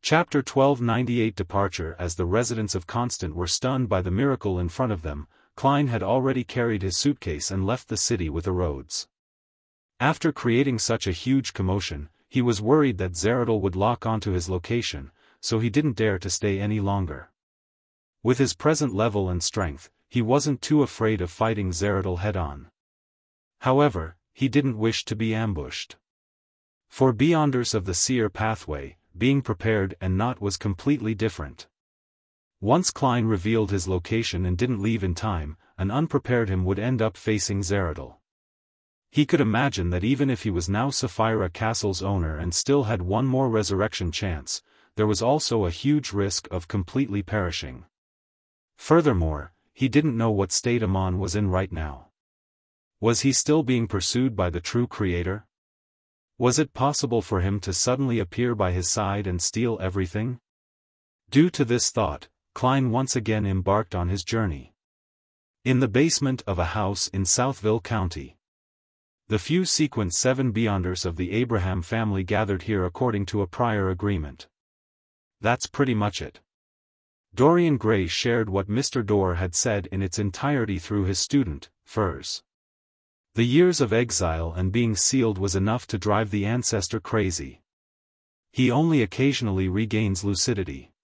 Chapter 1298 Departure. As the residents of Constant were stunned by the miracle in front of them, Klein had already carried his suitcase and left the city with the roads. After creating such a huge commotion, he was worried that Zeradol would lock onto his location, so he didn't dare to stay any longer. With his present level and strength, he wasn't too afraid of fighting Zeradol head-on. However, he didn't wish to be ambushed. For Beyonders of the Seer pathway, being prepared and not was completely different. Once Klein revealed his location and didn't leave in time, an unprepared him would end up facing Zeradol. He could imagine that even if he was now Sapphira Castle's owner and still had one more resurrection chance, there was also a huge risk of completely perishing. Furthermore, he didn't know what state Amon was in right now. Was he still being pursued by the true creator? Was it possible for him to suddenly appear by his side and steal everything? Due to this thought, Klein once again embarked on his journey. In the basement of a house in Southville County. The few Sequence 7 Beyonders of the Abraham family gathered here according to a prior agreement. That's pretty much it. Dorian Gray shared what Mr. Dorr had said in its entirety through his student, Furs. The years of exile and being sealed was enough to drive the ancestor crazy. He only occasionally regains lucidity.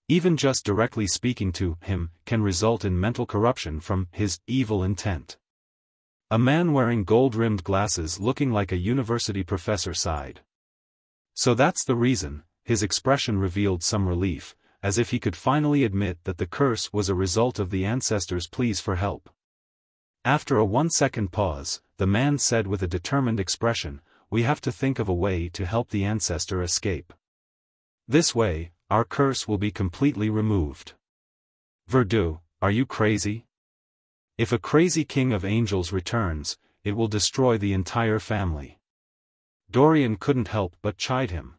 Even just directly speaking to him can result in mental corruption from his evil intent. A man wearing gold-rimmed glasses looking like a university professor sighed. So that's the reason. His expression revealed some relief, as if he could finally admit that the curse was a result of the ancestors' pleas for help. After a 1-second pause, the man said with a determined expression, "We have to think of a way to help the ancestor escape. This way, our curse will be completely removed." Verdu, are you crazy? If a crazy king of angels returns, it will destroy the entire family. Dorian couldn't help but chide him.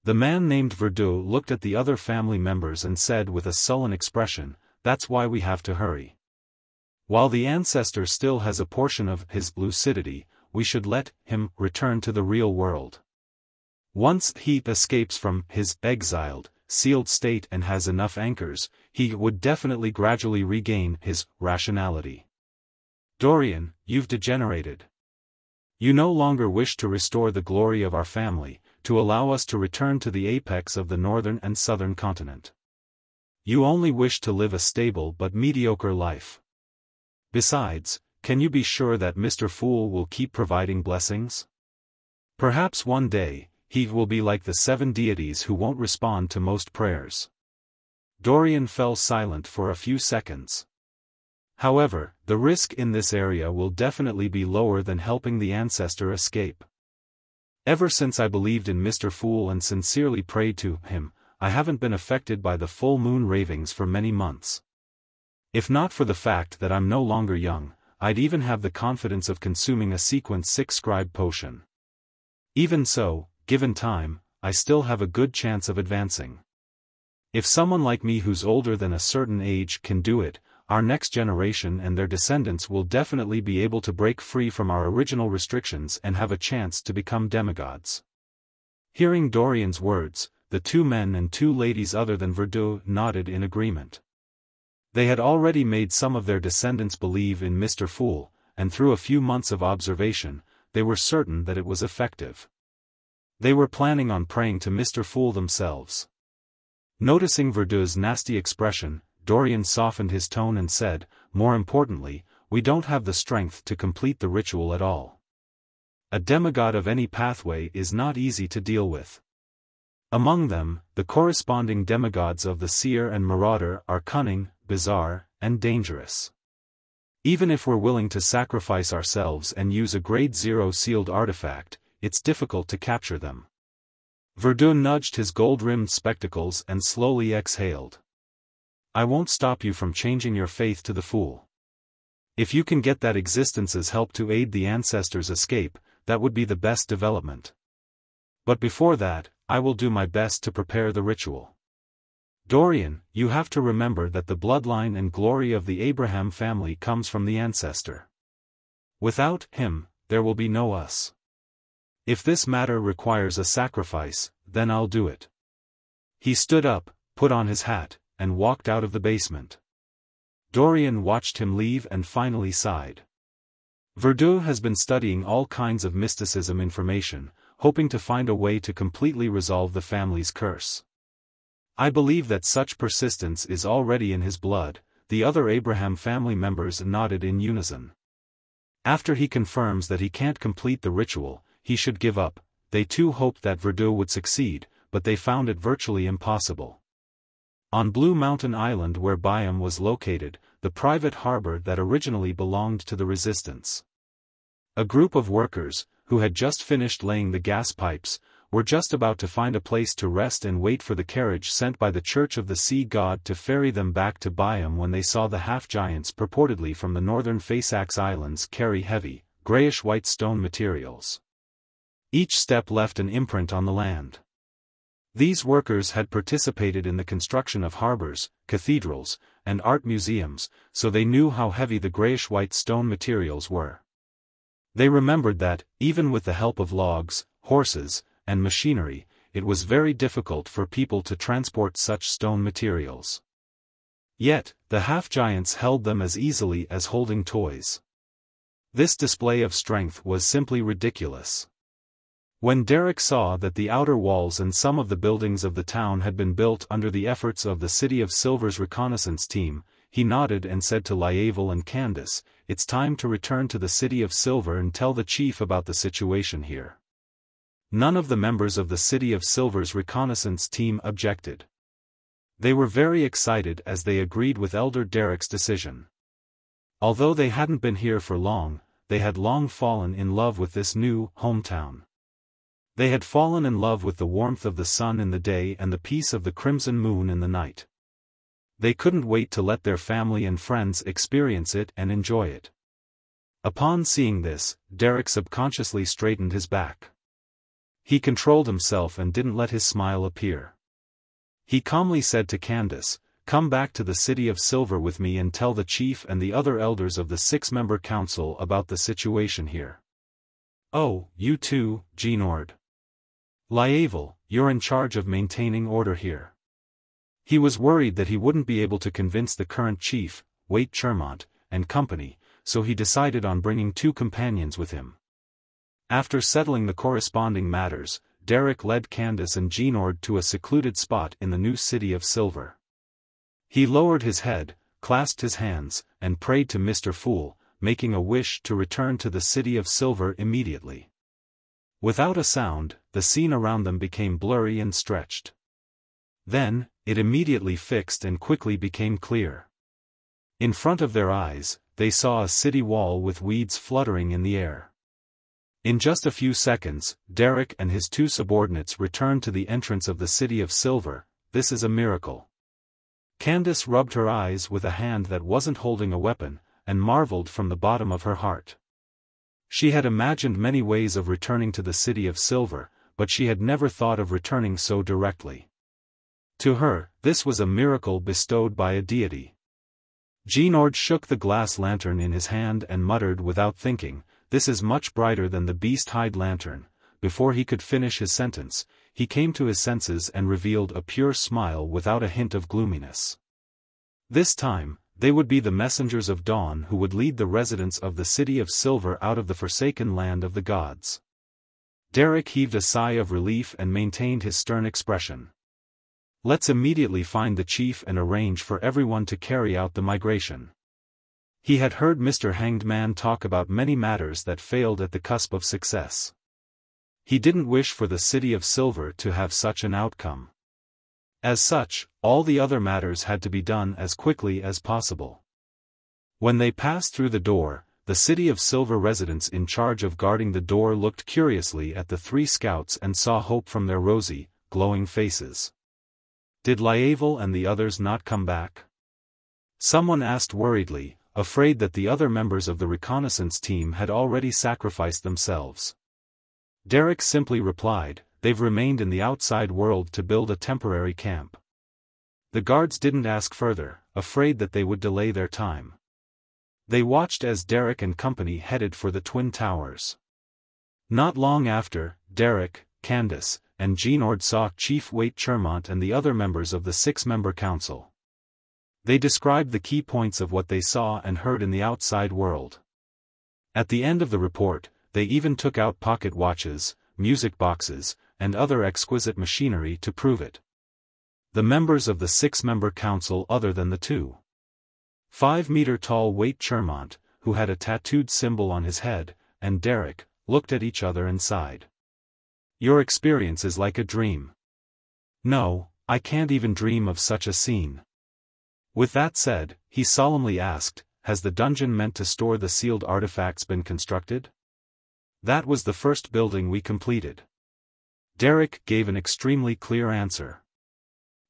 The man named Verdu looked at the other family members and said with a sullen expression, "That's why we have to hurry. While the ancestor still has a portion of his lucidity, we should let him return to the real world. Once he escapes from his exiled, sealed state and has enough anchors, he would definitely gradually regain his rationality." Dorian, you've degenerated. You no longer wish to restore the glory of our family, to allow us to return to the apex of the northern and southern continent. You only wish to live a stable but mediocre life. Besides, can you be sure that Mr. Fool will keep providing blessings? Perhaps one day, he will be like the 7 deities who won't respond to most prayers. Dorian fell silent for a few seconds. However, the risk in this area will definitely be lower than helping the ancestor escape. Ever since I believed in Mr. Fool and sincerely prayed to him, I haven't been affected by the full moon ravings for many months. If not for the fact that I'm no longer young, I'd even have the confidence of consuming a Sequence 6 scribe potion. Even so, given time, I still have a good chance of advancing. If someone like me who's older than a certain age can do it, our next generation and their descendants will definitely be able to break free from our original restrictions and have a chance to become demigods. Hearing Dorian's words, the 2 men and 2 ladies other than Verdu nodded in agreement. They had already made some of their descendants believe in Mr. Fool, and through a few months of observation, they were certain that it was effective. They were planning on praying to Mr. Fool themselves. Noticing Verdu's nasty expression, Dorian softened his tone and said, "More importantly, we don't have the strength to complete the ritual at all. A demigod of any pathway is not easy to deal with. Among them, the corresponding demigods of the Seer and Marauder are cunning, bizarre, and dangerous. Even if we're willing to sacrifice ourselves and use a grade 0 sealed artifact, it's difficult to capture them." Verdu nudged his gold-rimmed spectacles and slowly exhaled. "I won't stop you from changing your faith to the Fool. If you can get that existence's help to aid the ancestors' escape, that would be the best development. But before that, I will do my best to prepare the ritual. Dorian, you have to remember that the bloodline and glory of the Abraham family comes from the ancestor. Without him, there will be no us. If this matter requires a sacrifice, then I'll do it. He stood up, put on his hat, and walked out of the basement. Dorian watched him leave and finally sighed. Verdun has been studying all kinds of mysticism information, hoping to find a way to completely resolve the family's curse. I believe that such persistence is already in his blood. The other Abraham family members nodded in unison. After he confirms that he can't complete the ritual, he should give up. They too hoped that Verdun would succeed, but they found it virtually impossible. On Blue Mountain Island, where Byam was located, the private harbor that originally belonged to the resistance. A group of workers, who had just finished laying the gas pipes, were just about to find a place to rest and wait for the carriage sent by the Church of the Sea God to ferry them back to Byam when they saw the half-giants purportedly from the northern Fairfax Islands carry heavy, grayish-white stone materials. Each step left an imprint on the land. These workers had participated in the construction of harbors, cathedrals, and art museums, so they knew how heavy the grayish-white stone materials were. They remembered that, even with the help of logs, horses, and machinery, it was very difficult for people to transport such stone materials. Yet, the half-giants held them as easily as holding toys. This display of strength was simply ridiculous. When Derek saw that the outer walls and some of the buildings of the town had been built under the efforts of the City of Silver's reconnaissance team, he nodded and said to Lievel and Candace, "It's time to return to the City of Silver and tell the chief about the situation here." None of the members of the City of Silver's reconnaissance team objected. They were very excited as they agreed with Elder Derek's decision. Although they hadn't been here for long, they had long fallen in love with this new hometown. They had fallen in love with the warmth of the sun in the day and the peace of the crimson moon in the night. They couldn't wait to let their family and friends experience it and enjoy it. Upon seeing this, Derek subconsciously straightened his back. He controlled himself and didn't let his smile appear. He calmly said to Candace, "Come back to the City of Silver with me and tell the chief and the other elders of the 6-member council about the situation here." "Oh, you too, Genord. Lievel, you're in charge of maintaining order here." He was worried that he wouldn't be able to convince the current chief, Waite Chermont, and company, so he decided on bringing 2 companions with him. After settling the corresponding matters, Derek led Candace and Genord to a secluded spot in the new City of Silver. He lowered his head, clasped his hands, and prayed to Mr. Fool, making a wish to return to the City of Silver immediately. Without a sound, the scene around them became blurry and stretched. Then, it immediately fixed and quickly became clear. In front of their eyes, they saw a city wall with weeds fluttering in the air. In just a few seconds, Derek and his 2 subordinates returned to the entrance of the City of Silver. "This is a miracle." Candace rubbed her eyes with a hand that wasn't holding a weapon, and marveled from the bottom of her heart. She had imagined many ways of returning to the City of Silver, but she had never thought of returning so directly. To her, this was a miracle bestowed by a deity. Genord shook the glass lantern in his hand and muttered without thinking, "This is much brighter than the beast-hide lantern." Before he could finish his sentence, he came to his senses and revealed a pure smile without a hint of gloominess. This time, they would be the messengers of dawn who would lead the residents of the City of Silver out of the forsaken land of the gods. Derek heaved a sigh of relief and maintained his stern expression. "Let's immediately find the chief and arrange for everyone to carry out the migration." He had heard Mr. Hanged Man talk about many matters that failed at the cusp of success. He didn't wish for the City of Silver to have such an outcome. As such, all the other matters had to be done as quickly as possible. When they passed through the door, the City of Silver residents in charge of guarding the door looked curiously at the 3 scouts and saw hope from their rosy, glowing faces. Did Lievel and the others not come back? Someone asked worriedly, afraid that the other members of the reconnaissance team had already sacrificed themselves. Derek simply replied, "They've remained in the outside world to build a temporary camp." The guards didn't ask further, afraid that they would delay their time. They watched as Derek and company headed for the Twin Towers. Not long after, Derek, Candace, and Genord saw Chief Wait Chermont and the other members of the 6-member council. They described the key points of what they saw and heard in the outside world. At the end of the report, they even took out pocket watches, music boxes, and other exquisite machinery to prove it. The members of the 6-member council other than the 2 5-meter-tall Wait Chermont, who had a tattooed symbol on his head, and Derek, looked at each other and sighed. Your experience is like a dream. No, I can't even dream of such a scene. With that said, he solemnly asked, has the dungeon meant to store the sealed artifacts been constructed? That was the first building we completed. Derek gave an extremely clear answer.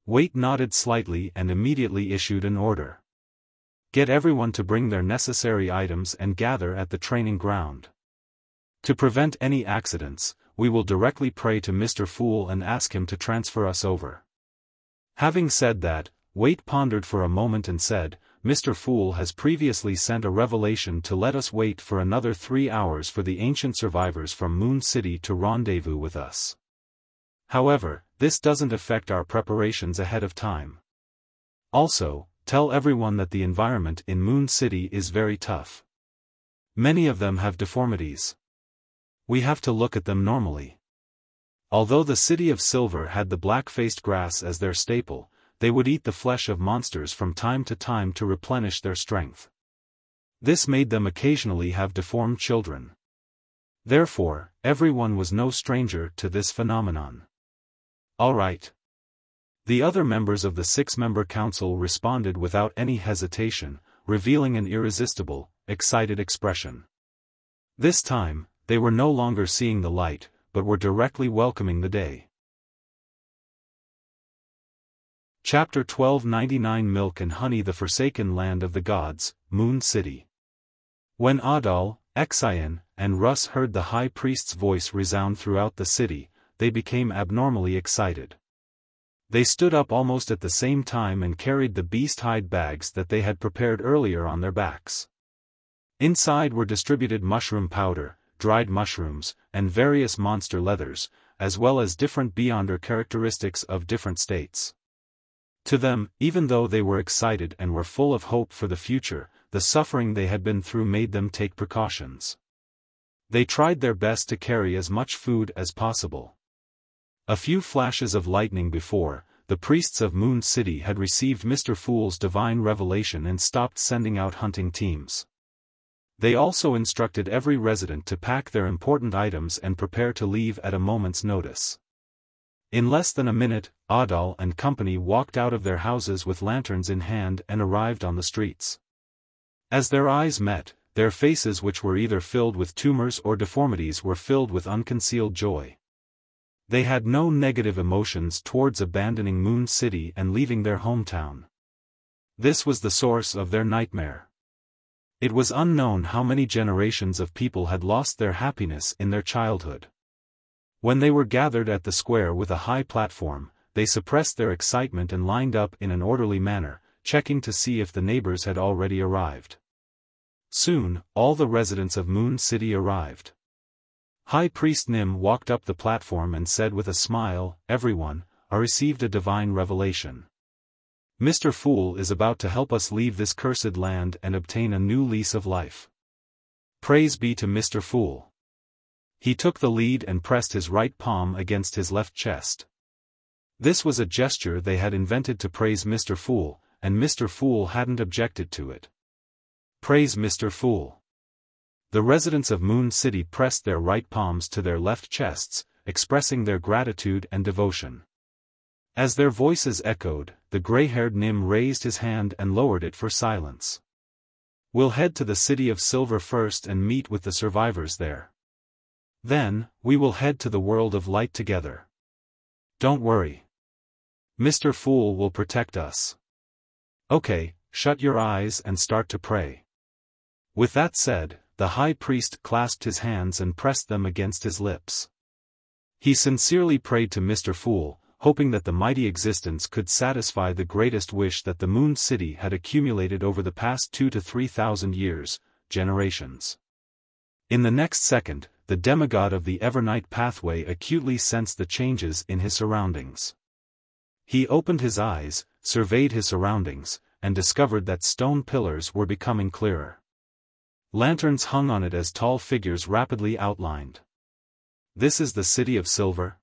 Wait nodded slightly and immediately issued an order. Get everyone to bring their necessary items and gather at the training ground. To prevent any accidents, we will directly pray to Mr. Fool and ask him to transfer us over. Having said that, Wait pondered for a moment and said, Mr. Fool has previously sent a revelation to let us wait for another 3 hours for the ancient survivors from Moon City to rendezvous with us. However, this doesn't affect our preparations ahead of time. Also, tell everyone that the environment in Moon City is very tough. Many of them have deformities. We have to look at them normally. Although the City of Silver had the black-faced grass as their staple, they would eat the flesh of monsters from time to replenish their strength. This made them occasionally have deformed children. Therefore, everyone was no stranger to this phenomenon. All right. The other members of the 6-member council responded without any hesitation, revealing an irresistible, excited expression. This time, they were no longer seeing the light, but were directly welcoming the day. Chapter 1299 Milk and Honey. The Forsaken Land of the Gods, Moon City. When Adal, Xiaofan, and Russ heard the high priest's voice resound throughout the city, they became abnormally excited. They stood up almost at the same time and carried the beast-hide bags that they had prepared earlier on their backs. Inside were distributed mushroom powder, dried mushrooms, and various monster leathers, as well as different beyonder characteristics of different states. To them, even though they were excited and were full of hope for the future, the suffering they had been through made them take precautions. They tried their best to carry as much food as possible. A few flashes of lightning before, the priests of Moon City had received Mr. Fool's divine revelation and stopped sending out hunting teams. They also instructed every resident to pack their important items and prepare to leave at a moment's notice. In less than a minute, Adal and company walked out of their houses with lanterns in hand and arrived on the streets. As their eyes met, their faces, which were either filled with tumors or deformities, were filled with unconcealed joy. They had no negative emotions towards abandoning Moon City and leaving their hometown. This was the source of their nightmare. It was unknown how many generations of people had lost their happiness in their childhood. When they were gathered at the square with a high platform, they suppressed their excitement and lined up in an orderly manner, checking to see if the neighbors had already arrived. Soon, all the residents of Moon City arrived. High Priest Nim walked up the platform and said with a smile, "Everyone, I received a divine revelation. Mr. Fool is about to help us leave this cursed land and obtain a new lease of life. Praise be to Mr. Fool." He took the lead and pressed his right palm against his left chest. This was a gesture they had invented to praise Mr. Fool, and Mr. Fool hadn't objected to it. Praise Mr. Fool. The residents of Moon City pressed their right palms to their left chests, expressing their gratitude and devotion. As their voices echoed, the gray-haired Nim raised his hand and lowered it for silence. "We'll head to the City of Silver first and meet with the survivors there. Then, we will head to the world of light together. Don't worry. Mr. Fool will protect us. Okay, shut your eyes and start to pray." With that said, the high priest clasped his hands and pressed them against his lips. He sincerely prayed to Mr. Fool, hoping that the mighty existence could satisfy the greatest wish that the Moon City had accumulated over the past 2,000 to 3,000 years, generations. In the next second, the demigod of the Evernight pathway acutely sensed the changes in his surroundings. He opened his eyes, surveyed his surroundings, and discovered that stone pillars were becoming clearer. Lanterns hung on it as tall figures rapidly outlined. This is the City of Silver?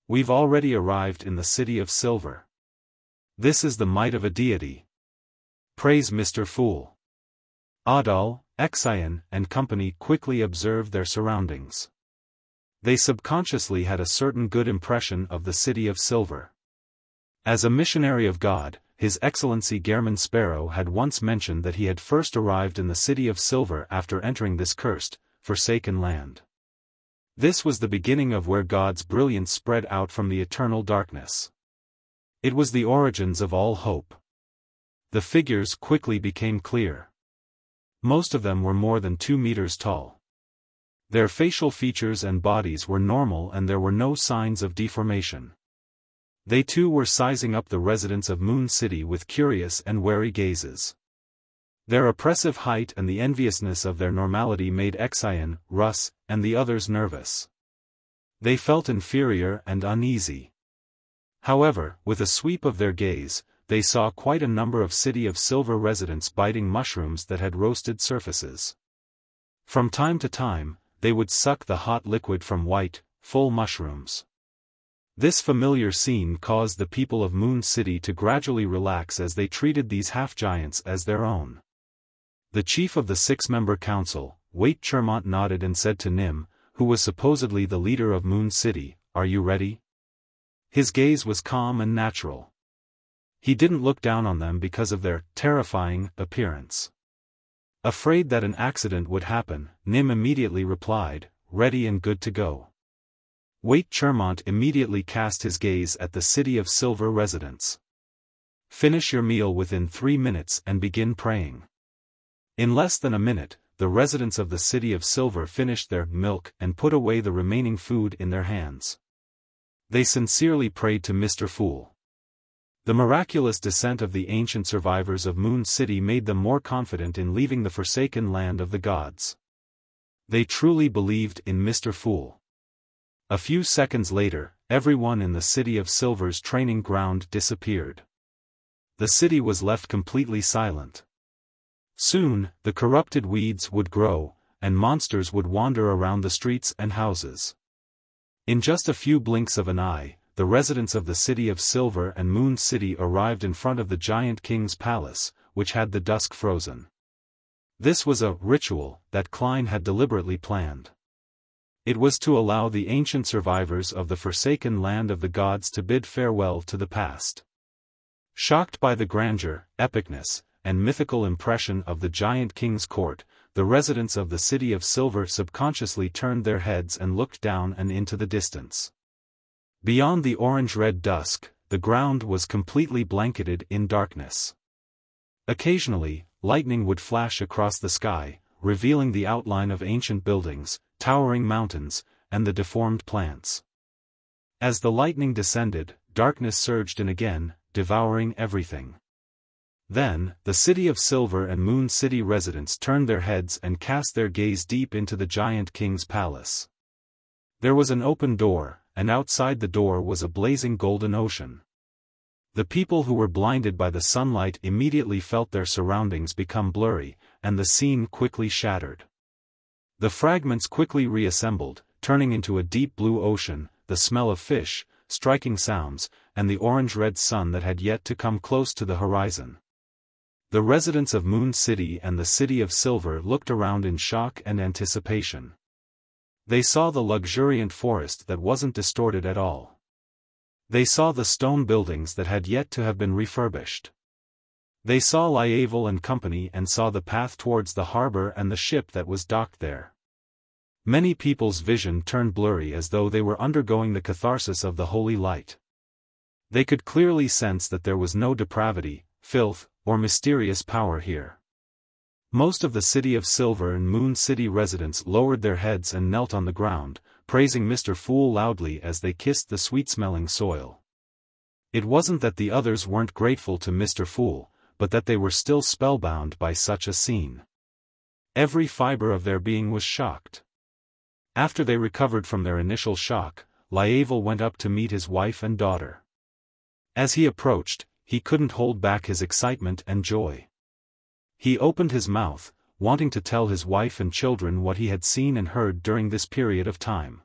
We've already arrived in the City of Silver. This is the might of a deity. Praise Mr. Fool. Adal, Xiaofan, and company quickly observed their surroundings. They subconsciously had a certain good impression of the City of Silver. As a missionary of God, His Excellency Gehrman Sparrow had once mentioned that he had first arrived in the City of Silver after entering this cursed, forsaken land. This was the beginning of where God's brilliance spread out from the eternal darkness. It was the origins of all hope. The figures quickly became clear. Most of them were more than 2 meters tall. Their facial features and bodies were normal and there were no signs of deformation. They too were sizing up the residents of Moon City with curious and wary gazes. Their oppressive height and the enviousness of their normality made Xiaofan, Russ, and the others nervous. They felt inferior and uneasy. However, with a sweep of their gaze, they saw quite a number of City of Silver residents biting mushrooms that had roasted surfaces. From time to time, they would suck the hot liquid from white, full mushrooms. This familiar scene caused the people of Moon City to gradually relax as they treated these half-giants as their own. The chief of the 6-member council, Wait Chermont, nodded and said to Nim, who was supposedly the leader of Moon City, "Are you ready?" His gaze was calm and natural. He didn't look down on them because of their terrifying appearance. Afraid that an accident would happen, Nim immediately replied, "Ready and good to go." Wait Chermont immediately cast his gaze at the City of Silver residents. "Finish your meal within 3 minutes and begin praying." In less than a minute, the residents of the City of Silver finished their milk and put away the remaining food in their hands. They sincerely prayed to Mr. Fool. The miraculous descent of the ancient survivors of Moon City made them more confident in leaving the forsaken land of the gods. They truly believed in Mr. Fool. A few seconds later, everyone in the City of Silver's training ground disappeared. The city was left completely silent. Soon, the corrupted weeds would grow, and monsters would wander around the streets and houses. In just a few blinks of an eye, the residents of the City of Silver and Moon City arrived in front of the giant king's palace, which had the dusk frozen. This was a ritual that Klein had deliberately planned. It was to allow the ancient survivors of the forsaken land of the gods to bid farewell to the past. Shocked by the grandeur, epicness, and mythical impression of the giant king's court, the residents of the City of Silver subconsciously turned their heads and looked down and into the distance. Beyond the orange-red dusk, the ground was completely blanketed in darkness. Occasionally, lightning would flash across the sky, revealing the outline of ancient buildings, towering mountains, and the deformed plants. As the lightning descended, darkness surged in again, devouring everything. Then, the City of Silver and Moon City residents turned their heads and cast their gaze deep into the giant king's palace. There was an open door, and outside the door was a blazing golden ocean. The people who were blinded by the sunlight immediately felt their surroundings become blurry, and the scene quickly shattered. The fragments quickly reassembled, turning into a deep blue ocean, the smell of fish, striking sounds, and the orange-red sun that had yet to come close to the horizon. The residents of Moon City and the City of Silver looked around in shock and anticipation. They saw the luxuriant forest that wasn't distorted at all. They saw the stone buildings that had yet to have been refurbished. They saw Liavel and company and saw the path towards the harbor and the ship that was docked there. Many people's vision turned blurry as though they were undergoing the catharsis of the holy light. They could clearly sense that there was no depravity, filth, or mysterious power here. Most of the City of Silver and Moon City residents lowered their heads and knelt on the ground, praising Mr. Fool loudly as they kissed the sweet-smelling soil. It wasn't that the others weren't grateful to Mr. Fool, but that they were still spellbound by such a scene. Every fiber of their being was shocked. After they recovered from their initial shock, Xiaofan went up to meet his wife and daughter. As he approached, he couldn't hold back his excitement and joy. He opened his mouth, wanting to tell his wife and children what he had seen and heard during this period of time.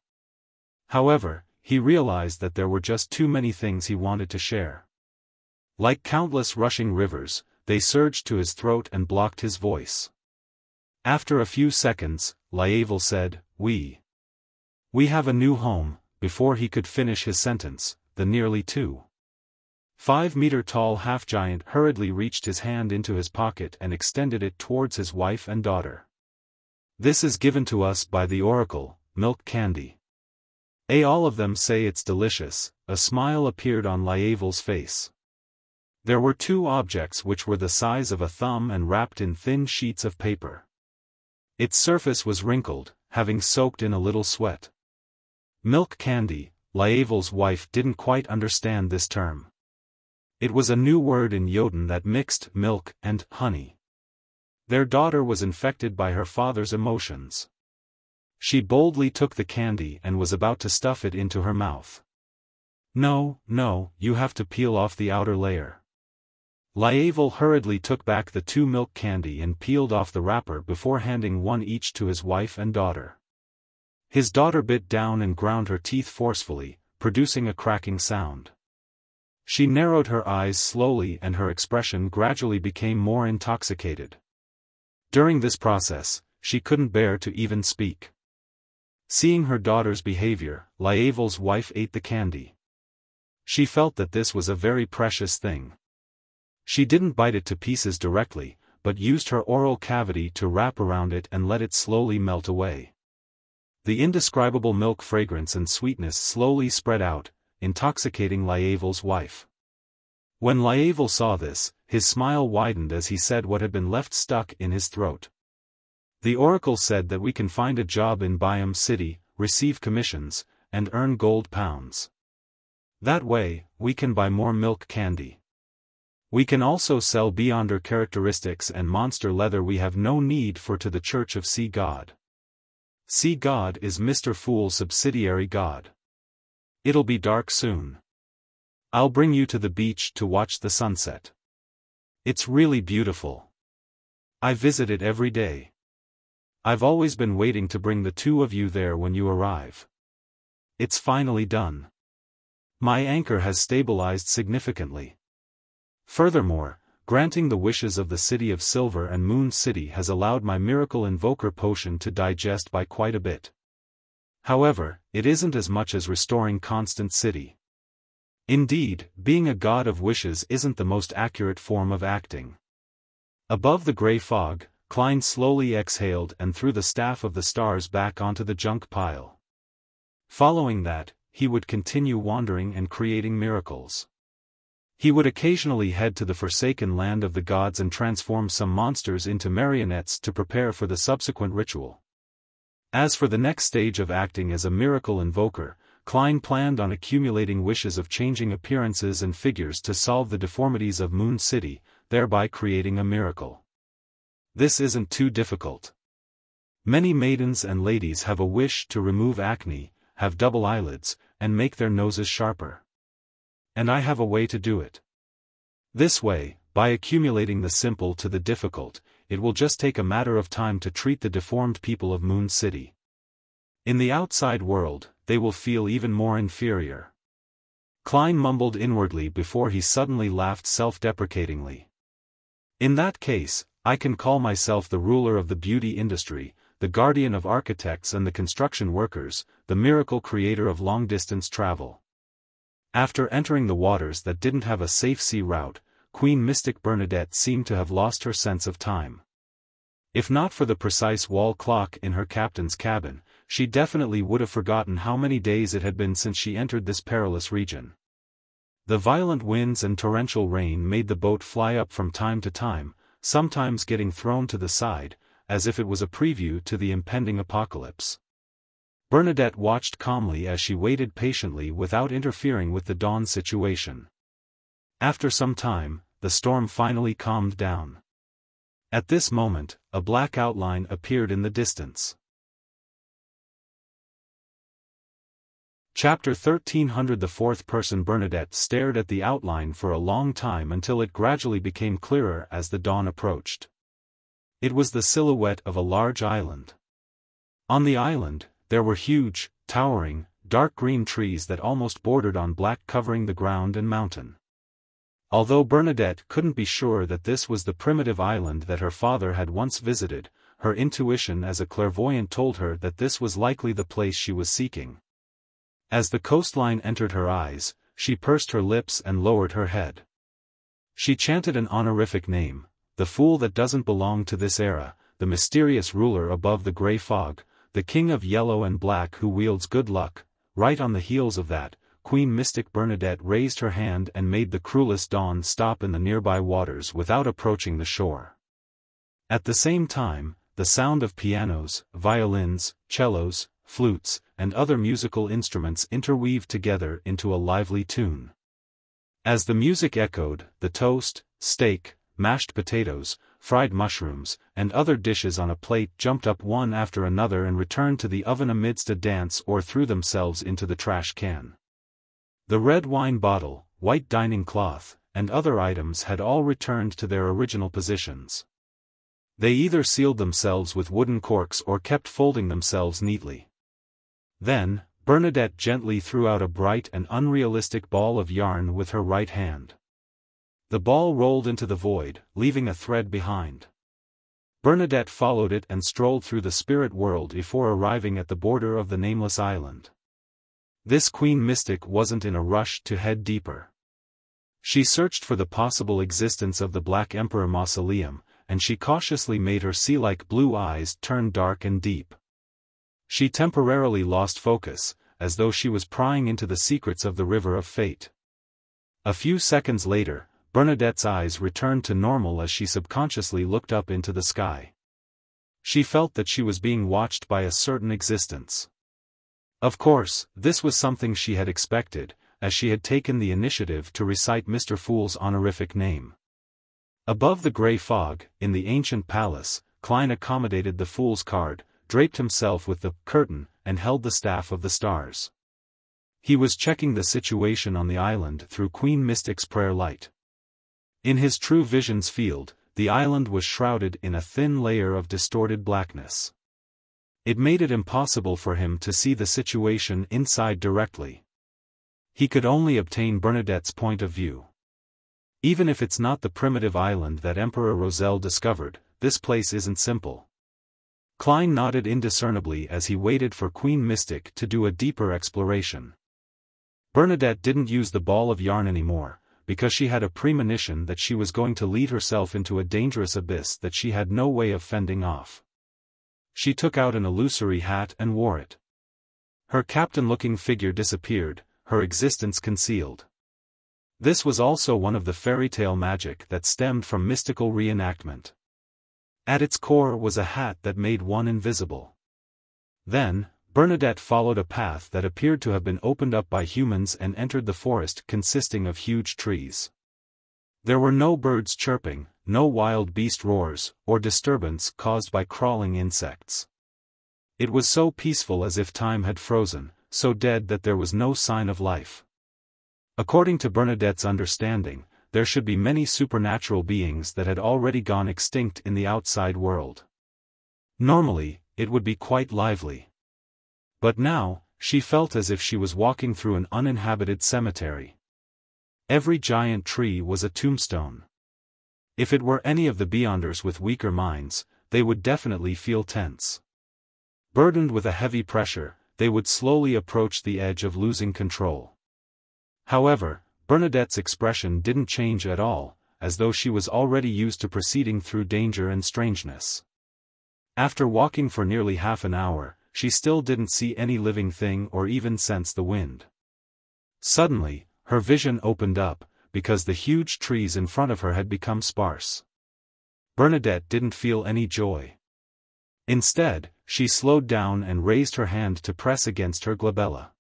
However, he realized that there were just too many things he wanted to share. Like countless rushing rivers, they surged to his throat and blocked his voice. After a few seconds, Xiaofan said, We have a new home." Before he could finish his sentence, the nearly 2.5-meter-tall half-giant hurriedly reached his hand into his pocket and extended it towards his wife and daughter. "This is given to us by the oracle, milk candy. All of them say it's delicious." A smile appeared on Xiaofan's face. There were two objects which were the size of a thumb and wrapped in thin sheets of paper. Its surface was wrinkled, having soaked in a little sweat. Milk candy. Xiaofan's wife didn't quite understand this term. It was a new word in Jotun that mixed milk and honey. Their daughter was infected by her father's emotions. She boldly took the candy and was about to stuff it into her mouth. No, you have to peel off the outer layer." Xiaofan hurriedly took back the two milk candy and peeled off the wrapper before handing one each to his wife and daughter. His daughter bit down and ground her teeth forcefully, producing a cracking sound. She narrowed her eyes slowly and her expression gradually became more intoxicated. During this process, she couldn't bear to even speak. Seeing her daughter's behavior, Xiaofan's wife ate the candy. She felt that this was a very precious thing. She didn't bite it to pieces directly, but used her oral cavity to wrap around it and let it slowly melt away. The indescribable milk fragrance and sweetness slowly spread out, intoxicating Xiaofan's wife. When Xiaofan saw this, his smile widened as he said what had been left stuck in his throat. "The oracle said that we can find a job in Byam City, receive commissions, and earn gold pounds. That way, we can buy more milk candy. We can also sell beyonder characteristics and monster leather we have no need for to the Church of Sea God. Sea God is Mr. Fool's subsidiary god. It'll be dark soon. I'll bring you to the beach to watch the sunset. It's really beautiful. I visit it every day. I've always been waiting to bring the two of you there when you arrive. It's finally done. My anchor has stabilized significantly. Furthermore, granting the wishes of the City of Silver and Moon City has allowed my miracle invoker potion to digest by quite a bit. However, it isn't as much as restoring Constant City. Indeed, being a god of wishes isn't the most accurate form of acting." Above the gray fog, Klein slowly exhaled and threw the staff of the stars back onto the junk pile. Following that, he would continue wandering and creating miracles. He would occasionally head to the forsaken land of the gods and transform some monsters into marionettes to prepare for the subsequent ritual. As for the next stage of acting as a miracle invoker, Klein planned on accumulating wishes of changing appearances and figures to solve the deformities of Moon City, thereby creating a miracle. This isn't too difficult. Many maidens and ladies have a wish to remove acne, have double eyelids, and make their noses sharper. And I have a way to do it. This way, by accumulating the simple to the difficult, it will just take a matter of time to treat the deformed people of Moon City. In the outside world, they will feel even more inferior. Klein mumbled inwardly before he suddenly laughed self-deprecatingly. In that case, I can call myself the ruler of the beauty industry, the guardian of architects and the construction workers, the miracle creator of long-distance travel. After entering the waters that didn't have a safe sea route, Queen Mystic Bernadette seemed to have lost her sense of time. If not for the precise wall clock in her captain's cabin, she definitely would have forgotten how many days it had been since she entered this perilous region. The violent winds and torrential rain made the boat fly up from time to time, sometimes getting thrown to the side, as if it was a preview to the impending apocalypse. Bernadette watched calmly as she waited patiently without interfering with the dawn situation. After some time, the storm finally calmed down. At this moment, a black outline appeared in the distance. Chapter 1300. The fourth person. Bernadette stared at the outline for a long time until it gradually became clearer as the dawn approached. It was the silhouette of a large island. On the island, there were huge, towering, dark green trees that almost bordered on black, covering the ground and mountain. Although Bernadette couldn't be sure that this was the primitive island that her father had once visited, her intuition as a clairvoyant told her that this was likely the place she was seeking. As the coastline entered her eyes, she pursed her lips and lowered her head. She chanted an honorific name, the fool that doesn't belong to this era, the mysterious ruler above the gray fog, the king of yellow and black who wields good luck. Right on the heels of that, Queen Mystic Bernadette raised her hand and made the cruelest dawn stop in the nearby waters without approaching the shore. At the same time, the sound of pianos, violins, cellos, flutes, and other musical instruments interweaved together into a lively tune. As the music echoed, the toast, steak, mashed potatoes, fried mushrooms, and other dishes on a plate jumped up one after another and returned to the oven amidst a dance or threw themselves into the trash can. The red wine bottle, white dining cloth, and other items had all returned to their original positions. They either sealed themselves with wooden corks or kept folding themselves neatly. Then, Bernadette gently threw out a bright and unrealistic ball of yarn with her right hand. The ball rolled into the void, leaving a thread behind. Bernadette followed it and strolled through the spirit world before arriving at the border of the nameless island. This Queen Mystic wasn't in a rush to head deeper. She searched for the possible existence of the Black Emperor Mausoleum, and she cautiously made her sea-like blue eyes turn dark and deep. She temporarily lost focus, as though she was prying into the secrets of the River of Fate. A few seconds later, Bernadette's eyes returned to normal as she subconsciously looked up into the sky. She felt that she was being watched by a certain existence. Of course, this was something she had expected, as she had taken the initiative to recite Mr. Fool's honorific name. Above the gray fog, in the ancient palace, Klein accommodated the Fool's card, draped himself with the curtain, and held the staff of the stars. He was checking the situation on the island through Queen Mystic's prayer light. In his true vision's field, the island was shrouded in a thin layer of distorted blackness. It made it impossible for him to see the situation inside directly. He could only obtain Bernadette's point of view. Even if it's not the primitive island that Emperor Roselle discovered, this place isn't simple. Klein nodded indiscernibly as he waited for Queen Mystic to do a deeper exploration. Bernadette didn't use the ball of yarn anymore, because she had a premonition that she was going to lead herself into a dangerous abyss that she had no way of fending off. She took out an illusory hat and wore it. Her captain-looking figure disappeared, her existence concealed. This was also one of the fairy tale magic that stemmed from mystical reenactment. At its core was a hat that made one invisible. Then, Bernadette followed a path that appeared to have been opened up by humans and entered the forest consisting of huge trees. There were no birds chirping, no wild beast roars, or disturbance caused by crawling insects. It was so peaceful as if time had frozen, so dead that there was no sign of life. According to Bernadette's understanding, there should be many supernatural beings that had already gone extinct in the outside world. Normally, it would be quite lively. But now, she felt as if she was walking through an uninhabited cemetery. Every giant tree was a tombstone. If it were any of the Beyonders with weaker minds, they would definitely feel tense. Burdened with a heavy pressure, they would slowly approach the edge of losing control. However, Bernadette's expression didn't change at all, as though she was already used to proceeding through danger and strangeness. After walking for nearly half an hour, she still didn't see any living thing or even sense the wind. Suddenly, her vision opened up, because the huge trees in front of her had become sparse. Bernadette didn't feel any joy. Instead, she slowed down and raised her hand to press against her glabella.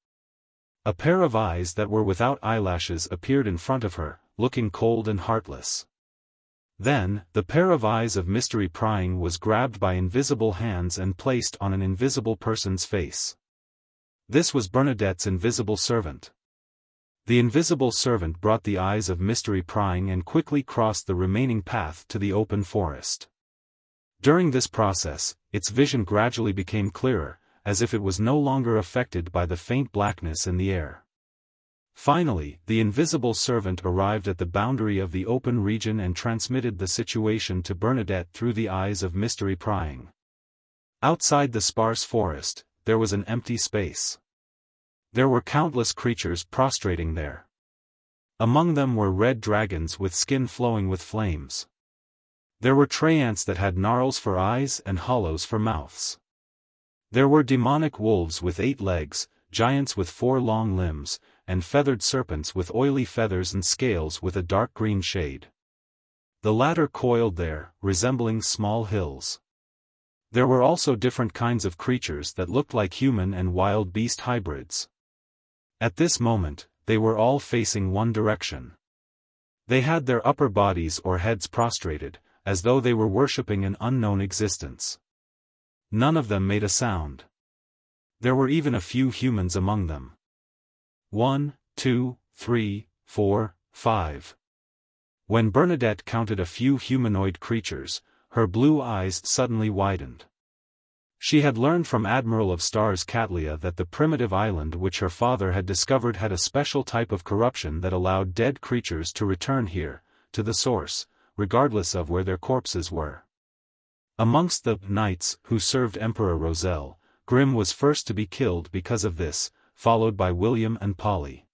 A pair of eyes that were without eyelashes appeared in front of her, looking cold and heartless. Then, the pair of eyes of mystery prying was grabbed by invisible hands and placed on an invisible person's face. This was Bernadette's invisible servant. The invisible servant brought the eyes of mystery prying and quickly crossed the remaining path to the open forest. During this process, its vision gradually became clearer, as if it was no longer affected by the faint blackness in the air. Finally, the invisible servant arrived at the boundary of the open region and transmitted the situation to Bernadette through the eyes of mystery prying. Outside the sparse forest, there was an empty space. There were countless creatures prostrating there. Among them were red dragons with skin flowing with flames. There were treants that had gnarls for eyes and hollows for mouths. There were demonic wolves with 8 legs, giants with 4 long limbs, and feathered serpents with oily feathers and scales with a dark green shade. The latter coiled there, resembling small hills. There were also different kinds of creatures that looked like human and wild beast hybrids. At this moment, they were all facing one direction. They had their upper bodies or heads prostrated, as though they were worshipping an unknown existence. None of them made a sound. There were even a few humans among them. 1, 2, 3, 4, 5. When Bernadette counted a few humanoid creatures, her blue eyes suddenly widened. She had learned from Admiral of Stars Catlia that the primitive island which her father had discovered had a special type of corruption that allowed dead creatures to return here, to the source, regardless of where their corpses were. Amongst the knights who served Emperor Roselle, Grimm was first to be killed because of this, followed by William and Polly.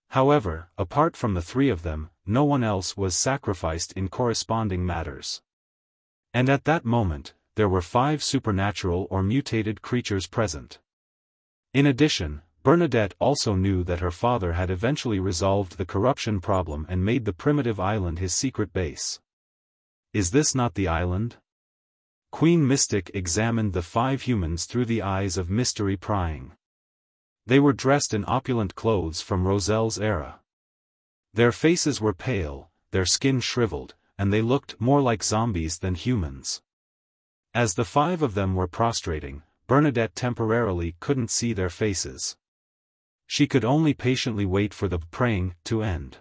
However, apart from the 3 of them, no one else was sacrificed in corresponding matters. And at that moment, there were 5 supernatural or mutated creatures present. In addition, Bernadette also knew that her father had eventually resolved the corruption problem and made the primitive island his secret base. Is this not the island? Queen Mystic examined the 5 humans through the eyes of mystery prying. They were dressed in opulent clothes from Roselle's era. Their faces were pale, their skin shriveled, and they looked more like zombies than humans. As the 5 of them were prostrating, Bernadette temporarily couldn't see their faces. She could only patiently wait for the praying to end.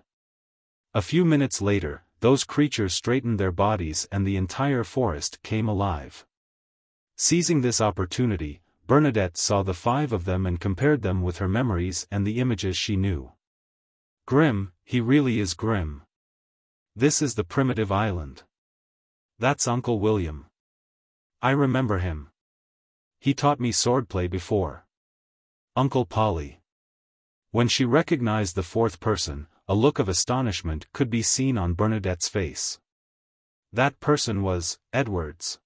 A few minutes later, those creatures straightened their bodies and the entire forest came alive. Seizing this opportunity, Bernadette saw the 5 of them and compared them with her memories and the images she knew. Grimm, he really is Grimm. This is the primitive island. That's Uncle William. I remember him. He taught me swordplay before. Uncle Polly. When she recognized the 4th person, a look of astonishment could be seen on Bernadette's face. That person was Edwards.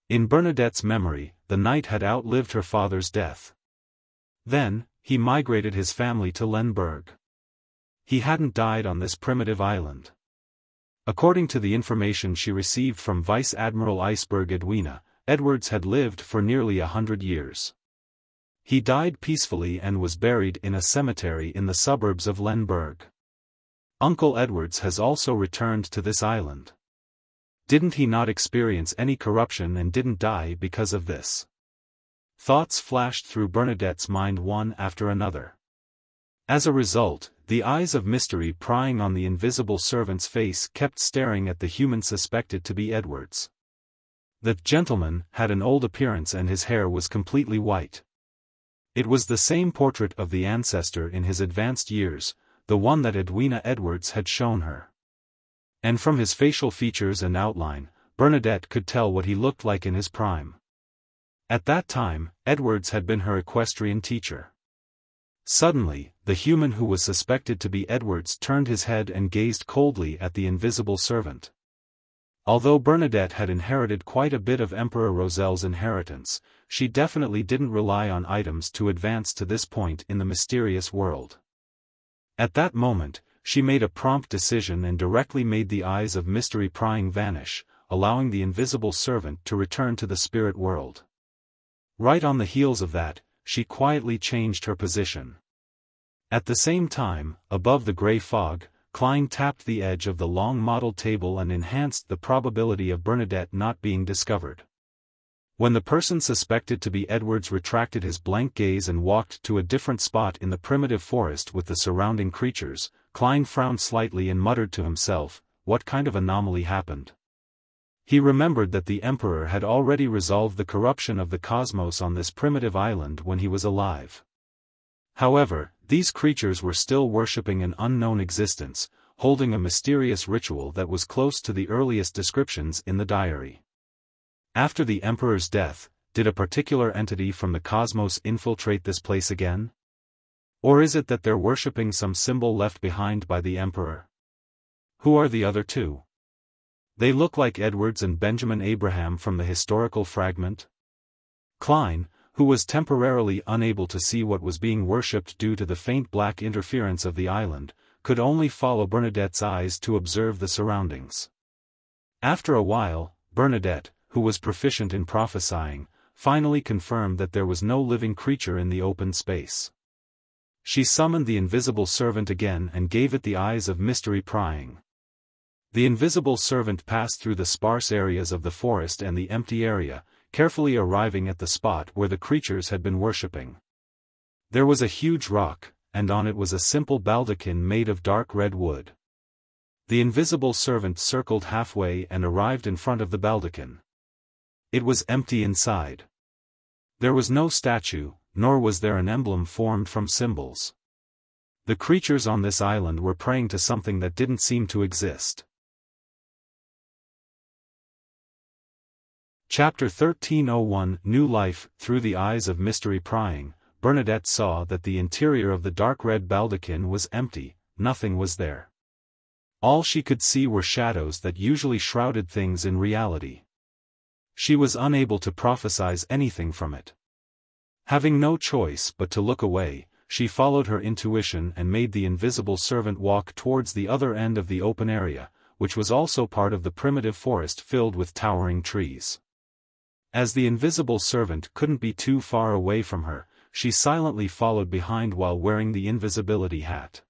In Bernadette's memory, the knight had outlived her father's death. Then, he migrated his family to Lemberg. He hadn't died on this primitive island. According to the information she received from Vice Admiral Iceberg Edwina, Edwards had lived for nearly 100 years. He died peacefully and was buried in a cemetery in the suburbs of Lemberg. Uncle Edwards has also returned to this island. Didn't he not experience any corruption and didn't die because of this? Thoughts flashed through Bernadette's mind one after another. As a result, the eyes of mystery prying on the invisible servant's face kept staring at the human suspected to be Edwards. The gentleman had an old appearance and his hair was completely white. It was the same portrait of the ancestor in his advanced years, the one that Edwina Edwards had shown her. And from his facial features and outline, Bernadette could tell what he looked like in his prime. At that time, Edwards had been her equestrian teacher. Suddenly, the human who was suspected to be Edwards turned his head and gazed coldly at the invisible servant. Although Bernadette had inherited quite a bit of Emperor Roselle's inheritance, she definitely didn't rely on items to advance to this point in the mysterious world. At that moment, she made a prompt decision and directly made the eyes of mystery prying vanish, allowing the invisible servant to return to the spirit world. Right on the heels of that, she quietly changed her position. At the same time, above the gray fog, Klein tapped the edge of the long model table and enhanced the probability of Bernadette not being discovered. When the person suspected to be Edwards retracted his blank gaze and walked to a different spot in the primitive forest with the surrounding creatures, Klein frowned slightly and muttered to himself, "What kind of anomaly happened?" He remembered that the Emperor had already resolved the corruption of the cosmos on this primitive island when he was alive. However, these creatures were still worshipping an unknown existence, holding a mysterious ritual that was close to the earliest descriptions in the diary. After the Emperor's death, did a particular entity from the cosmos infiltrate this place again? Or is it that they're worshipping some symbol left behind by the Emperor? Who are the other two? They look like Edwards and Benjamin Abraham from the historical fragment. Klein, who was temporarily unable to see what was being worshipped due to the faint black interference of the island, could only follow Bernadette's eyes to observe the surroundings. After a while, Bernadette, who was proficient in prophesying, finally confirmed that there was no living creature in the open space. She summoned the invisible servant again and gave it the eyes of mystery prying. The invisible servant passed through the sparse areas of the forest and the empty area, carefully arriving at the spot where the creatures had been worshipping. There was a huge rock, and on it was a simple baldachin made of dark red wood. The invisible servant circled halfway and arrived in front of the baldachin. It was empty inside. There was no statue, nor was there an emblem formed from symbols. The creatures on this island were praying to something that didn't seem to exist. Chapter 1301 New Life. Through the eyes of mystery prying, Bernadette saw that the interior of the dark red baldachin was empty, nothing was there. All she could see were shadows that usually shrouded things in reality. She was unable to prophesize anything from it. Having no choice but to look away, she followed her intuition and made the invisible servant walk towards the other end of the open area, which was also part of the primitive forest filled with towering trees. As the invisible servant couldn't be too far away from her, she silently followed behind while wearing the invisibility hat.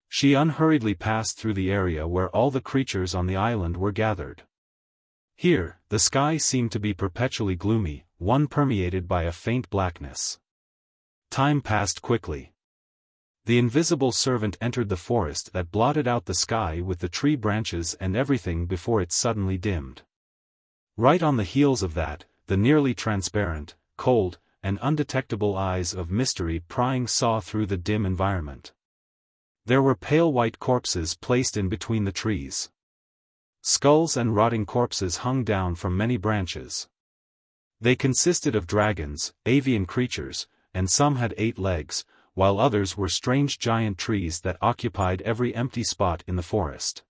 She unhurriedly passed through the area where all the creatures on the island were gathered. Here, the sky seemed to be perpetually gloomy, one permeated by a faint blackness. Time passed quickly. The invisible servant entered the forest that blotted out the sky with the tree branches and everything before it suddenly dimmed. Right on the heels of that, the nearly transparent, cold, and undetectable eyes of mystery prying saw through the dim environment. There were pale white corpses placed in between the trees. Skulls and rotting corpses hung down from many branches. They consisted of dragons, avian creatures, and some had 8 legs, while others were strange giant trees that occupied every empty spot in the forest.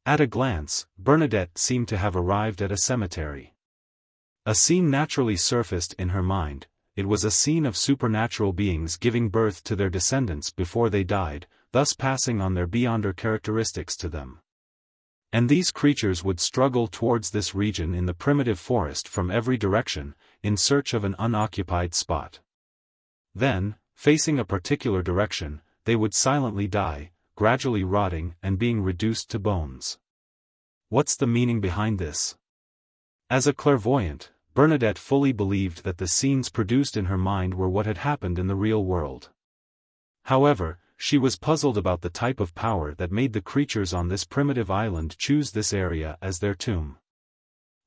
At a glance, Bernadette seemed to have arrived at a cemetery. A scene naturally surfaced in her mind. It was a scene of supernatural beings giving birth to their descendants before they died, thus passing on their beyonder characteristics to them. And these creatures would struggle towards this region in the primitive forest from every direction, in search of an unoccupied spot. Then, facing a particular direction, they would silently die, gradually rotting and being reduced to bones. What's the meaning behind this? As a clairvoyant, Bernadette fully believed that the scenes produced in her mind were what had happened in the real world. However, she was puzzled about the type of power that made the creatures on this primitive island choose this area as their tomb.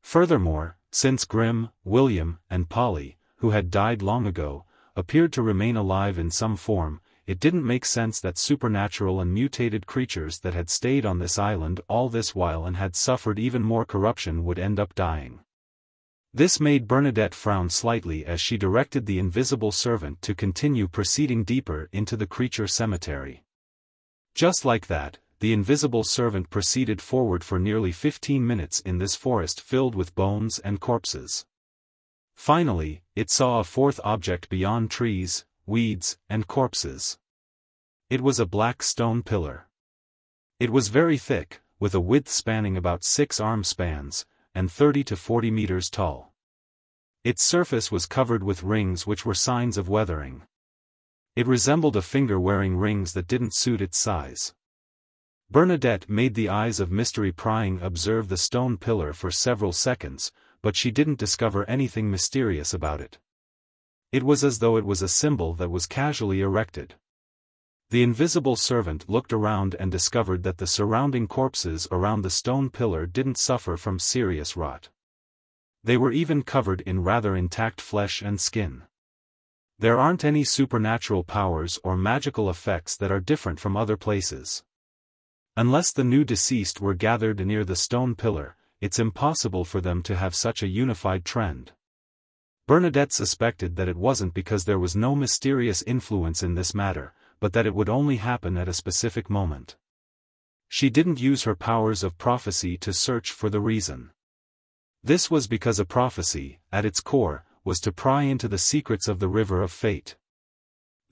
Furthermore, since Grimm, William, and Polly, who had died long ago, appeared to remain alive in some form, it didn't make sense that supernatural and mutated creatures that had stayed on this island all this while and had suffered even more corruption would end up dying. This made Bernadette frown slightly as she directed the invisible servant to continue proceeding deeper into the creature cemetery. Just like that, the invisible servant proceeded forward for nearly 15 minutes in this forest filled with bones and corpses. Finally, it saw a fourth object beyond trees, weeds, and corpses. It was a black stone pillar. It was very thick, with a width spanning about 6 arm spans, and 30 to 40 meters tall. Its surface was covered with rings which were signs of weathering. It resembled a finger wearing rings that didn't suit its size. Bernadette made the eyes of mystery prying observe the stone pillar for several seconds, but she didn't discover anything mysterious about it. It was as though it was a symbol that was casually erected. The invisible servant looked around and discovered that the surrounding corpses around the stone pillar didn't suffer from serious rot. They were even covered in rather intact flesh and skin. There aren't any supernatural powers or magical effects that are different from other places. Unless the new deceased were gathered near the stone pillar, it's impossible for them to have such a unified trend. Bernadette suspected that it wasn't because there was no mysterious influence in this matter, but that it would only happen at a specific moment. She didn't use her powers of prophecy to search for the reason. This was because a prophecy, at its core, was to pry into the secrets of the river of fate.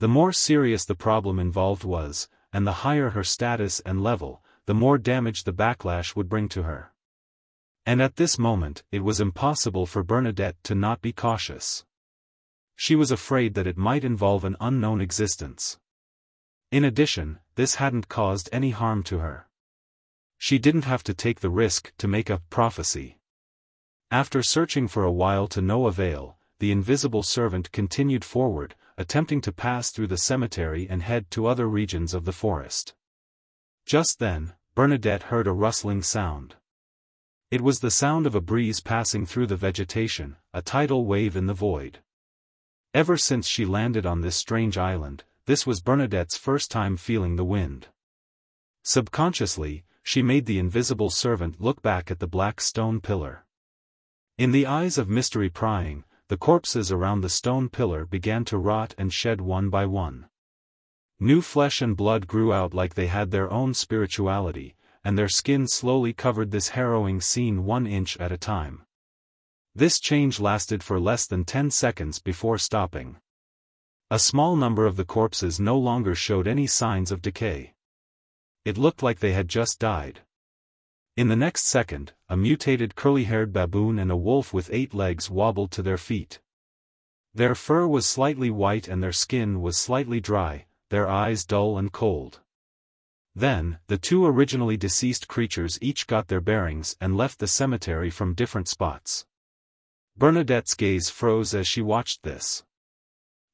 The more serious the problem involved was, and the higher her status and level, the more damage the backlash would bring to her. And at this moment, it was impossible for Bernadette to not be cautious. She was afraid that it might involve an unknown existence. In addition, this hadn't caused any harm to her. She didn't have to take the risk to make a prophecy. After searching for a while to no avail, the invisible servant continued forward, attempting to pass through the cemetery and head to other regions of the forest. Just then, Bernadette heard a rustling sound. It was the sound of a breeze passing through the vegetation, a tidal wave in the void. Ever since she landed on this strange island, this was Bernadette's first time feeling the wind. Subconsciously, she made the invisible servant look back at the black stone pillar. In the eyes of mystery prying, the corpses around the stone pillar began to rot and shed one by one. New flesh and blood grew out like they had their own spirituality, and their skin slowly covered this harrowing scene 1 inch at a time. This change lasted for less than 10 seconds before stopping. A small number of the corpses no longer showed any signs of decay. It looked like they had just died. In the next second, a mutated curly-haired baboon and a wolf with 8 legs wobbled to their feet. Their fur was slightly white and their skin was slightly dry, their eyes dull and cold. Then, the 2 originally deceased creatures each got their bearings and left the cemetery from different spots. Bernadette's gaze froze as she watched this.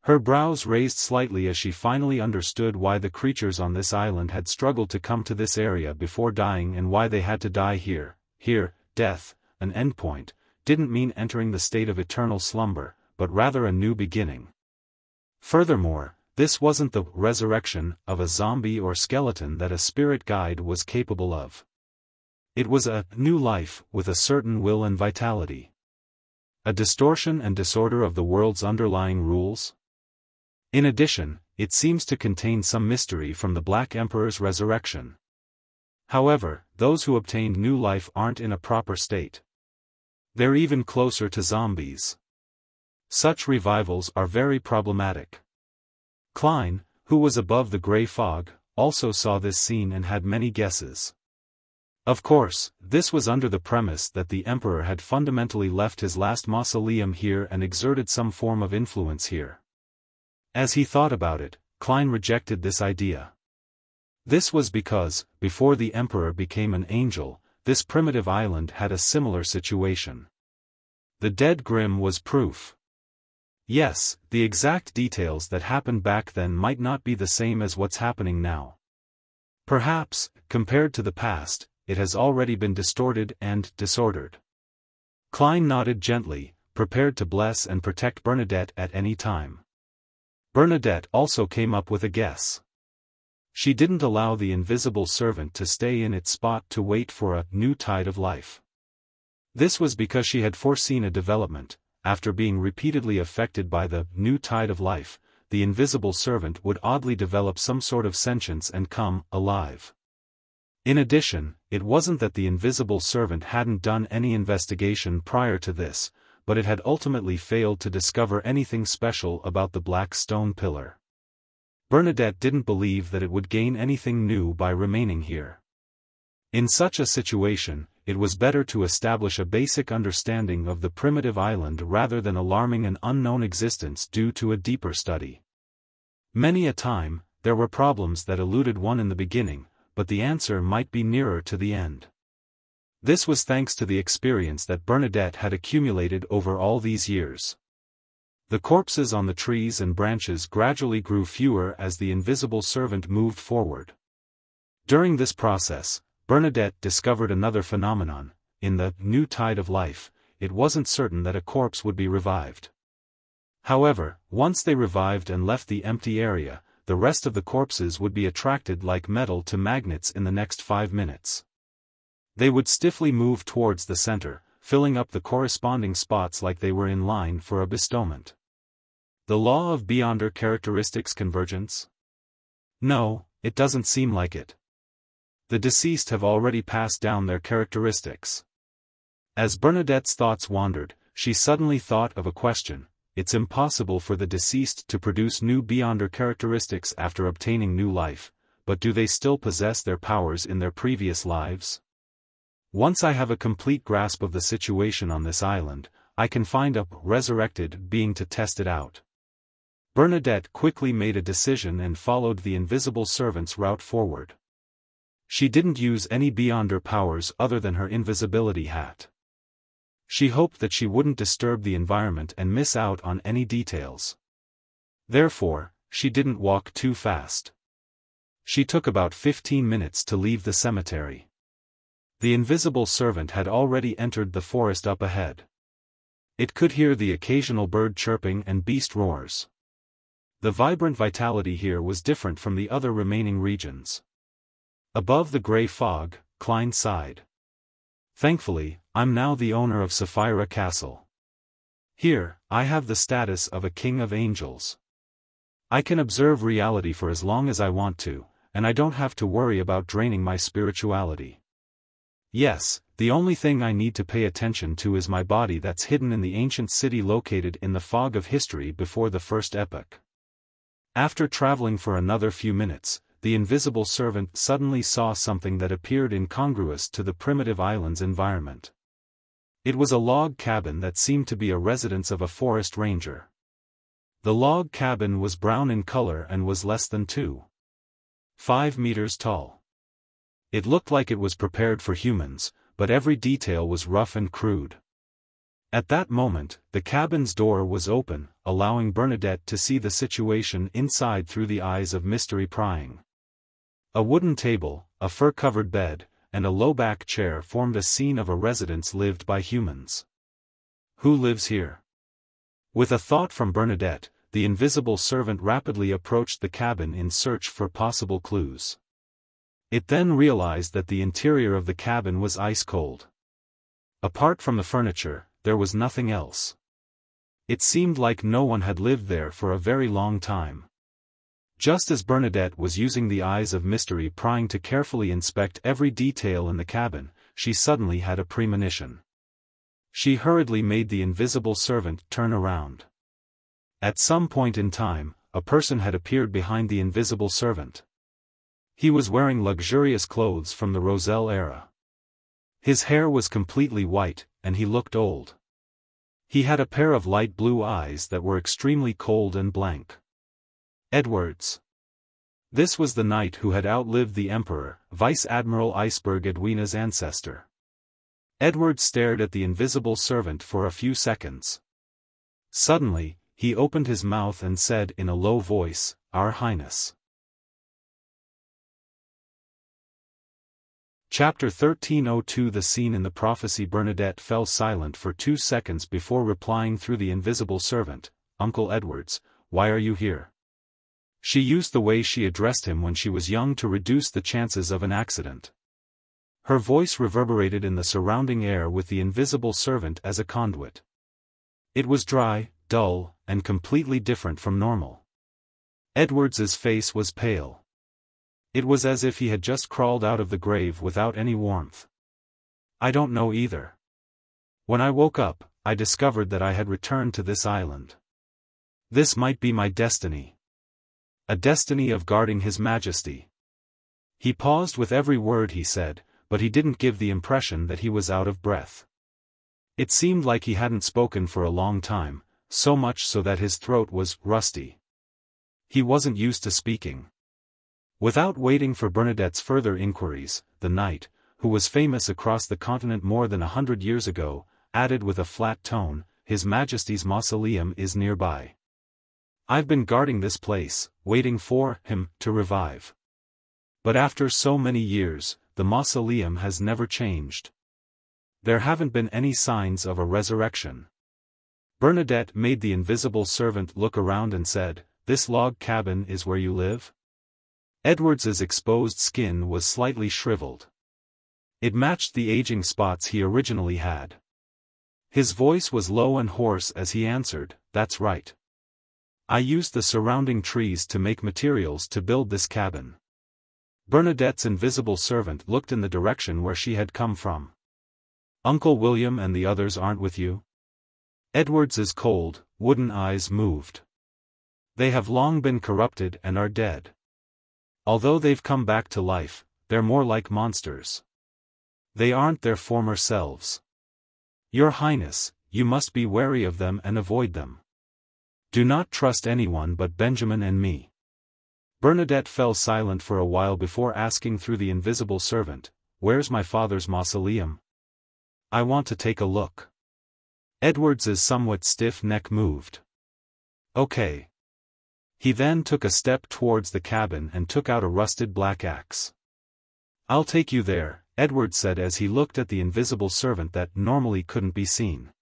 Her brows raised slightly as she finally understood why the creatures on this island had struggled to come to this area before dying and why they had to die here. Here, death, an endpoint, didn't mean entering the state of eternal slumber, but rather a new beginning. Furthermore, this wasn't the resurrection of a zombie or skeleton that a spirit guide was capable of. It was a new life with a certain will and vitality. A distortion and disorder of the world's underlying rules. In addition, it seems to contain some mystery from the Black Emperor's resurrection. However, those who obtained new life aren't in a proper state. They're even closer to zombies. Such revivals are very problematic. Klein, who was above the gray fog, also saw this scene and had many guesses. Of course, this was under the premise that the Emperor had fundamentally left his last mausoleum here and exerted some form of influence here. As he thought about it, Klein rejected this idea. This was because, before the Emperor became an angel, this primitive island had a similar situation. The dead Grimm was proof. Yes, the exact details that happened back then might not be the same as what's happening now. Perhaps, compared to the past, it has already been distorted and disordered. Klein nodded gently, prepared to bless and protect Bernadette at any time. Bernadette also came up with a guess. She didn't allow the invisible servant to stay in its spot to wait for a new tide of life. This was because she had foreseen a development. After being repeatedly affected by the new tide of life, the invisible servant would oddly develop some sort of sentience and come alive. In addition, it wasn't that the invisible servant hadn't done any investigation prior to this, but it had ultimately failed to discover anything special about the black stone pillar. Bernadette didn't believe that it would gain anything new by remaining here. In such a situation, it was better to establish a basic understanding of the primitive island rather than alarming an unknown existence due to a deeper study. Many a time, there were problems that eluded one in the beginning, but the answer might be nearer to the end. This was thanks to the experience that Bernadette had accumulated over all these years. The corpses on the trees and branches gradually grew fewer as the invisible servant moved forward. During this process, Bernadette discovered another phenomenon. In the new tide of life, it wasn't certain that a corpse would be revived. However, once they revived and left the empty area, the rest of the corpses would be attracted like metal to magnets in the next 5 minutes. They would stiffly move towards the center, filling up the corresponding spots like they were in line for a bestowment. The law of beyonder characteristics convergence? No, it doesn't seem like it. The deceased have already passed down their characteristics. As Bernadette's thoughts wandered, she suddenly thought of a question. It's impossible for the deceased to produce new beyonder characteristics after obtaining new life, but do they still possess their powers in their previous lives? Once I have a complete grasp of the situation on this island, I can find a resurrected being to test it out. Bernadette quickly made a decision and followed the invisible servant's route forward. She didn't use any beyonder powers other than her invisibility hat. She hoped that she wouldn't disturb the environment and miss out on any details. Therefore, she didn't walk too fast. She took about 15 minutes to leave the cemetery. The invisible servant had already entered the forest up ahead. It could hear the occasional bird chirping and beast roars. The vibrant vitality here was different from the other remaining regions. Above the gray fog, Klein sighed. Thankfully, I'm now the owner of Sapphira Castle. Here, I have the status of a king of angels. I can observe reality for as long as I want to, and I don't have to worry about draining my spirituality. Yes, the only thing I need to pay attention to is my body that's hidden in the ancient city located in the fog of history before the first epoch. After traveling for another few minutes, the invisible servant suddenly saw something that appeared incongruous to the primitive island's environment. It was a log cabin that seemed to be a residence of a forest ranger. The log cabin was brown in color and was less than 2.5 meters tall. It looked like it was prepared for humans, but every detail was rough and crude. At that moment, the cabin's door was open, allowing Bernadette to see the situation inside through the eyes of mystery prying. A wooden table, a fur-covered bed, and a low-back chair formed a scene of a residence lived by humans. Who lives here? With a thought from Bernadette, the invisible servant rapidly approached the cabin in search for possible clues. It then realized that the interior of the cabin was ice-cold. Apart from the furniture, there was nothing else. It seemed like no one had lived there for a very long time. Just as Bernadette was using the eyes of mystery prying to carefully inspect every detail in the cabin, she suddenly had a premonition. She hurriedly made the invisible servant turn around. At some point in time, a person had appeared behind the invisible servant. He was wearing luxurious clothes from the Roselle era. His hair was completely white, and he looked old. He had a pair of light blue eyes that were extremely cold and blank. Edwards. This was the knight who had outlived the Emperor, Vice Admiral Iceberg Edwina's ancestor. Edwards stared at the invisible servant for a few seconds. Suddenly, he opened his mouth and said in a low voice, "Our Highness." Chapter 1302. The scene in the prophecy. Bernadette fell silent for 2 seconds before replying through the invisible servant, "Uncle Edwards, why are you here?" She used the way she addressed him when she was young to reduce the chances of an accident. Her voice reverberated in the surrounding air with the invisible servant as a conduit. It was dry, dull, and completely different from normal. Edwards's face was pale. It was as if he had just crawled out of the grave without any warmth. "I don't know either. When I woke up, I discovered that I had returned to this island. This might be my destiny. A destiny of guarding His Majesty." He paused with every word he said, but he didn't give the impression that he was out of breath. It seemed like he hadn't spoken for a long time, so much so that his throat was rusty. He wasn't used to speaking. Without waiting for Bernadette's further inquiries, the knight, who was famous across the continent more than 100 years ago, added with a flat tone, "His Majesty's mausoleum is nearby. I've been guarding this place, waiting for him to revive. But after so many years, the mausoleum has never changed. There haven't been any signs of a resurrection." Bernadette made the invisible servant look around and said, "This log cabin is where you live?" Edwards's exposed skin was slightly shriveled. It matched the aging spots he originally had. His voice was low and hoarse as he answered, "That's right. I used the surrounding trees to make materials to build this cabin." Bernadette's invisible servant looked in the direction where she had come from. "Uncle William and the others aren't with you?" Edwards's cold, wooden eyes moved. "They have long been corrupted and are dead. Although they've come back to life, they're more like monsters. They aren't their former selves. Your Highness, you must be wary of them and avoid them. Do not trust anyone but Benjamin and me." Bernadette fell silent for a while before asking through the invisible servant, "Where's my father's mausoleum? I want to take a look." Edwards's somewhat stiff neck moved. "Okay." He then took a step towards the cabin and took out a rusted black axe. "I'll take you there," Edwards said as he looked at the invisible servant that normally couldn't be seen.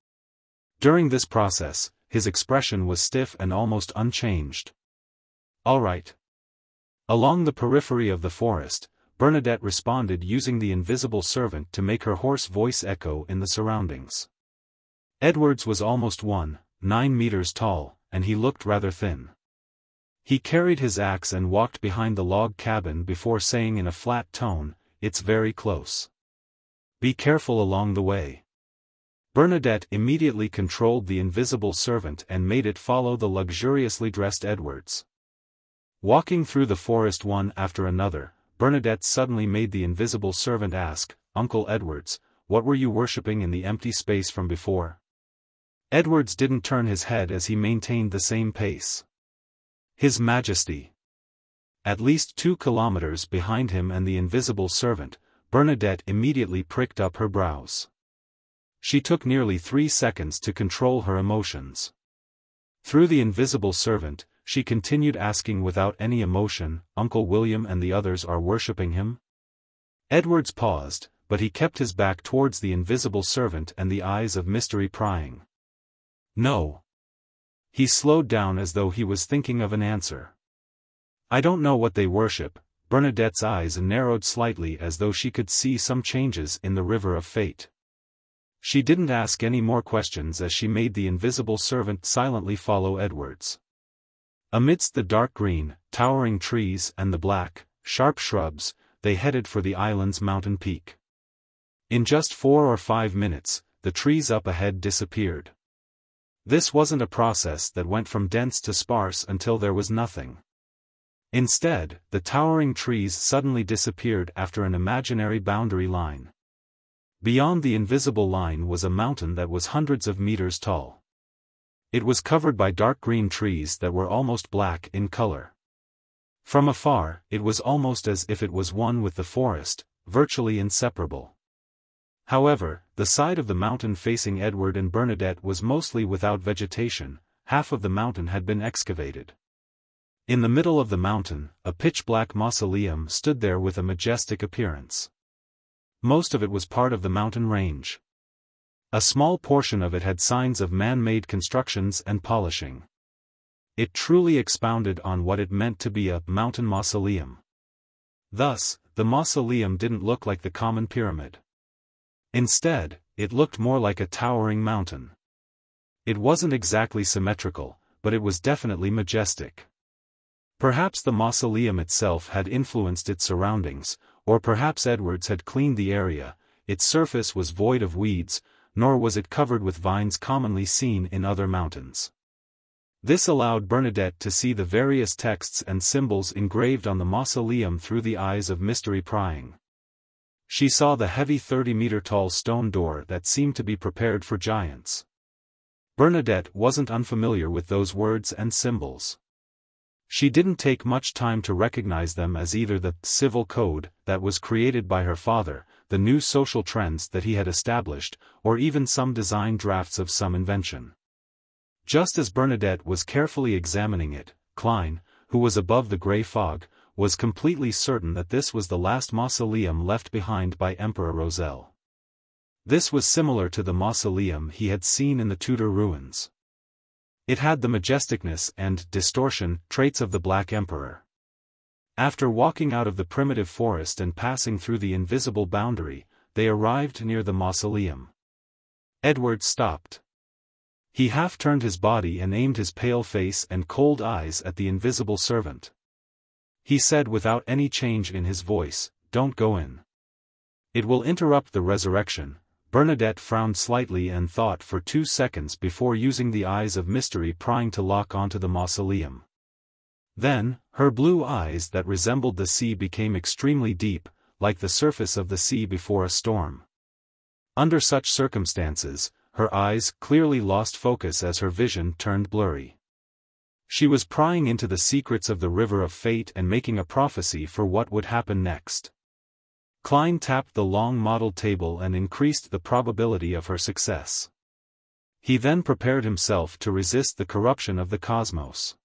During this process, his expression was stiff and almost unchanged. "All right." Along the periphery of the forest, Bernadette responded using the invisible servant to make her hoarse voice echo in the surroundings. Edwards was almost 1.9 meters tall, and he looked rather thin. He carried his axe and walked behind the log cabin before saying in a flat tone, "It's very close. Be careful along the way." Bernadette immediately controlled the invisible servant and made it follow the luxuriously dressed Edwards. Walking through the forest one after another, Bernadette suddenly made the invisible servant ask, "Uncle Edwards, what were you worshipping in the empty space from before?" Edwards didn't turn his head as he maintained the same pace. "His Majesty." At least 2 kilometers behind him and the invisible servant, Bernadette immediately pricked up her brows. She took nearly 3 seconds to control her emotions. Through the invisible servant, she continued asking without any emotion, "Uncle William and the others are worshipping him?" Edwards paused, but he kept his back towards the invisible servant and the eyes of mystery prying. "No." He slowed down as though he was thinking of an answer. "I don't know what they worship." Bernadette's eyes narrowed slightly as though she could see some changes in the river of fate. She didn't ask any more questions as she made the invisible servant silently follow Edwards. Amidst the dark green, towering trees and the black, sharp shrubs, they headed for the island's mountain peak. In just 4 or 5 minutes, the trees up ahead disappeared. This wasn't a process that went from dense to sparse until there was nothing. Instead, the towering trees suddenly disappeared after an imaginary boundary line. Beyond the invisible line was a mountain that was hundreds of meters tall. It was covered by dark green trees that were almost black in color. From afar, it was almost as if it was one with the forest, virtually inseparable. However, the side of the mountain facing Edward and Bernadette was mostly without vegetation. Half of the mountain had been excavated. In the middle of the mountain, a pitch-black mausoleum stood there with a majestic appearance. Most of it was part of the mountain range. A small portion of it had signs of man-made constructions and polishing. It truly expounded on what it meant to be a mountain mausoleum. Thus, the mausoleum didn't look like the common pyramid. Instead, it looked more like a towering mountain. It wasn't exactly symmetrical, but it was definitely majestic. Perhaps the mausoleum itself had influenced its surroundings, or perhaps Edwards had cleaned the area. Its surface was void of weeds, nor was it covered with vines commonly seen in other mountains. This allowed Bernadette to see the various texts and symbols engraved on the mausoleum through the eyes of mystery prying. She saw the heavy 30-meter-tall stone door that seemed to be prepared for giants. Bernadette wasn't unfamiliar with those words and symbols. She didn't take much time to recognize them as either the civil code that was created by her father, the new social trends that he had established, or even some design drafts of some invention. Just as Bernadette was carefully examining it, Klein, who was above the gray fog, was completely certain that this was the last mausoleum left behind by Emperor Roselle. This was similar to the mausoleum he had seen in the Tudor ruins. It had the majesticness and distortion traits of the Black Emperor. After walking out of the primitive forest and passing through the invisible boundary, they arrived near the mausoleum. Edward stopped. He half turned his body and aimed his pale face and cold eyes at the invisible servant. He said without any change in his voice, "Don't go in. It will interrupt the resurrection." Bernadette frowned slightly and thought for 2 seconds before using the eyes of mystery prying to lock onto the mausoleum. Then, her blue eyes that resembled the sea became extremely deep, like the surface of the sea before a storm. Under such circumstances, her eyes clearly lost focus as her vision turned blurry. She was prying into the secrets of the river of fate and making a prophecy for what would happen next. Klein tapped the long model table and increased the probability of her success. He then prepared himself to resist the corruption of the cosmos.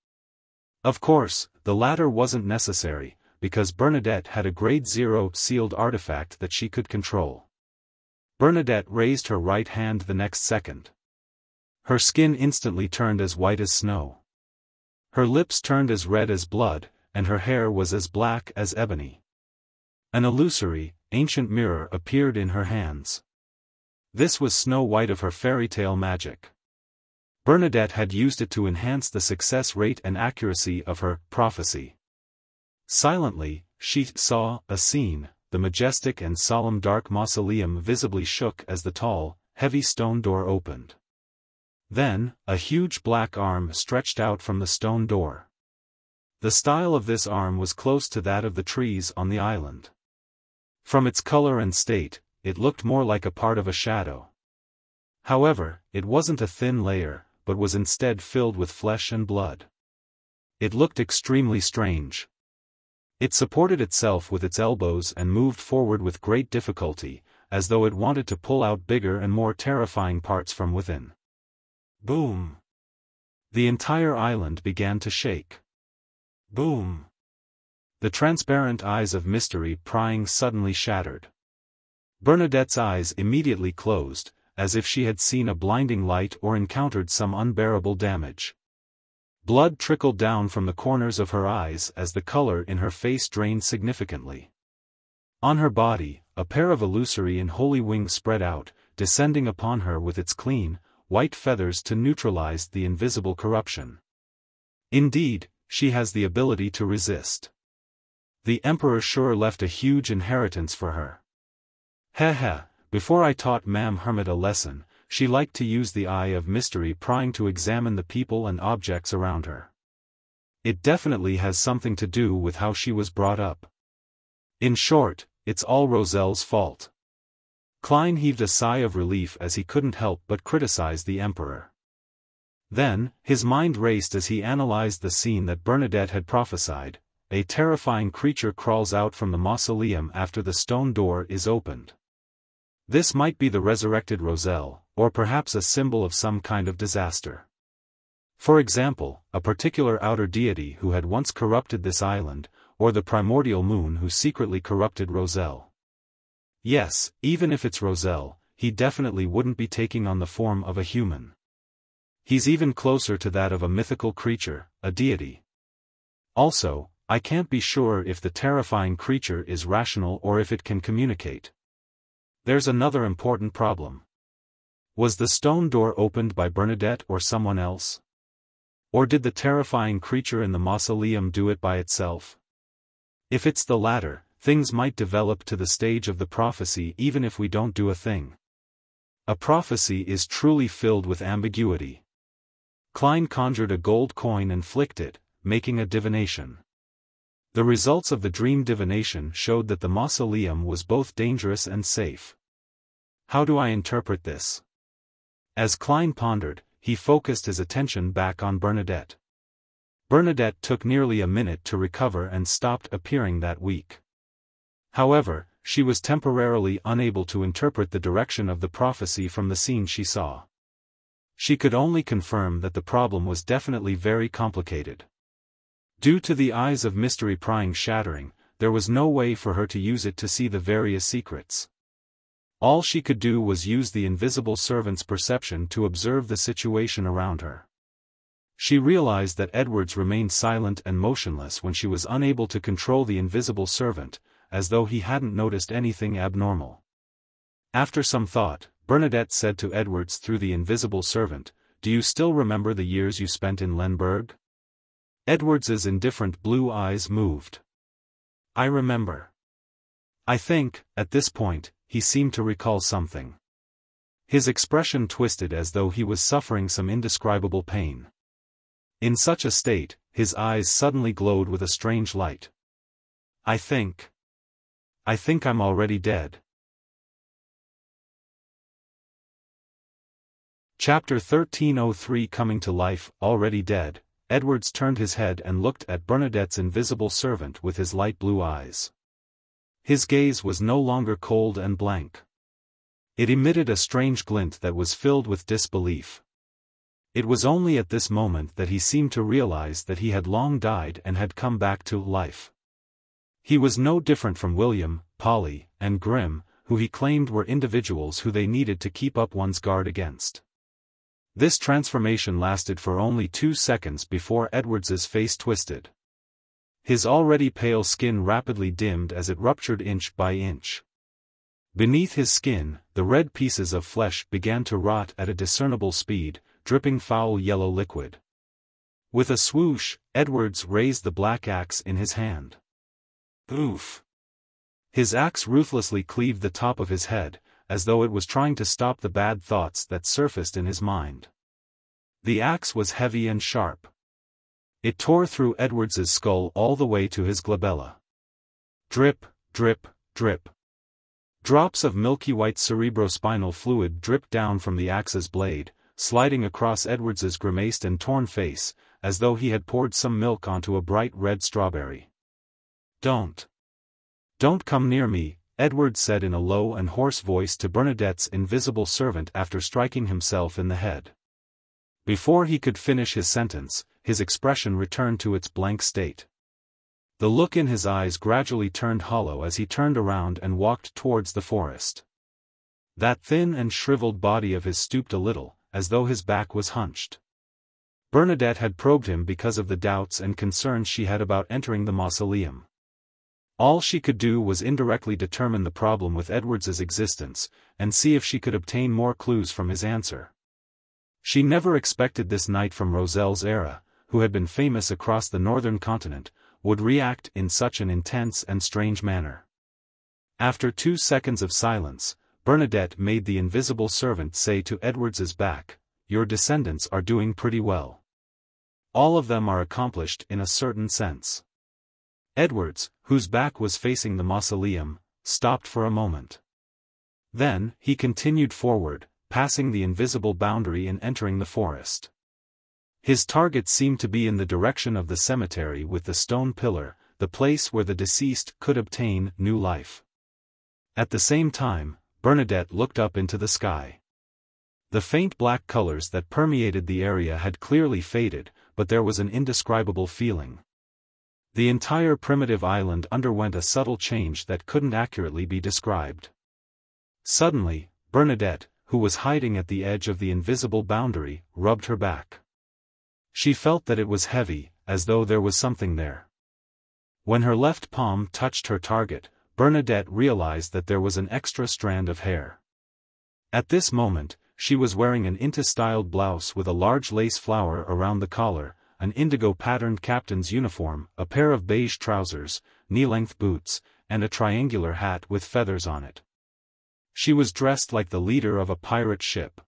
Of course, the latter wasn't necessary, because Bernadette had a grade 0 sealed artifact that she could control. Bernadette raised her right hand the next second. Her skin instantly turned as white as snow. Her lips turned as red as blood, and her hair was as black as ebony. An illusory, ancient mirror appeared in her hands. This was Snow White of her fairy tale magic. Bernadette had used it to enhance the success rate and accuracy of her prophecy. Silently, she saw a scene. The majestic and solemn dark mausoleum visibly shook as the tall, heavy stone door opened. Then, a huge black arm stretched out from the stone door. The style of this arm was close to that of the trees on the island. From its color and state, it looked more like a part of a shadow. However, it wasn't a thin layer, but was instead filled with flesh and blood. It looked extremely strange. It supported itself with its elbows and moved forward with great difficulty, as though it wanted to pull out bigger and more terrifying parts from within. Boom! The entire island began to shake. Boom! The transparent eyes of mystery prying suddenly shattered. Bernadette's eyes immediately closed, as if she had seen a blinding light or encountered some unbearable damage. Blood trickled down from the corners of her eyes as the color in her face drained significantly. On her body, a pair of illusory and holy wings spread out, descending upon her with its clean, white feathers to neutralize the invisible corruption. Indeed, she has the ability to resist. The Emperor sure left a huge inheritance for her. Heh, before I taught Ma'am Hermit a lesson, she liked to use the eye of mystery prying to examine the people and objects around her. It definitely has something to do with how she was brought up. In short, it's all Roselle's fault. Klein heaved a sigh of relief as he couldn't help but criticize the Emperor. Then, his mind raced as he analyzed the scene that Bernadette had prophesied. A terrifying creature crawls out from the mausoleum after the stone door is opened. This might be the resurrected Roselle, or perhaps a symbol of some kind of disaster. For example, a particular outer deity who had once corrupted this island, or the primordial moon who secretly corrupted Roselle. Yes, even if it's Roselle, he definitely wouldn't be taking on the form of a human. He's even closer to that of a mythical creature, a deity. Also, I can't be sure if the terrifying creature is rational or if it can communicate. There's another important problem. Was the stone door opened by Bernadette or someone else? Or did the terrifying creature in the mausoleum do it by itself? If it's the latter, things might develop to the stage of the prophecy even if we don't do a thing. A prophecy is truly filled with ambiguity. Klein conjured a gold coin and flicked it, making a divination. The results of the dream divination showed that the mausoleum was both dangerous and safe. How do I interpret this? As Klein pondered, he focused his attention back on Bernadette. Bernadette took nearly a minute to recover and stopped appearing that weak. However, she was temporarily unable to interpret the direction of the prophecy from the scene she saw. She could only confirm that the problem was definitely very complicated. Due to the eyes of mystery prying shattering, there was no way for her to use it to see the various secrets. All she could do was use the invisible servant's perception to observe the situation around her. She realized that Edwards remained silent and motionless when she was unable to control the invisible servant, as though he hadn't noticed anything abnormal. After some thought, Bernadette said to Edwards through the invisible servant, "Do you still remember the years you spent in Lemberg?" Edwards's indifferent blue eyes moved. "I remember." I think, at this point, he seemed to recall something. His expression twisted as though he was suffering some indescribable pain. In such a state, his eyes suddenly glowed with a strange light. I think I'm already dead." Chapter 1303 Coming to Life, Already Dead. Edwards turned his head and looked at Bernadette's invisible servant with his light blue eyes. His gaze was no longer cold and blank. It emitted a strange glint that was filled with disbelief. It was only at this moment that he seemed to realize that he had long died and had come back to life. He was no different from William, Polly, and Grimm, who he claimed were individuals who they needed to keep up one's guard against. This transformation lasted for only 2 seconds before Edwards's face twisted. His already pale skin rapidly dimmed as it ruptured inch by inch. Beneath his skin, the red pieces of flesh began to rot at a discernible speed, dripping foul yellow liquid. With a swoosh, Edwards raised the black axe in his hand. Oof! His axe ruthlessly cleaved the top of his head, as though it was trying to stop the bad thoughts that surfaced in his mind. The axe was heavy and sharp. It tore through Edwards's skull all the way to his glabella. Drip, drip, drip. Drops of milky white cerebrospinal fluid dripped down from the axe's blade, sliding across Edwards's grimaced and torn face, as though he had poured some milk onto a bright red strawberry. Don't come near me," Edwards said in a low and hoarse voice to Bernadette's invisible servant after striking himself in the head. Before he could finish his sentence, his expression returned to its blank state. The look in his eyes gradually turned hollow as he turned around and walked towards the forest. That thin and shriveled body of his stooped a little, as though his back was hunched. Bernadette had probed him because of the doubts and concerns she had about entering the mausoleum. All she could do was indirectly determine the problem with Edwards's existence, and see if she could obtain more clues from his answer. She never expected this knight from Roselle's era, who had been famous across the northern continent, would react in such an intense and strange manner. After 2 seconds of silence, Bernadette made the invisible servant say to Edwards's back, "Your descendants are doing pretty well. All of them are accomplished in a certain sense." Edwards, whose back was facing the mausoleum, stopped for a moment. Then, he continued forward, passing the invisible boundary and entering the forest. His target seemed to be in the direction of the cemetery with the stone pillar, the place where the deceased could obtain new life. At the same time, Bernadette looked up into the sky. The faint black colors that permeated the area had clearly faded, but there was an indescribable feeling. The entire primitive island underwent a subtle change that couldn't accurately be described. Suddenly, Bernadette, who was hiding at the edge of the invisible boundary, rubbed her back. She felt that it was heavy, as though there was something there. When her left palm touched her target, Bernadette realized that there was an extra strand of hair. At this moment, she was wearing an Inta-styled blouse with a large lace flower around the collar, an indigo-patterned captain's uniform, a pair of beige trousers, knee-length boots, and a triangular hat with feathers on it. She was dressed like the leader of a pirate ship.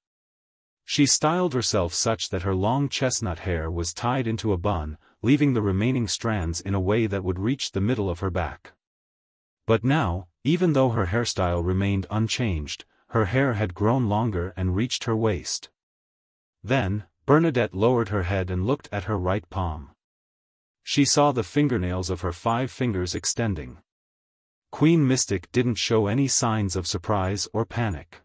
She styled herself such that her long chestnut hair was tied into a bun, leaving the remaining strands in a way that would reach the middle of her back. But now, even though her hairstyle remained unchanged, her hair had grown longer and reached her waist. Then, Bernadette lowered her head and looked at her right palm. She saw the fingernails of her 5 fingers extending. Queen Mystic didn't show any signs of surprise or panic.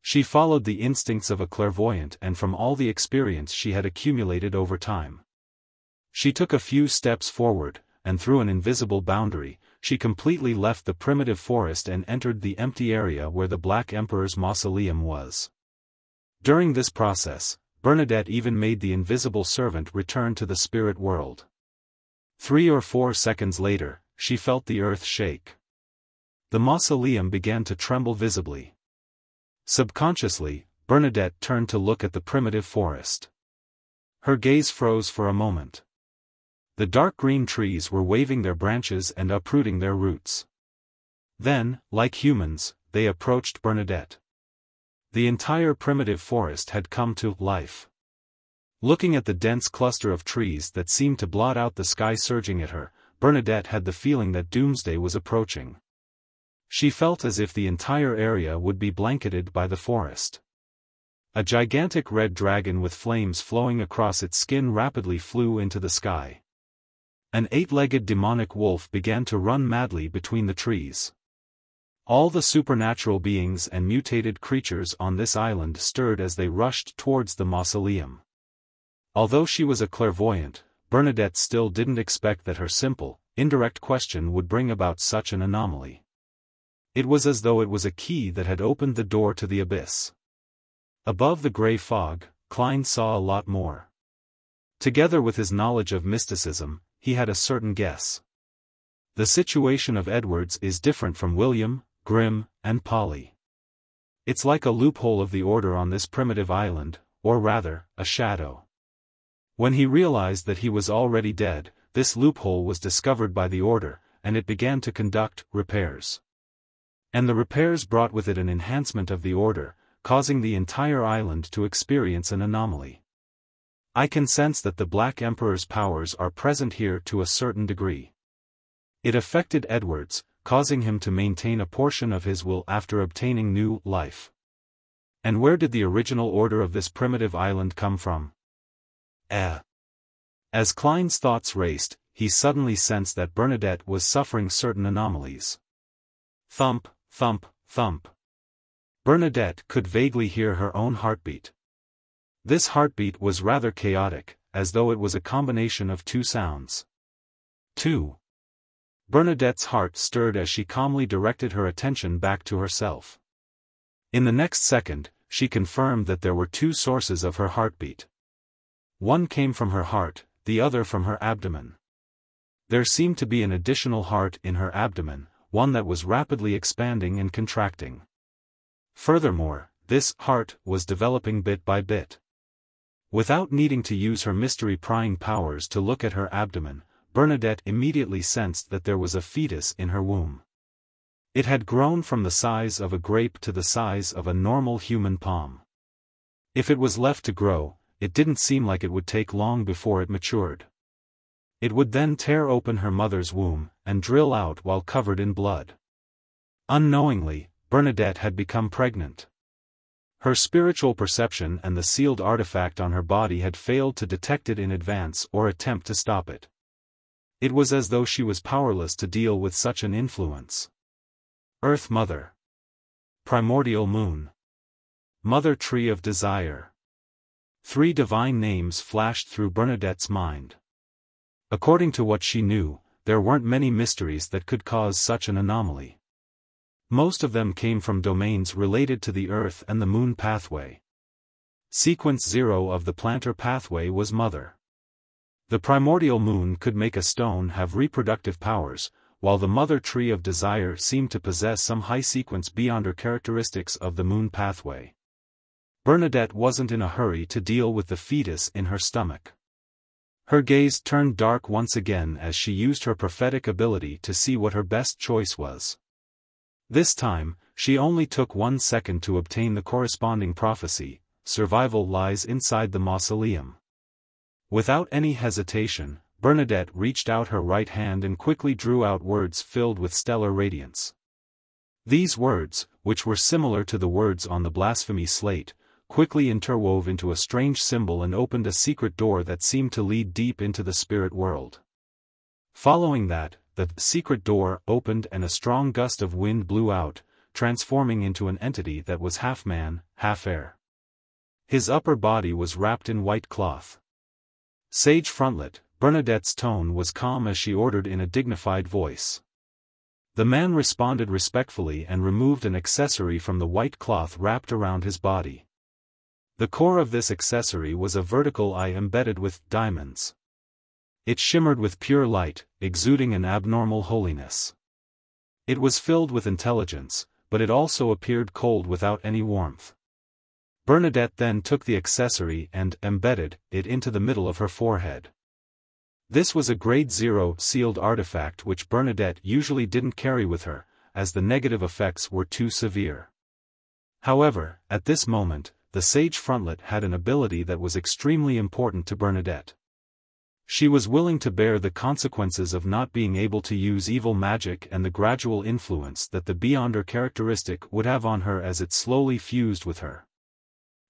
She followed the instincts of a clairvoyant and from all the experience she had accumulated over time. She took a few steps forward, and through an invisible boundary, she completely left the primitive forest and entered the empty area where the Black Emperor's mausoleum was. During this process, Bernadette even made the invisible servant return to the spirit world. 3 or 4 seconds later, she felt the earth shake. The mausoleum began to tremble visibly. Subconsciously, Bernadette turned to look at the primitive forest. Her gaze froze for a moment. The dark green trees were waving their branches and uprooting their roots. Then, like humans, they approached Bernadette. The entire primitive forest had come to life. Looking at the dense cluster of trees that seemed to blot out the sky surging at her, Bernadette had the feeling that doomsday was approaching. She felt as if the entire area would be blanketed by the forest. A gigantic red dragon with flames flowing across its skin rapidly flew into the sky. An 8-legged demonic wolf began to run madly between the trees. All the supernatural beings and mutated creatures on this island stirred as they rushed towards the mausoleum. Although she was a clairvoyant, Bernadette still didn't expect that her simple, indirect question would bring about such an anomaly. It was as though it was a key that had opened the door to the abyss. Above the gray fog, Klein saw a lot more. Together with his knowledge of mysticism, he had a certain guess. The situation of Edwards is different from William, Grimm, and Polly. It's like a loophole of the order on this primitive island, or rather, a shadow. When he realized that he was already dead, this loophole was discovered by the order, and it began to conduct repairs. And the repairs brought with it an enhancement of the order, causing the entire island to experience an anomaly. I can sense that the Black Emperor's powers are present here to a certain degree. It affected Edwards, causing him to maintain a portion of his will after obtaining new life. And where did the original order of this primitive island come from? As Klein's thoughts raced, he suddenly sensed that Bernadette was suffering certain anomalies. Thump, thump, thump. Bernadette could vaguely hear her own heartbeat. This heartbeat was rather chaotic, as though it was a combination of 2 sounds. 2. Bernadette's heart stirred as she calmly directed her attention back to herself. In the next second, she confirmed that there were 2 sources of her heartbeat. One came from her heart, the other from her abdomen. There seemed to be an additional heart in her abdomen, one that was rapidly expanding and contracting. Furthermore, this heart was developing bit by bit. Without needing to use her mystery-prying powers to look at her abdomen, Bernadette immediately sensed that there was a fetus in her womb. It had grown from the size of a grape to the size of a normal human palm. If it was left to grow, it didn't seem like it would take long before it matured. It would then tear open her mother's womb, and drill out while covered in blood. Unknowingly, Bernadette had become pregnant. Her spiritual perception and the sealed artifact on her body had failed to detect it in advance or attempt to stop it. It was as though she was powerless to deal with such an influence. Earth Mother. Primordial Moon. Mother Tree of Desire. 3 divine names flashed through Bernadette's mind. According to what she knew, there weren't many mysteries that could cause such an anomaly. Most of them came from domains related to the Earth and the Moon pathway. Sequence 0 of the plantar pathway was Mother. The primordial moon could make a stone have reproductive powers, while the Mother Tree of Desire seemed to possess some high sequence beyond her characteristics of the Moon pathway. Bernadette wasn't in a hurry to deal with the fetus in her stomach. Her gaze turned dark once again as she used her prophetic ability to see what her best choice was. This time, she only took 1 second to obtain the corresponding prophecy: survival lies inside the mausoleum. Without any hesitation, Bernadette reached out her right hand and quickly drew out words filled with stellar radiance. These words, which were similar to the words on the blasphemy slate, quickly interwove into a strange symbol and opened a secret door that seemed to lead deep into the spirit world. Following that, the secret door opened and a strong gust of wind blew out, transforming into an entity that was half man, half air. His upper body was wrapped in white cloth. Sage Frontlet, Bernadette's tone was calm as she ordered in a dignified voice. The man responded respectfully and removed an accessory from the white cloth wrapped around his body. The core of this accessory was a vertical eye embedded with diamonds. It shimmered with pure light, exuding an abnormal holiness. It was filled with intelligence, but it also appeared cold without any warmth. Bernadette then took the accessory and embedded it into the middle of her forehead. This was a Grade 0 sealed artifact which Bernadette usually didn't carry with her, as the negative effects were too severe. However, at this moment, the Sage Frontlet had an ability that was extremely important to Bernadette. She was willing to bear the consequences of not being able to use evil magic and the gradual influence that the Beyonder characteristic would have on her as it slowly fused with her.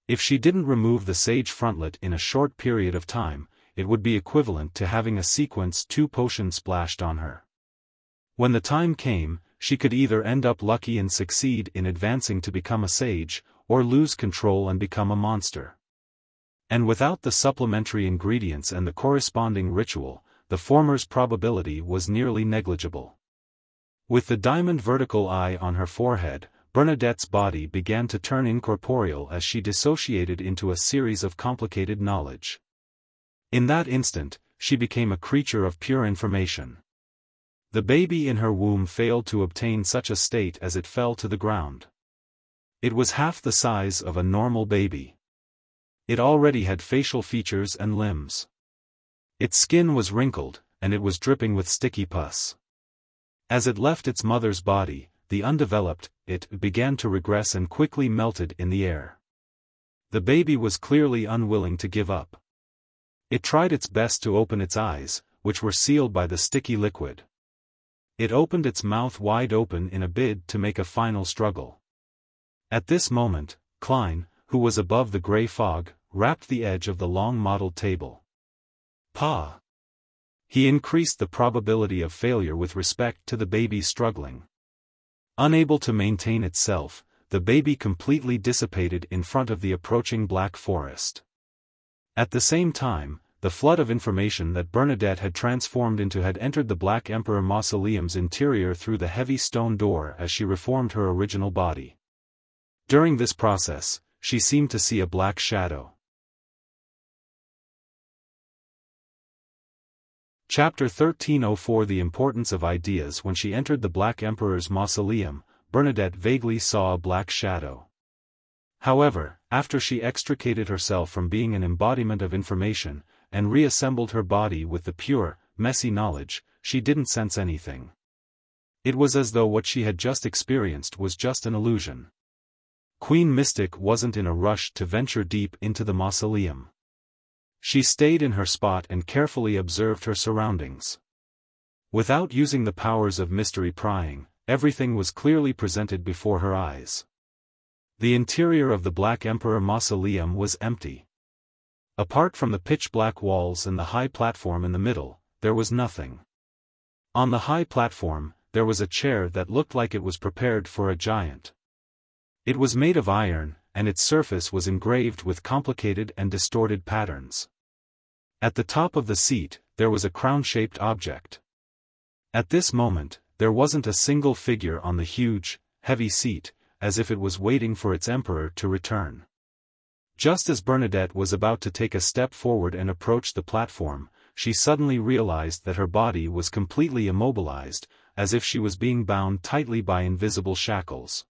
If she didn't remove the Sage Frontlet in a short period of time, it would be equivalent to having a Sequence 2 potion splashed on her. When the time came, she could either end up lucky and succeed in advancing to become a sage, or lose control and become a monster. And without the supplementary ingredients and the corresponding ritual, the former's probability was nearly negligible. With the diamond vertical eye on her forehead, Bernadette's body began to turn incorporeal as she dissociated into a series of complicated knowledge. In that instant, she became a creature of pure information. The baby in her womb failed to obtain such a state as it fell to the ground. It was half the size of a normal baby. It already had facial features and limbs. Its skin was wrinkled, and it was dripping with sticky pus. As it left its mother's body, the undeveloped it began to regress and quickly melted in the air. The baby was clearly unwilling to give up. It tried its best to open its eyes, which were sealed by the sticky liquid. It opened its mouth wide open in a bid to make a final struggle. At this moment, Klein, who was above the gray fog, wrapped the edge of the long-modeled table. Pa! He increased the probability of failure with respect to the baby's struggling. Unable to maintain itself, the baby completely dissipated in front of the approaching black forest. At the same time, the flood of information that Bernadette had transformed into had entered the Black Emperor Mausoleum's interior through the heavy stone door as she reformed her original body. During this process, she seemed to see a black shadow. Chapter 1304 The Importance of Ideas. When she entered the Black Emperor's mausoleum, Bernadette vaguely saw a black shadow. However, after she extricated herself from being an embodiment of information, and reassembled her body with the pure, messy knowledge, she didn't sense anything. It was as though what she had just experienced was just an illusion. Queen Mystic wasn't in a rush to venture deep into the mausoleum. She stayed in her spot and carefully observed her surroundings. Without using the powers of mystery prying, everything was clearly presented before her eyes. The interior of the Black Emperor Mausoleum was empty. Apart from the pitch-black walls and the high platform in the middle, there was nothing. On the high platform, there was a chair that looked like it was prepared for a giant. It was made of iron, and its surface was engraved with complicated and distorted patterns. At the top of the seat, there was a crown-shaped object. At this moment, there wasn't a single figure on the huge, heavy seat, as if it was waiting for its emperor to return. Just as Bernadette was about to take a step forward and approach the platform, she suddenly realized that her body was completely immobilized, as if she was being bound tightly by invisible shackles.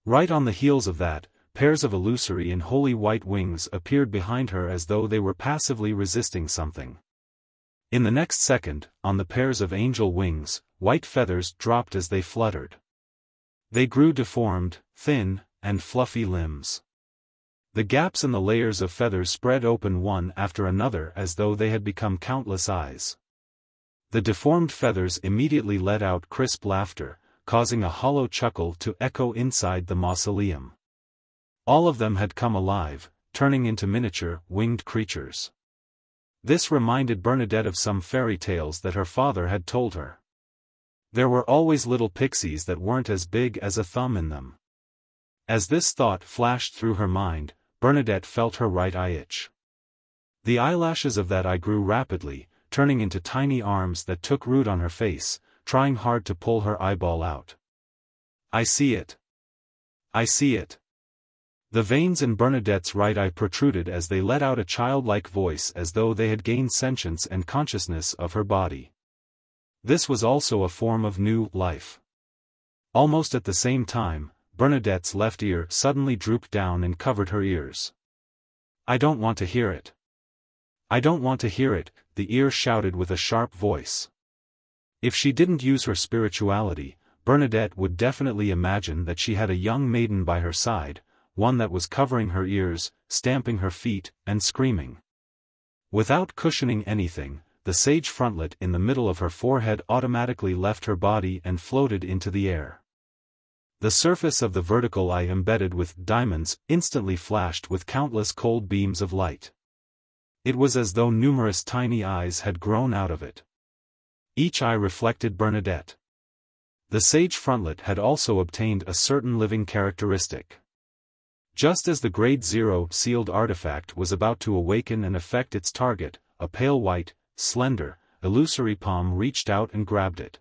Right on the heels of that, pairs of illusory and holy white wings appeared behind her as though they were passively resisting something. In the next second, on the pairs of angel wings, white feathers dropped as they fluttered. They grew deformed, thin, and fluffy limbs. The gaps in the layers of feathers spread open one after another as though they had become countless eyes. The deformed feathers immediately let out crisp laughter, causing a hollow chuckle to echo inside the mausoleum. All of them had come alive, turning into miniature, winged creatures. This reminded Bernadette of some fairy tales that her father had told her. There were always little pixies that weren't as big as a thumb in them. As this thought flashed through her mind, Bernadette felt her right eye itch. The eyelashes of that eye grew rapidly, turning into tiny arms that took root on her face, trying hard to pull her eyeball out. "I see it. I see it." The veins in Bernadette's right eye protruded as they let out a childlike voice as though they had gained sentience and consciousness of her body. This was also a form of new life. Almost at the same time, Bernadette's left ear suddenly drooped down and covered her ears. "I don't want to hear it. I don't want to hear it," the ear shouted with a sharp voice. If she didn't use her spirituality, Bernadette would definitely imagine that she had a young maiden by her side, one that was covering her ears, stamping her feet, and screaming. Without cushioning anything, the sage frontlet in the middle of her forehead automatically left her body and floated into the air. The surface of the vertical eye embedded with diamonds instantly flashed with countless cold beams of light. It was as though numerous tiny eyes had grown out of it. Each eye reflected Bernadette. The sage frontlet had also obtained a certain living characteristic. Just as the Grade 0 sealed artifact was about to awaken and affect its target, a pale white, slender, illusory palm reached out and grabbed it.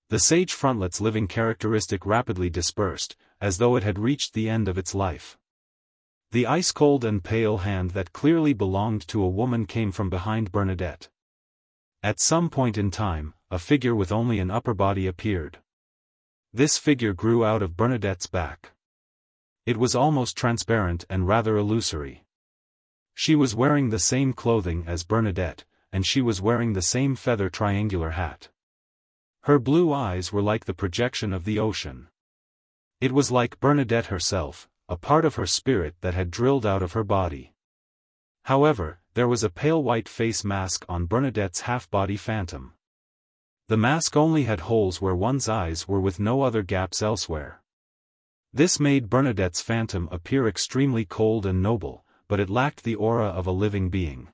The sage frontlet's living characteristic rapidly dispersed, as though it had reached the end of its life. The ice-cold and pale hand that clearly belonged to a woman came from behind Bernadette. At some point in time, a figure with only an upper body appeared. This figure grew out of Bernadette's back. It was almost transparent and rather illusory. She was wearing the same clothing as Bernadette, and she was wearing the same feather triangular hat. Her blue eyes were like the projection of the ocean. It was like Bernadette herself, a part of her spirit that had drilled out of her body. However, there was a pale white face mask on Bernadette's half-body phantom. The mask only had holes where one's eyes were with no other gaps elsewhere. This made Bernadette's phantom appear extremely cold and noble, but it lacked the aura of a living being.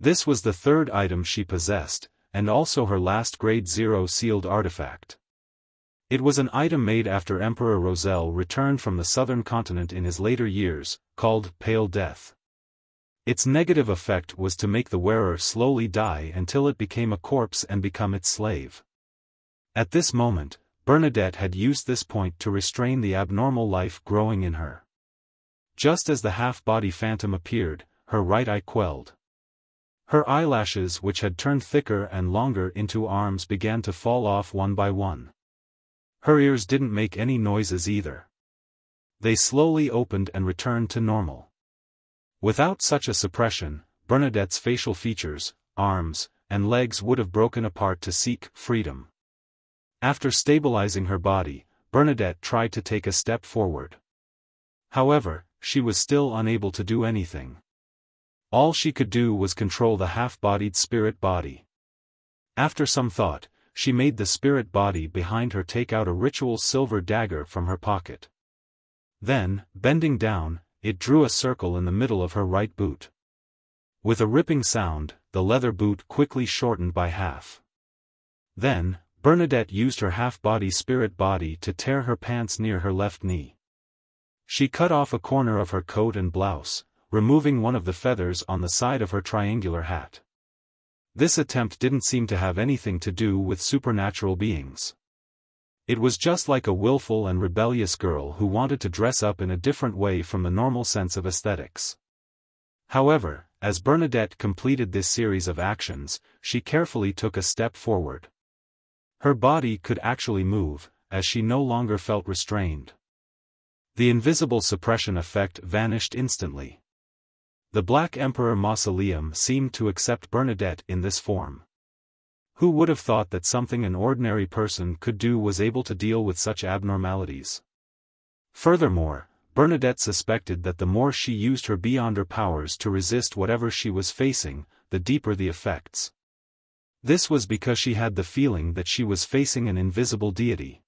This was the third item she possessed, and also her last Grade 0 sealed artifact. It was an item made after Emperor Roselle returned from the southern continent in his later years, called Pale Death. Its negative effect was to make the wearer slowly die until it became a corpse and become its slave. At this moment, Bernadette had used this point to restrain the abnormal life growing in her. Just as the half-body phantom appeared, her right eye quelled. Her eyelashes, which had turned thicker and longer into arms, began to fall off one by one. Her ears didn't make any noises either. They slowly opened and returned to normal. Without such a suppression, Bernadette's facial features, arms, and legs would have broken apart to seek freedom. After stabilizing her body, Bernadette tried to take a step forward. However, she was still unable to do anything. All she could do was control the half-bodied spirit body. After some thought, she made the spirit body behind her take out a ritual silver dagger from her pocket. Then, bending down, it drew a circle in the middle of her right boot. With a ripping sound, the leather boot quickly shortened by half. Then, Bernadette used her half-body spirit body to tear her pants near her left knee. She cut off a corner of her coat and blouse, removing one of the feathers on the side of her triangular hat. This attempt didn't seem to have anything to do with supernatural beings. It was just like a willful and rebellious girl who wanted to dress up in a different way from the normal sense of aesthetics. However, as Bernadette completed this series of actions, she carefully took a step forward. Her body could actually move, as she no longer felt restrained. The invisible suppression effect vanished instantly. The Black Emperor Mausoleum seemed to accept Bernadette in this form. Who would have thought that something an ordinary person could do was able to deal with such abnormalities? Furthermore, Bernadette suspected that the more she used her beyonder powers to resist whatever she was facing, the deeper the effects. This was because she had the feeling that she was facing an invisible deity.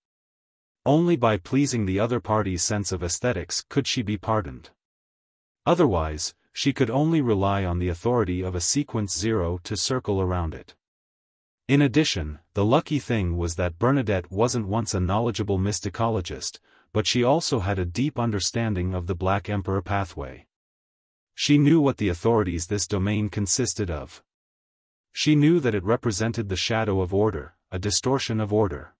Only by pleasing the other party's sense of aesthetics could she be pardoned. Otherwise, she could only rely on the authority of a sequence 0 to circle around it. In addition, the lucky thing was that Bernadette wasn't once a knowledgeable mysticologist, but she also had a deep understanding of the Black Emperor pathway. She knew what the authorities this domain consisted of. She knew that it represented the shadow of order, a distortion of order.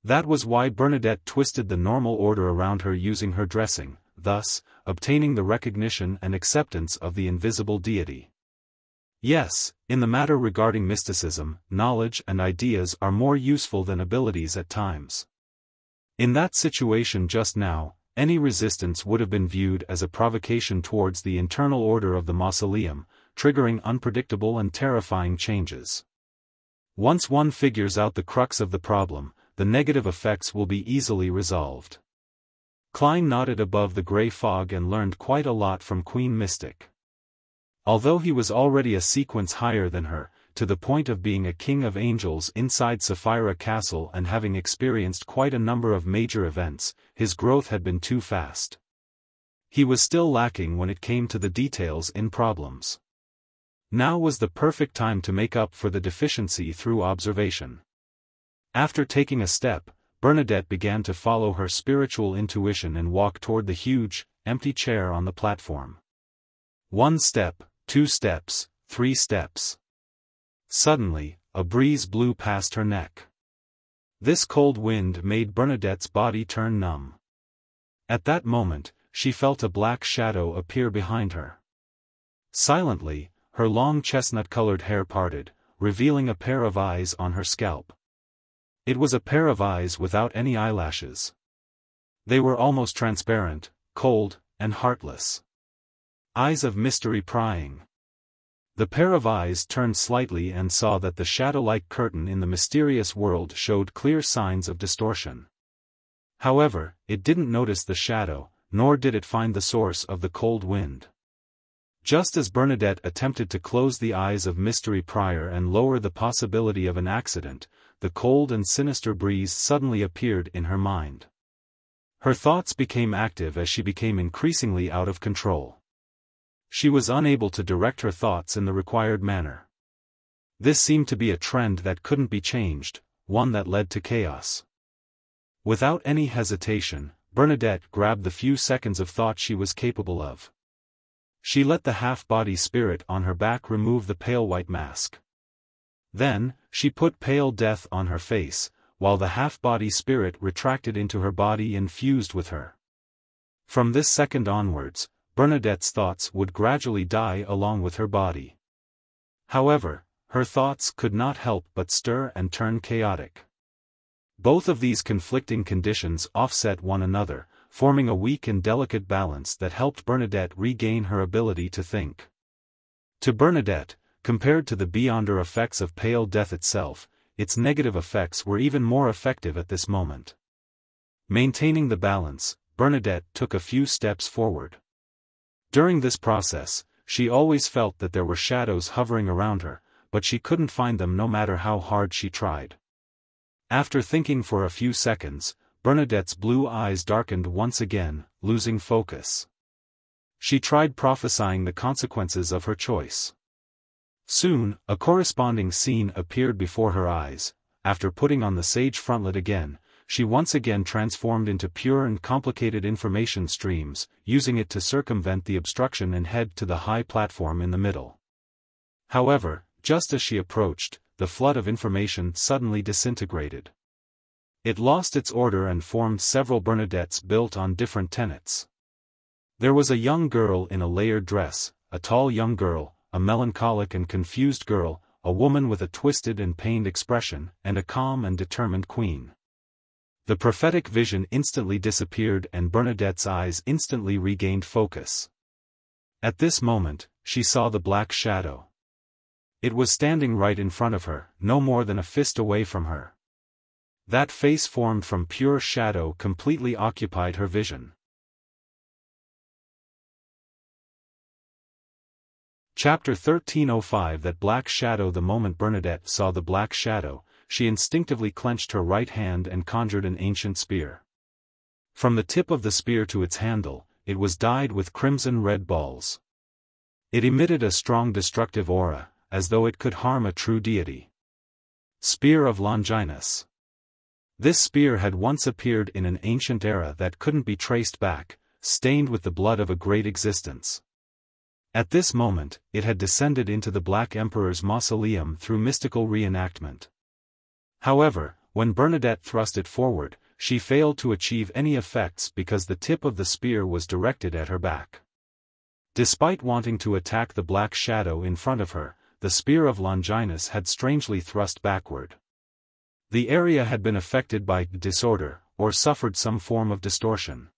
That was why Bernadette twisted the normal order around her using her dressing, thus, obtaining the recognition and acceptance of the invisible deity. Yes, in the matter regarding mysticism, knowledge and ideas are more useful than abilities at times. In that situation just now, any resistance would have been viewed as a provocation towards the internal order of the mausoleum, triggering unpredictable and terrifying changes. Once one figures out the crux of the problem, the negative effects will be easily resolved. Klein nodded above the gray fog and learned quite a lot from Queen Mystic. Although he was already a sequence higher than her, to the point of being a king of angels inside Sapphira Castle and having experienced quite a number of major events, his growth had been too fast. He was still lacking when it came to the details in problems. Now was the perfect time to make up for the deficiency through observation. After taking a step, Bernadette began to follow her spiritual intuition and walk toward the huge, empty chair on the platform. 1 step, 2 steps, 3 steps. Suddenly, a breeze blew past her neck. This cold wind made Bernadette's body turn numb. At that moment, she felt a black shadow appear behind her. Silently, her long chestnut-colored hair parted, revealing a pair of eyes on her scalp. It was a pair of eyes without any eyelashes. They were almost transparent, cold, and heartless. Eyes of mystery prying. The pair of eyes turned slightly and saw that the shadow-like curtain in the mysterious world showed clear signs of distortion. However, it didn't notice the shadow, nor did it find the source of the cold wind. Just as Bernadette attempted to close the eyes of mystery prior and lower the possibility of an accident, the cold and sinister breeze suddenly appeared in her mind. Her thoughts became active as she became increasingly out of control. She was unable to direct her thoughts in the required manner. This seemed to be a trend that couldn't be changed, one that led to chaos. Without any hesitation, Bernadette grabbed the few seconds of thought she was capable of. She let the half-body spirit on her back remove the pale white mask. Then, she put pale death on her face, while the half-body spirit retracted into her body and fused with her. From this second onwards, Bernadette's thoughts would gradually die along with her body. However, her thoughts could not help but stir and turn chaotic. Both of these conflicting conditions offset one another, forming a weak and delicate balance that helped Bernadette regain her ability to think. To Bernadette, compared to the beyonder effects of pale death itself, its negative effects were even more effective at this moment. Maintaining the balance, Bernadette took a few steps forward. During this process, she always felt that there were shadows hovering around her, but she couldn't find them no matter how hard she tried. After thinking for a few seconds, Bernadette's blue eyes darkened once again, losing focus. She tried prophesying the consequences of her choice. Soon, a corresponding scene appeared before her eyes. After putting on the sage frontlet again, she once again transformed into pure and complicated information streams, using it to circumvent the obstruction and head to the high platform in the middle. However, just as she approached, the flood of information suddenly disintegrated. It lost its order and formed several Bernadettes built on different tenets. There was a young girl in a layered dress, a tall young girl, a melancholic and confused girl, a woman with a twisted and pained expression, and a calm and determined queen. The prophetic vision instantly disappeared and Bernadette's eyes instantly regained focus. At this moment, she saw the black shadow. It was standing right in front of her, no more than a fist away from her. That face formed from pure shadow completely occupied her vision. Chapter 1305 That black shadow. The moment Bernadette saw the black shadow, she instinctively clenched her right hand and conjured an ancient spear. From the tip of the spear to its handle, it was dyed with crimson-red balls. It emitted a strong destructive aura, as though it could harm a true deity. Spear of Longinus. This spear had once appeared in an ancient era that couldn't be traced back, stained with the blood of a great existence. At this moment, it had descended into the Black Emperor's mausoleum through mystical reenactment. However, when Bernadette thrust it forward, she failed to achieve any effects because the tip of the spear was directed at her back. Despite wanting to attack the black shadow in front of her, the spear of Longinus had strangely thrust backward. The area had been affected by disorder, or suffered some form of distortion.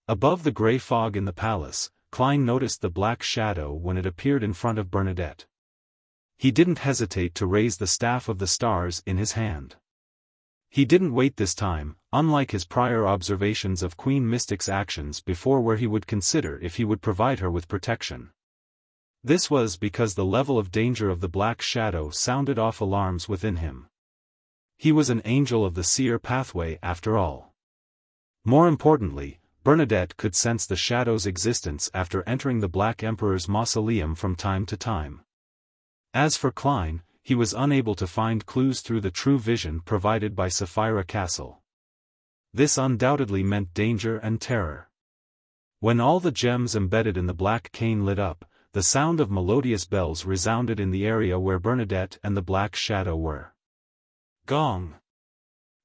Above the grey fog in the palace, Klein noticed the black shadow when it appeared in front of Bernadette. He didn't hesitate to raise the staff of the stars in his hand. He didn't wait this time, unlike his prior observations of Queen Mystic's actions before, where he would consider if he would provide her with protection. This was because the level of danger of the black shadow sounded off alarms within him. He was an angel of the seer pathway after all. More importantly, Bernadette could sense the shadow's existence after entering the Black Emperor's mausoleum from time to time. As for Klein, he was unable to find clues through the true vision provided by Sapphira Castle. This undoubtedly meant danger and terror. When all the gems embedded in the black cane lit up, the sound of melodious bells resounded in the area where Bernadette and the black shadow were. Gong!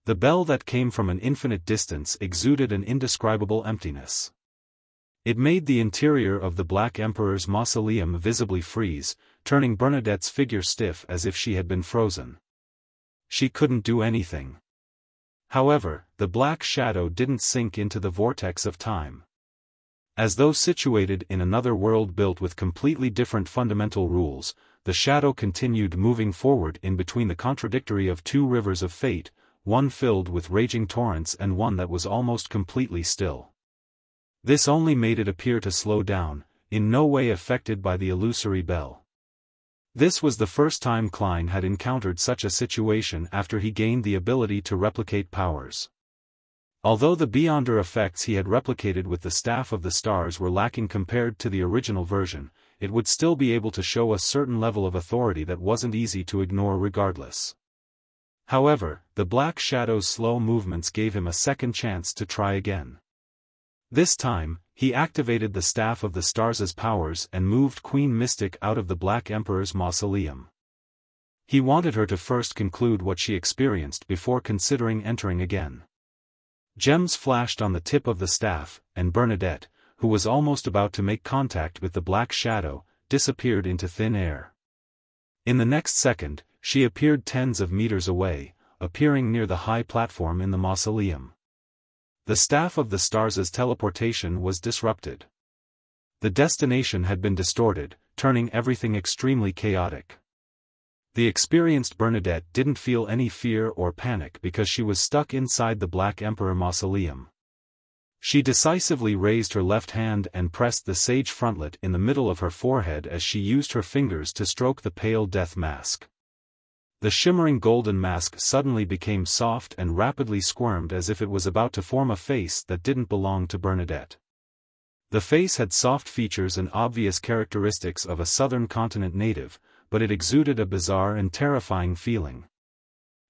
The bell that came from an infinite distance exuded an indescribable emptiness. It made the interior of the Black Emperor's mausoleum visibly freeze, turning Bernadette's figure stiff as if she had been frozen. She couldn't do anything. However, the black shadow didn't sink into the vortex of time. As though situated in another world built with completely different fundamental rules, the shadow continued moving forward in between the contradictory of two rivers of fate, one filled with raging torrents and one that was almost completely still. This only made it appear to slow down, in no way affected by the illusory bell. This was the first time Klein had encountered such a situation after he gained the ability to replicate powers. Although the Beyonder effects he had replicated with the Staff of the Stars were lacking compared to the original version, it would still be able to show a certain level of authority that wasn't easy to ignore regardless. However, the Black Shadow's slow movements gave him a second chance to try again. This time, he activated the Staff of the Stars' powers and moved Queen Mystic out of the Black Emperor's mausoleum. He wanted her to first conclude what she experienced before considering entering again. Gems flashed on the tip of the staff, and Bernadette, who was almost about to make contact with the black shadow, disappeared into thin air. In the next second, she appeared tens of meters away, appearing near the high platform in the mausoleum. The Staff of the Stars' teleportation was disrupted. The destination had been distorted, turning everything extremely chaotic. The experienced Bernadette didn't feel any fear or panic because she was stuck inside the Black Emperor mausoleum. She decisively raised her left hand and pressed the sage frontlet in the middle of her forehead as she used her fingers to stroke the pale death mask. The shimmering golden mask suddenly became soft and rapidly squirmed as if it was about to form a face that didn't belong to Bernadette. The face had soft features and obvious characteristics of a southern continent native, but it exuded a bizarre and terrifying feeling.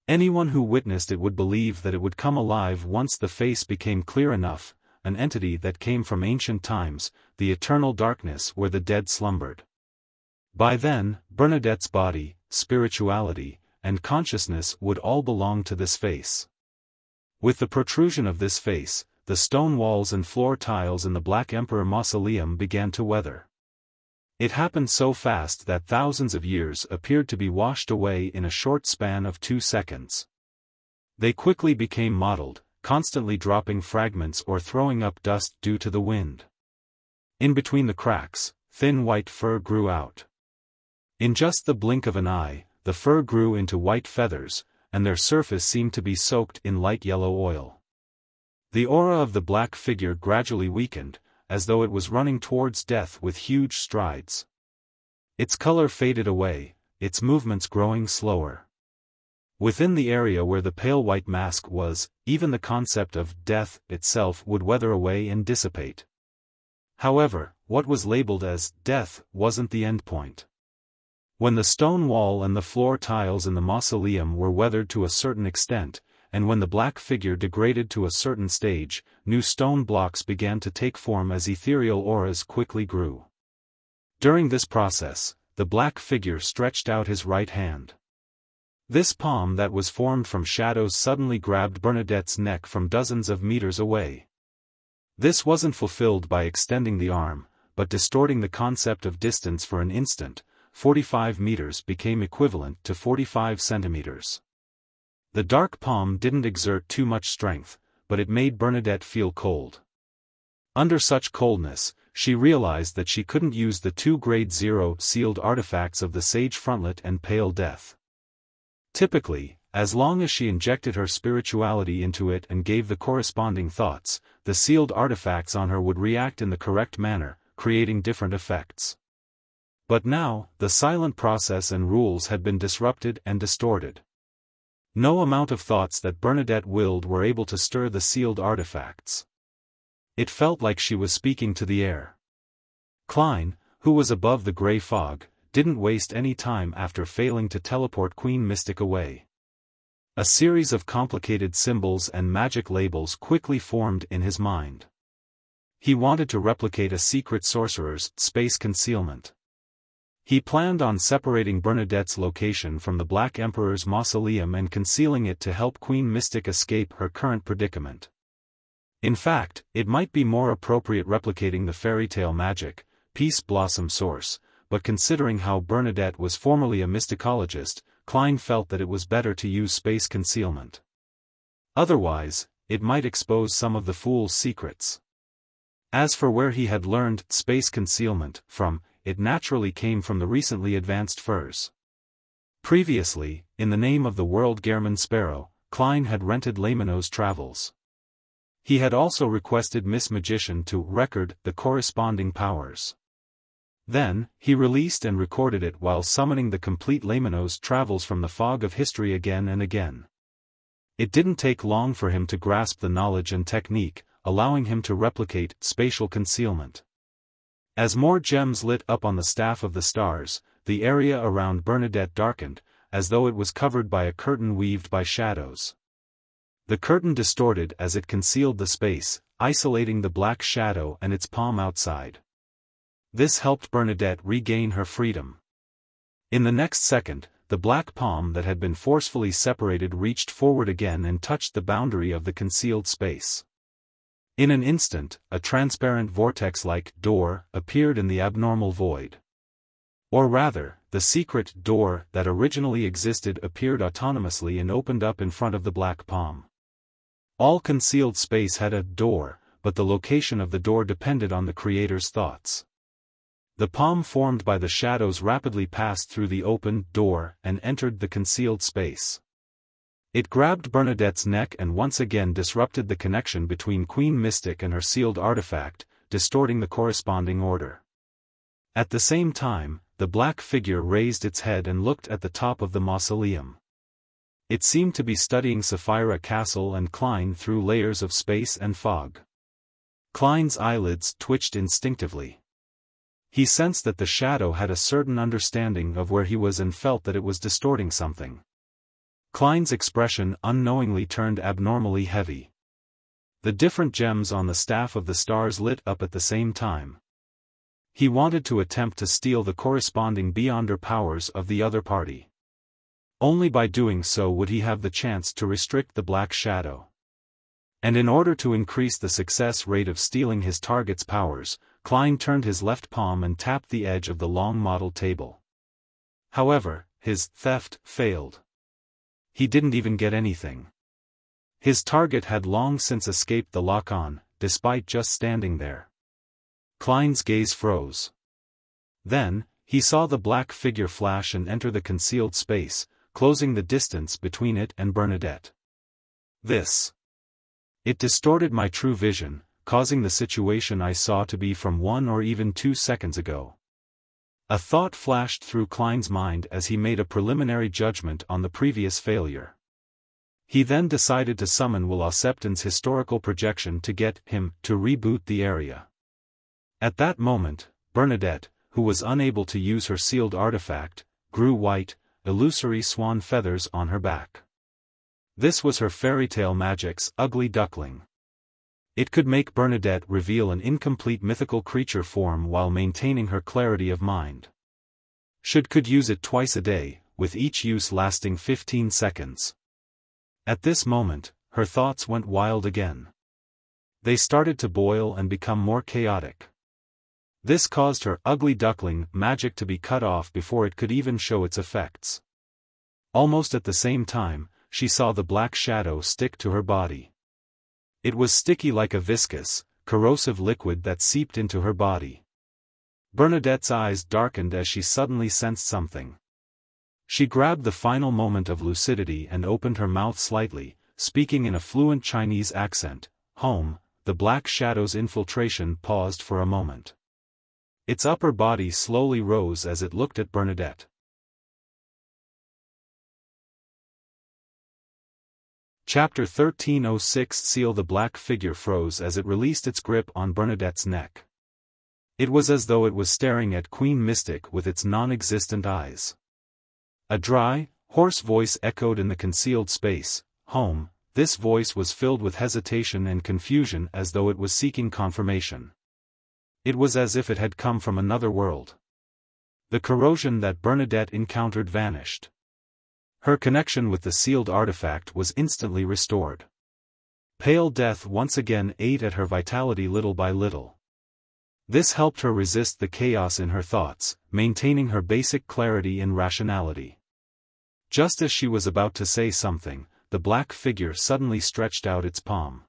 Anyone who witnessed it would believe that it would come alive once the face became clear enough, an entity that came from ancient times, the eternal darkness where the dead slumbered. By then, Bernadette's body, spirituality, and consciousness would all belong to this face. With the protrusion of this face, the stone walls and floor tiles in the Black Emperor mausoleum began to weather. It happened so fast that thousands of years appeared to be washed away in a short span of 2 seconds. They quickly became mottled, constantly dropping fragments or throwing up dust due to the wind. In between the cracks, thin white fur grew out. In just the blink of an eye, the fur grew into white feathers, and their surface seemed to be soaked in light yellow oil. The aura of the black figure gradually weakened, as though it was running towards death with huge strides. Its color faded away, its movements growing slower. Within the area where the pale white mask was, even the concept of death itself would weather away and dissipate. However, what was labeled as death wasn't the endpoint. When the stone wall and the floor tiles in the mausoleum were weathered to a certain extent, and when the black figure degraded to a certain stage, new stone blocks began to take form as ethereal auras quickly grew. During this process, the black figure stretched out his right hand. This palm that was formed from shadows suddenly grabbed Bernadette's neck from dozens of meters away. This wasn't fulfilled by extending the arm, but distorting the concept of distance for an instant. 45 meters became equivalent to 45 centimeters. The dark palm didn't exert too much strength, but it made Bernadette feel cold. Under such coldness, she realized that she couldn't use the 2 Grade 0 sealed artifacts of the Sage Frontlet and Pale Death. Typically, as long as she injected her spirituality into it and gave the corresponding thoughts, the sealed artifacts on her would react in the correct manner, creating different effects. But now, the silent process and rules had been disrupted and distorted. No amount of thoughts that Bernadette willed were able to stir the sealed artifacts. It felt like she was speaking to the air. Klein, who was above the gray fog, didn't waste any time after failing to teleport Queen Mystic away. A series of complicated symbols and magic labels quickly formed in his mind. He wanted to replicate a secret sorcerer's space concealment. He planned on separating Bernadette's location from the Black Emperor's mausoleum and concealing it to help Queen Mystic escape her current predicament. In fact, it might be more appropriate replicating the fairy tale magic, Peace Blossom source, but considering how Bernadette was formerly a mysticologist, Klein felt that it was better to use space concealment. Otherwise, it might expose some of the fool's secrets. As for where he had learned space concealment from, it naturally came from the recently advanced furs. Previously, in the name of the World Gehrman Sparrow, Klein had rented Lamino's travels. He had also requested Miss Magician to record the corresponding powers. Then, he released and recorded it while summoning the complete Lamino's travels from the fog of history again and again. It didn't take long for him to grasp the knowledge and technique, allowing him to replicate spatial concealment. As more gems lit up on the staff of the stars, the area around Bernadette darkened, as though it was covered by a curtain weaved by shadows. The curtain distorted as it concealed the space, isolating the black shadow and its palm outside. This helped Bernadette regain her freedom. In the next second, the black palm that had been forcefully separated reached forward again and touched the boundary of the concealed space. In an instant, a transparent vortex-like door appeared in the abnormal void. Or rather, the secret door that originally existed appeared autonomously and opened up in front of the black palm. All concealed space had a door, but the location of the door depended on the creator's thoughts. The palm formed by the shadows rapidly passed through the open door and entered the concealed space. It grabbed Bernadette's neck and once again disrupted the connection between Queen Mystic and her sealed artifact, distorting the corresponding order. At the same time, the black figure raised its head and looked at the top of the mausoleum. It seemed to be studying Sapphira Castle and Klein through layers of space and fog. Klein's eyelids twitched instinctively. He sensed that the shadow had a certain understanding of where he was and felt that it was distorting something. Klein's expression unknowingly turned abnormally heavy. The different gems on the staff of the stars lit up at the same time. He wanted to attempt to steal the corresponding beyonder powers of the other party. Only by doing so would he have the chance to restrict the black shadow. And in order to increase the success rate of stealing his target's powers, Klein turned his left palm and tapped the edge of the long model table. However, his theft failed. He didn't even get anything. His target had long since escaped the lock-on, despite just standing there. Klein's gaze froze. Then, he saw the black figure flash and enter the concealed space, closing the distance between it and Bernadette. It distorted my true vision, causing the situation I saw to be from 1 or even 2 seconds ago. A thought flashed through Klein's mind as he made a preliminary judgment on the previous failure. He then decided to summon Will Septon's historical projection to get him to reboot the area. At that moment, Bernadette, who was unable to use her sealed artifact, grew white, illusory swan feathers on her back. This was her fairy tale magic's ugly duckling. It could make Bernadette reveal an incomplete mythical creature form while maintaining her clarity of mind. Could use it twice a day, with each use lasting 15 seconds. At this moment, her thoughts went wild again. They started to boil and become more chaotic. This caused her ugly duckling magic to be cut off before it could even show its effects. Almost at the same time, she saw the black shadow stick to her body. It was sticky like a viscous, corrosive liquid that seeped into her body. Bernadette's eyes darkened as she suddenly sensed something. She grabbed the final moment of lucidity and opened her mouth slightly, speaking in a fluent Chinese accent. "Home." The black shadow's infiltration paused for a moment. Its upper body slowly rose as it looked at Bernadette. Chapter 1306 Seal. The black figure froze as it released its grip on Bernadette's neck. It was as though it was staring at Queen Mystic with its non-existent eyes. A dry, hoarse voice echoed in the concealed space. "Home." This voice was filled with hesitation and confusion as though it was seeking confirmation. It was as if it had come from another world. The corrosion that Bernadette encountered vanished. Her connection with the sealed artifact was instantly restored. Pale death once again ate at her vitality little by little. This helped her resist the chaos in her thoughts, maintaining her basic clarity and rationality. Just as she was about to say something, the black figure suddenly stretched out its palm.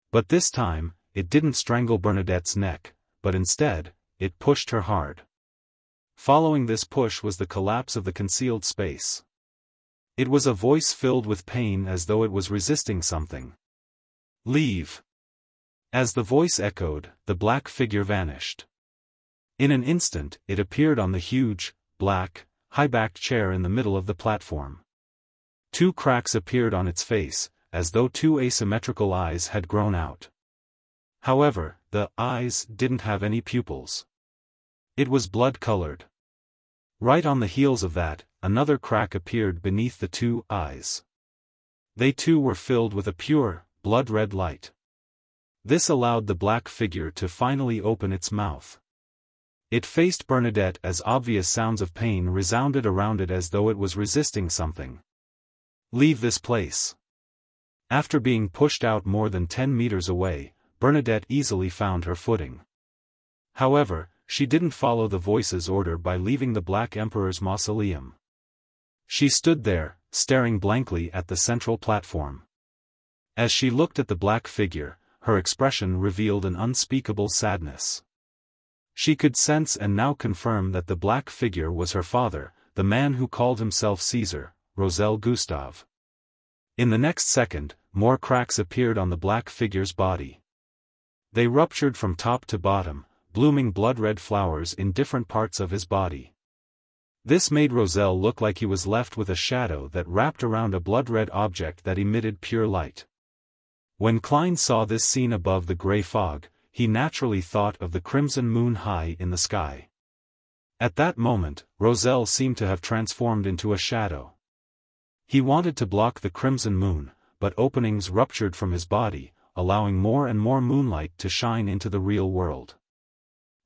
But this time, it didn't strangle Bernadette's neck, but instead, it pushed her hard. Following this push was the collapse of the concealed space. It was a voice filled with pain as though it was resisting something. "Leave." As the voice echoed, the black figure vanished. In an instant, it appeared on the huge, black, high-backed chair in the middle of the platform. Two cracks appeared on its face, as though two asymmetrical eyes had grown out. However, the eyes didn't have any pupils. It was blood-colored. Right on the heels of that, another crack appeared beneath the two eyes. They too were filled with a pure, blood-red light. This allowed the black figure to finally open its mouth. It faced Bernadette as obvious sounds of pain resounded around it as though it was resisting something. "Leave this place." After being pushed out more than 10 meters away, Bernadette easily found her footing. However, she didn't follow the voice's order by leaving the Black Emperor's mausoleum. She stood there, staring blankly at the central platform. As she looked at the black figure, her expression revealed an unspeakable sadness. She could sense and now confirm that the black figure was her father, the man who called himself Caesar, Roselle Gustave. In the next second, more cracks appeared on the black figure's body. They ruptured from top to bottom, blooming blood-red flowers in different parts of his body. This made Roselle look like he was left with a shadow that wrapped around a blood-red object that emitted pure light. When Klein saw this scene above the gray fog, he naturally thought of the crimson moon high in the sky. At that moment, Roselle seemed to have transformed into a shadow. He wanted to block the crimson moon, but openings ruptured from his body, allowing more and more moonlight to shine into the real world.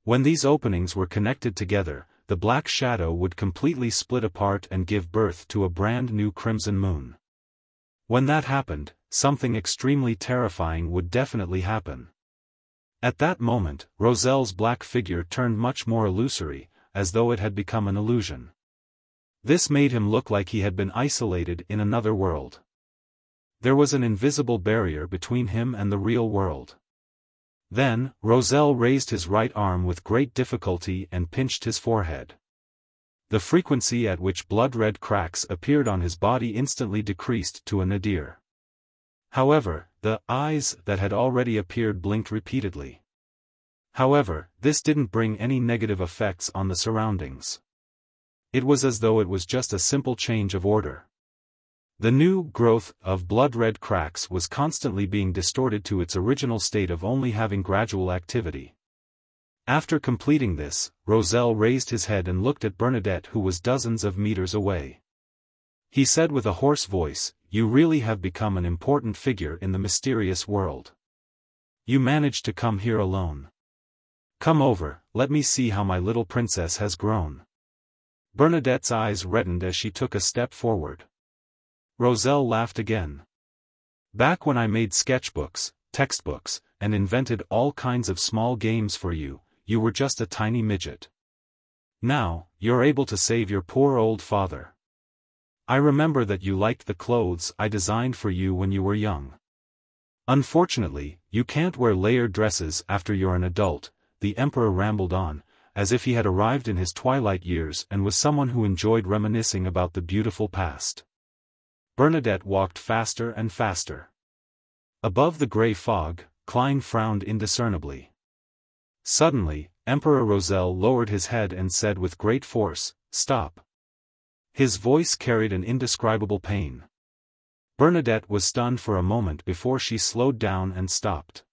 When these openings were connected together, the black shadow would completely split apart and give birth to a brand new crimson moon. When that happened, something extremely terrifying would definitely happen. At that moment, Roselle's black figure turned much more illusory, as though it had become an illusion. This made him look like he had been isolated in another world. There was an invisible barrier between him and the real world. Then, Roselle raised his right arm with great difficulty and pinched his forehead. The frequency at which blood-red cracks appeared on his body instantly decreased to a nadir. However, the eyes that had already appeared blinked repeatedly. However, this didn't bring any negative effects on the surroundings. It was as though it was just a simple change of order. The new growth of blood-red cracks was constantly being distorted to its original state of only having gradual activity. After completing this, Roselle raised his head and looked at Bernadette, who was dozens of meters away. He said with a hoarse voice, "You really have become an important figure in the mysterious world. You managed to come here alone. Come over, let me see how my little princess has grown." Bernadette's eyes reddened as she took a step forward. Roselle laughed again. "Back when I made sketchbooks, textbooks, and invented all kinds of small games for you, you were just a tiny midget. Now, you're able to save your poor old father. I remember that you liked the clothes I designed for you when you were young. Unfortunately, you can't wear layered dresses after you're an adult," the emperor rambled on, as if he had arrived in his twilight years and was someone who enjoyed reminiscing about the beautiful past. Bernadette walked faster and faster. Above the gray fog, Klein frowned indiscernibly. Suddenly, Emperor Roselle lowered his head and said with great force, "Stop." His voice carried an indescribable pain. Bernadette was stunned for a moment before she slowed down and stopped.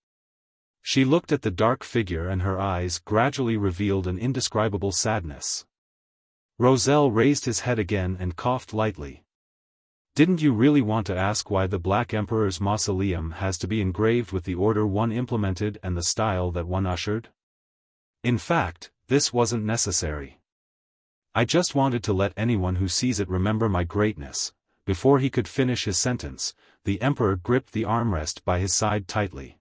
She looked at the dark figure and her eyes gradually revealed an indescribable sadness. Roselle raised his head again and coughed lightly. "Didn't you really want to ask why the Black Emperor's mausoleum has to be engraved with the order one implemented and the style that one ushered? In fact, this wasn't necessary. I just wanted to let anyone who sees it remember my greatness." Before he could finish his sentence, the emperor gripped the armrest by his side tightly.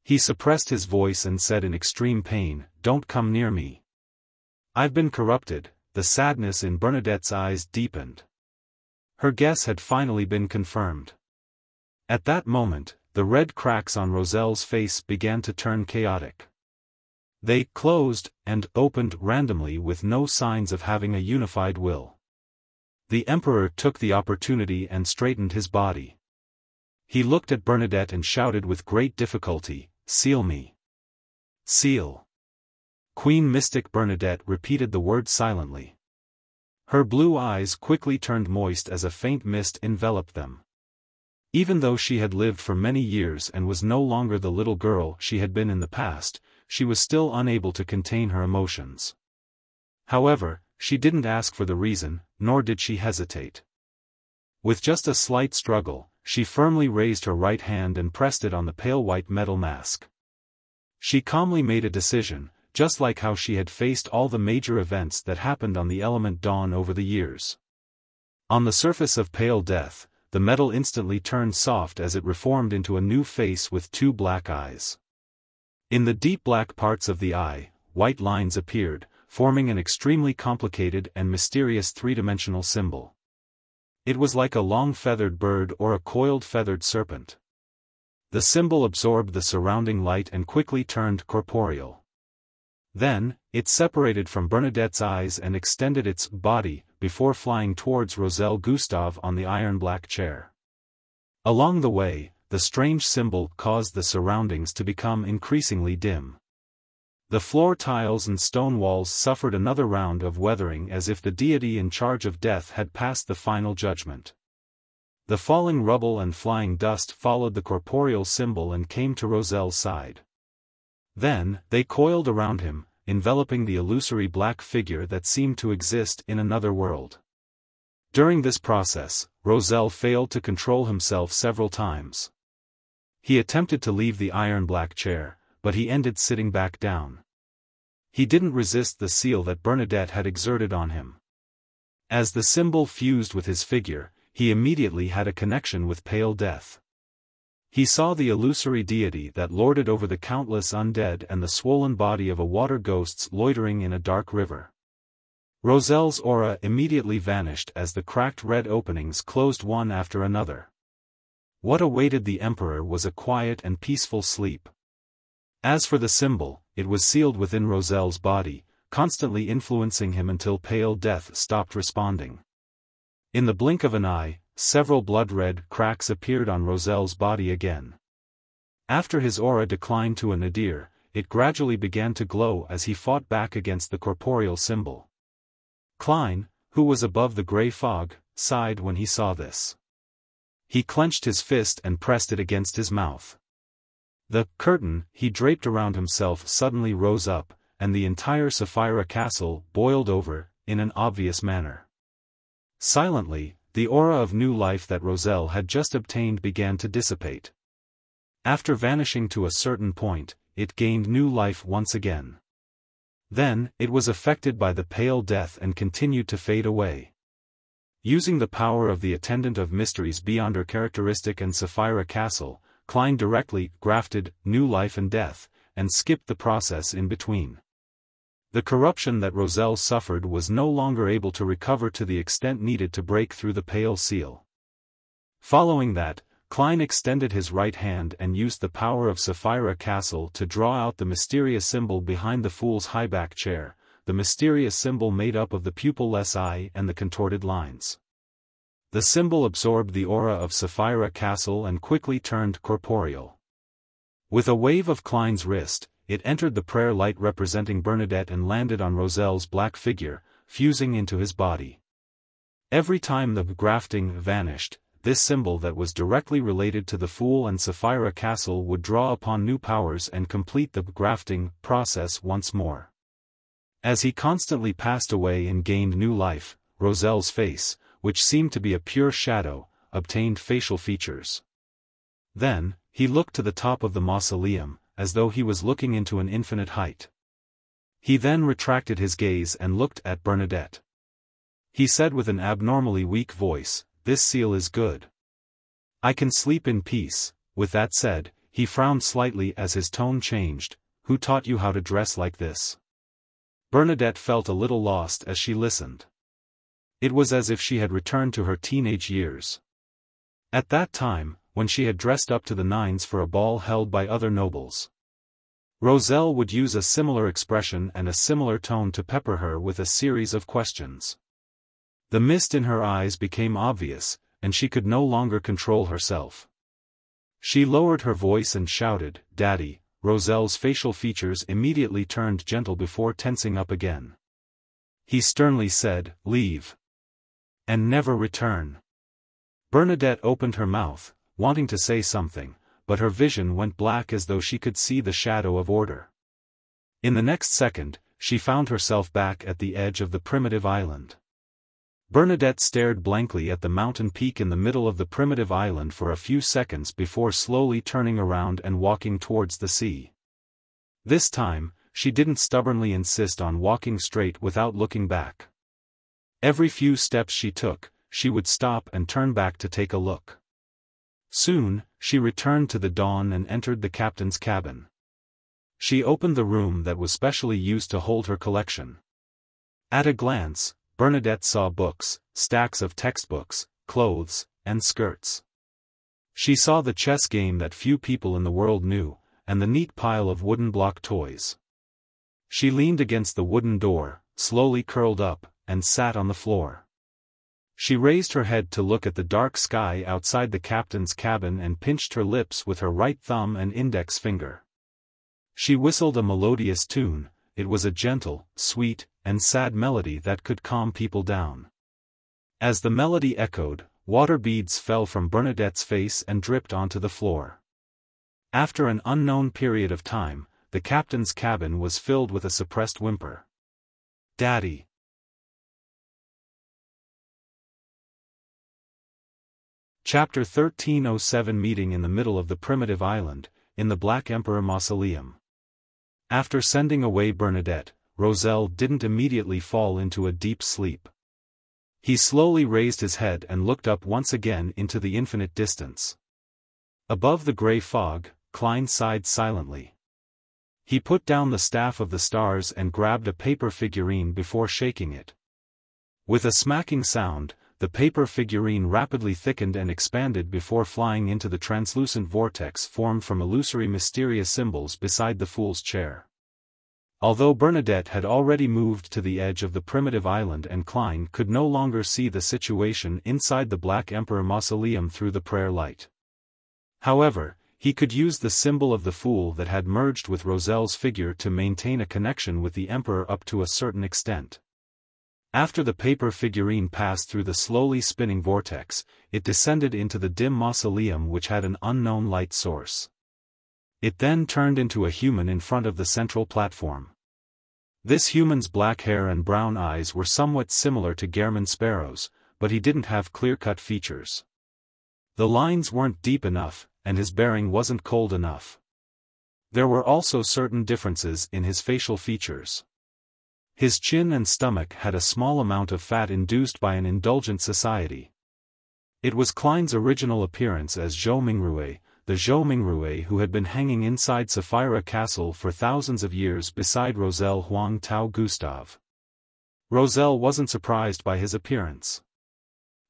He suppressed his voice and said in extreme pain, "Don't come near me. I've been corrupted." The sadness in Bernadette's eyes deepened. Her guess had finally been confirmed. At that moment, the red cracks on Roselle's face began to turn chaotic. They closed and opened randomly with no signs of having a unified will. The emperor took the opportunity and straightened his body. He looked at Bernadette and shouted with great difficulty, "Seal me. Seal." Queen Mystic Bernadette repeated the word silently. Her blue eyes quickly turned moist as a faint mist enveloped them. Even though she had lived for many years and was no longer the little girl she had been in the past, she was still unable to contain her emotions. However, she didn't ask for the reason, nor did she hesitate. With just a slight struggle, she firmly raised her right hand and pressed it on the pale white metal mask. She calmly made a decision, just like how she had faced all the major events that happened on the element Dawn over the years. On the surface of pale death, the metal instantly turned soft as it reformed into a new face with two black eyes. In the deep black parts of the eye, white lines appeared, forming an extremely complicated and mysterious three-dimensional symbol. It was like a long feathered bird or a coiled feathered serpent. The symbol absorbed the surrounding light and quickly turned corporeal. Then, it separated from Bernadette's eyes and extended its body, before flying towards Roselle Gustave on the iron-black chair. Along the way, the strange symbol caused the surroundings to become increasingly dim. The floor tiles and stone walls suffered another round of weathering as if the deity in charge of death had passed the final judgment. The falling rubble and flying dust followed the corporeal symbol and came to Roselle's side. Then, they coiled around him, enveloping the illusory black figure that seemed to exist in another world. During this process, Roselle failed to control himself several times. He attempted to leave the iron-black chair, but he ended sitting back down. He didn't resist the seal that Bernadette had exerted on him. As the symbol fused with his figure, he immediately had a connection with pale death. He saw the illusory deity that lorded over the countless undead and the swollen body of a water ghost loitering in a dark river. Roselle's aura immediately vanished as the cracked red openings closed one after another. What awaited the emperor was a quiet and peaceful sleep. As for the symbol, it was sealed within Roselle's body, constantly influencing him until pale death stopped responding. In the blink of an eye, several blood-red cracks appeared on Roselle's body again. After his aura declined to a nadir, it gradually began to glow as he fought back against the corporeal symbol. Klein, who was above the grey fog, sighed when he saw this. He clenched his fist and pressed it against his mouth. The curtain he draped around himself suddenly rose up, and the entire Sapphira castle boiled over, in an obvious manner. Silently, the aura of new life that Roselle had just obtained began to dissipate. After vanishing to a certain point, it gained new life once again. Then, it was affected by the pale death and continued to fade away. Using the power of the Attendant of Mysteries beyond her characteristic and Sapphira Castle, Klein directly grafted new life and death, and skipped the process in between. The corruption that Roselle suffered was no longer able to recover to the extent needed to break through the pale seal. Following that, Klein extended his right hand and used the power of Sapphira Castle to draw out the mysterious symbol behind the fool's high-back chair, the mysterious symbol made up of the pupil-less eye and the contorted lines. The symbol absorbed the aura of Sapphira Castle and quickly turned corporeal. With a wave of Klein's wrist, it entered the prayer light representing Bernadette and landed on Roselle's black figure, fusing into his body. Every time the grafting vanished, this symbol that was directly related to the Fool and Sapphira Castle would draw upon new powers and complete the grafting process once more. As he constantly passed away and gained new life, Roselle's face, which seemed to be a pure shadow, obtained facial features. Then, he looked to the top of the mausoleum, as though he was looking into an infinite height. He then retracted his gaze and looked at Bernadette. He said with an abnormally weak voice, "This seal is good. I can sleep in peace." With that said, he frowned slightly as his tone changed. "Who taught you how to dress like this?" Bernadette felt a little lost as she listened. It was as if she had returned to her teenage years. At that time, when she had dressed up to the nines for a ball held by other nobles. Roselle would use a similar expression and a similar tone to pepper her with a series of questions. The mist in her eyes became obvious, and she could no longer control herself. She lowered her voice and shouted, "Daddy." Roselle's facial features immediately turned gentle before tensing up again. He sternly said, "Leave. And never return." Bernadette opened her mouth, wanting to say something, but her vision went black as though she could see the shadow of order. In the next second, she found herself back at the edge of the primitive island. Bernadette stared blankly at the mountain peak in the middle of the primitive island for a few seconds before slowly turning around and walking towards the sea. This time, she didn't stubbornly insist on walking straight without looking back. Every few steps she took, she would stop and turn back to take a look. Soon, she returned to the dawn and entered the captain's cabin. She opened the room that was specially used to hold her collection. At a glance, Bernadette saw books, stacks of textbooks, clothes, and skirts. She saw the chess game that few people in the world knew, and the neat pile of wooden block toys. She leaned against the wooden door, slowly curled up, and sat on the floor. She raised her head to look at the dark sky outside the captain's cabin and pinched her lips with her right thumb and index finger. She whistled a melodious tune. It was a gentle, sweet, and sad melody that could calm people down. As the melody echoed, water beads fell from Bernadette's face and dripped onto the floor. After an unknown period of time, the captain's cabin was filled with a suppressed whimper. "Daddy." Chapter 1307 Meeting in the middle of the primitive island, in the Black Emperor Mausoleum. After sending away Bernadette, Roselle didn't immediately fall into a deep sleep. He slowly raised his head and looked up once again into the infinite distance. Above the grey fog, Klein sighed silently. He put down the staff of the stars and grabbed a paper figurine before shaking it. With a smacking sound, the paper figurine rapidly thickened and expanded before flying into the translucent vortex formed from illusory mysterious symbols beside the fool's chair. Although Bernadette had already moved to the edge of the primitive island and Klein could no longer see the situation inside the Black Emperor Mausoleum through the prayer light. However, He could use the symbol of the fool that had merged with Roselle's figure to maintain a connection with the Emperor up to a certain extent. After the paper figurine passed through the slowly spinning vortex, it descended into the dim mausoleum which had an unknown light source. It then turned into a human in front of the central platform. This human's black hair and brown eyes were somewhat similar to German Sparrow's, but he didn't have clear-cut features. The lines weren't deep enough, and his bearing wasn't cold enough. There were also certain differences in his facial features. His chin and stomach had a small amount of fat induced by an indulgent society. It was Klein's original appearance as Zhou Mingrue, the Zhou Mingrue who had been hanging inside Sapphira Castle for thousands of years beside Roselle Huang Tao Gustave. Roselle wasn't surprised by his appearance.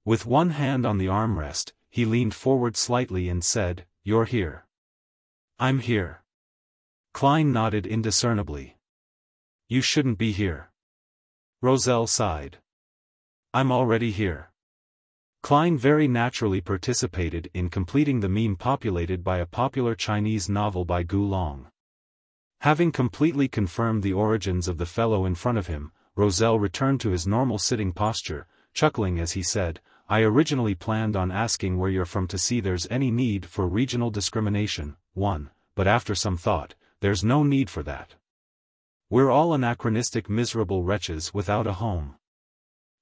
With one hand on the armrest, he leaned forward slightly and said, "You're here." "I'm here." Klein nodded indiscernibly. "You shouldn't be here." Roselle sighed. "I'm already here." Klein very naturally participated in completing the meme populated by a popular Chinese novel by Gu Long. Having completely confirmed the origins of the fellow in front of him, Roselle returned to his normal sitting posture, chuckling as he said, "I originally planned on asking where you're from to see there's any need for regional discrimination, but after some thought, there's no need for that. We're all anachronistic miserable wretches without a home."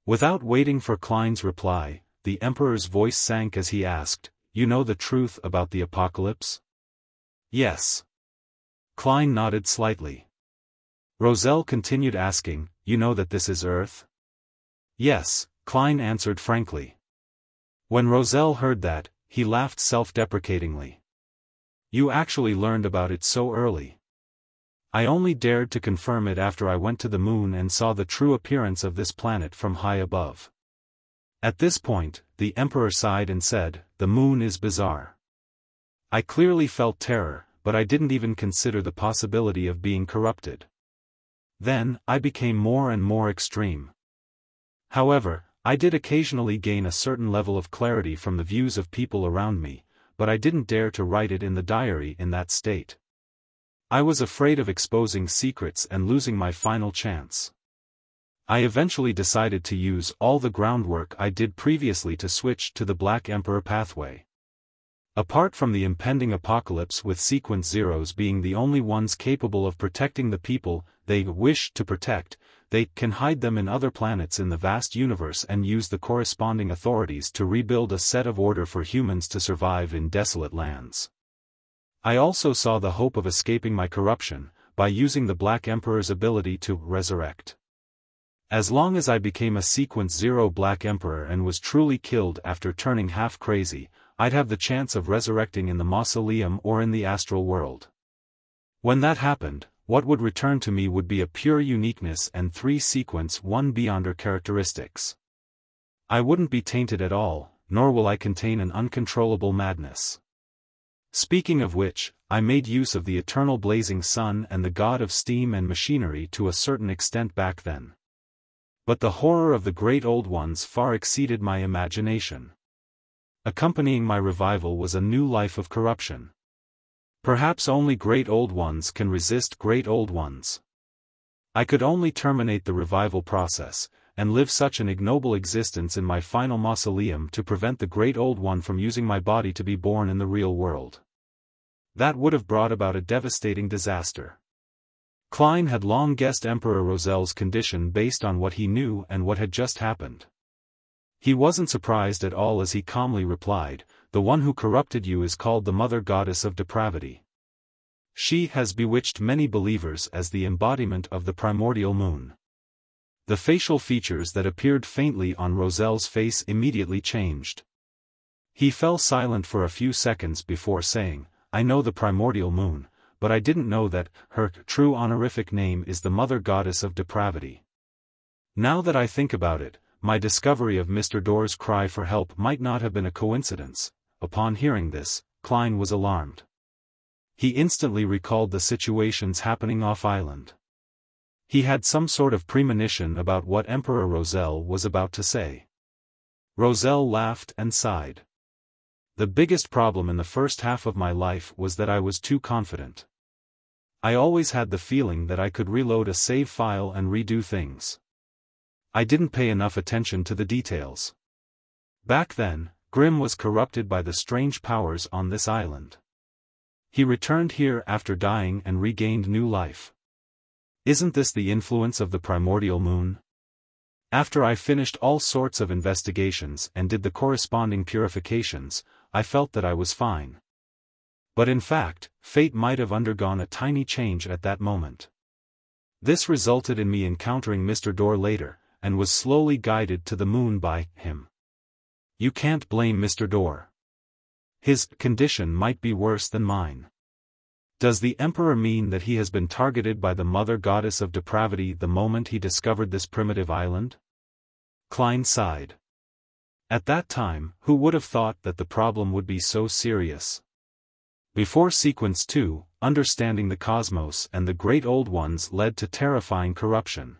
Without waiting for Klein's reply, the Emperor's voice sank as he asked, "You know the truth about the apocalypse?" "Yes." Klein nodded slightly. Roselle continued asking, "You know that this is Earth?" "Yes," Klein answered frankly. When Roselle heard that, he laughed self-deprecatingly. "You actually learned about it so early." "I only dared to confirm it after I went to the moon and saw the true appearance of this planet from high above." At this point, the Emperor sighed and said, "The moon is bizarre." I clearly felt terror, but I didn't even consider the possibility of being corrupted. Then, I became more and more extreme. However, I did occasionally gain a certain level of clarity from the views of people around me, but I didn't dare to write it in the diary in that state. I was afraid of exposing secrets and losing my final chance. I eventually decided to use all the groundwork I did previously to switch to the Black Emperor pathway. Apart from the impending apocalypse with sequence zeros being the only ones capable of protecting the people they wish to protect, they can hide them in other planets in the vast universe and use the corresponding authorities to rebuild a set of order for humans to survive in desolate lands. I also saw the hope of escaping my corruption, by using the Black Emperor's ability to resurrect. As long as I became a Sequence Zero Black Emperor and was truly killed after turning half crazy, I'd have the chance of resurrecting in the mausoleum or in the astral world. When that happened, what would return to me would be a pure uniqueness and 3 Sequence 1 Beyonder characteristics. I wouldn't be tainted at all, nor will I contain an uncontrollable madness. Speaking of which, I made use of the eternal blazing sun and the god of steam and machinery to a certain extent back then. But the horror of the great old ones far exceeded my imagination. Accompanying my revival was a new life of corruption. Perhaps only great old ones can resist great old ones. I could only terminate the revival process, and live such an ignoble existence in my final mausoleum to prevent the great old one from using my body to be born in the real world. That would have brought about a devastating disaster. Klein had long guessed Emperor Roselle's condition based on what he knew and what had just happened. He wasn't surprised at all as he calmly replied, "The one who corrupted you is called the Mother Goddess of Depravity. She has bewitched many believers as the embodiment of the primordial moon." The facial features that appeared faintly on Roselle's face immediately changed. He fell silent for a few seconds before saying, "I know the primordial moon, but I didn't know that her true honorific name is the Mother Goddess of Depravity. Now that I think about it, my discovery of Mr. Doerr's cry for help might not have been a coincidence." Upon hearing this, Klein was alarmed. He instantly recalled the situations happening off-island. He had some sort of premonition about what Emperor Roselle was about to say. Roselle laughed and sighed. The biggest problem in the first half of my life was that I was too confident. I always had the feeling that I could reload a save file and redo things. I didn't pay enough attention to the details. Back then, Grimm was corrupted by the strange powers on this island. He returned here after dying and regained new life. Isn't this the influence of the primordial moon? After I finished all sorts of investigations and did the corresponding purifications, I felt that I was fine. But in fact, fate might have undergone a tiny change at that moment. This resulted in me encountering Mr. Dorr later, and was slowly guided to the moon by him. You can't blame Mr. Dorr. His condition might be worse than mine. Does the Emperor mean that he has been targeted by the Mother Goddess of Depravity the moment he discovered this primitive island? Klein sighed. At that time, who would have thought that the problem would be so serious? Before Sequence 2, understanding the cosmos and the Great Old Ones led to terrifying corruption.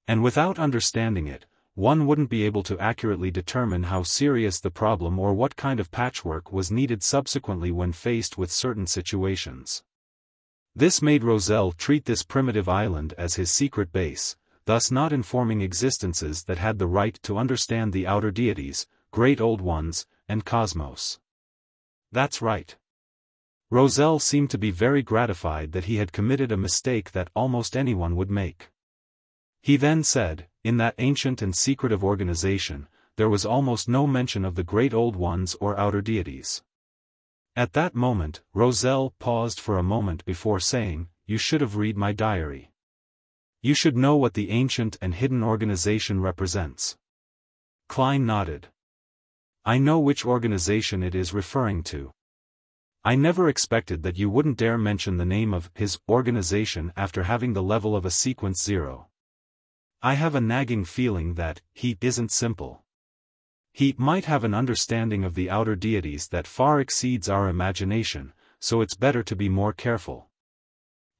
And without understanding it, one wouldn't be able to accurately determine how serious the problem or what kind of patchwork was needed subsequently when faced with certain situations. This made Roselle treat this primitive island as his secret base, thus not informing existences that had the right to understand the outer deities, Great Old Ones, and cosmos. That's right. Roselle seemed to be very gratified that he had committed a mistake that almost anyone would make. He then said, in that ancient and secretive organization, there was almost no mention of the Great Old Ones or outer deities. At that moment, Roselle paused for a moment before saying, "You should have read my diary. You should know what the ancient and hidden organization represents." Klein nodded. "I know which organization it is referring to. I never expected that you wouldn't dare mention the name of his organization after having the level of a Sequence 0. I have a nagging feeling that he isn't simple. He might have an understanding of the outer deities that far exceeds our imagination, so it's better to be more careful.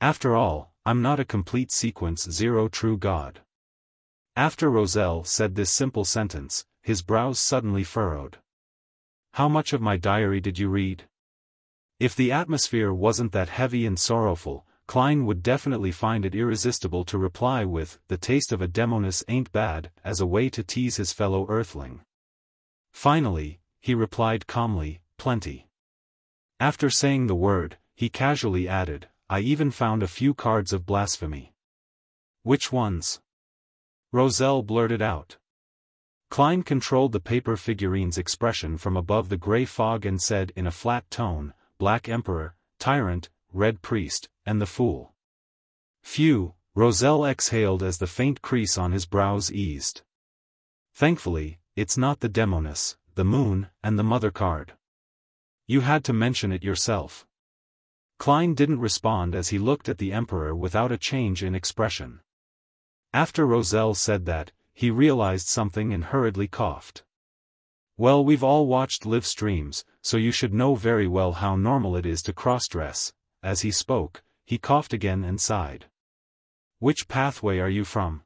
After all, I'm not a complete Sequence 0 true god." After Roselle said this simple sentence, his brows suddenly furrowed. "How much of my diary did you read?" If the atmosphere wasn't that heavy and sorrowful, Klein would definitely find it irresistible to reply with, "The taste of a demoness ain't bad," as a way to tease his fellow earthling. Finally, he replied calmly, "Plenty." After saying the word, he casually added, "I even found a few cards of blasphemy." "Which ones?" Roselle blurted out. Klein controlled the paper figurine's expression from above the gray fog and said in a flat tone, "Black Emperor, Tyrant, Red Priest, and the Fool." "Phew," Roselle exhaled as the faint crease on his brows eased. "Thankfully, it's not the demoness, the moon, and the mother card. You had to mention it yourself." Klein didn't respond as he looked at the Emperor without a change in expression. After Roselle said that, he realized something and hurriedly coughed. "Well, we've all watched live streams, so you should know very well how normal it is to cross-dress." As he spoke, he coughed again and sighed. "Which pathway are you from?"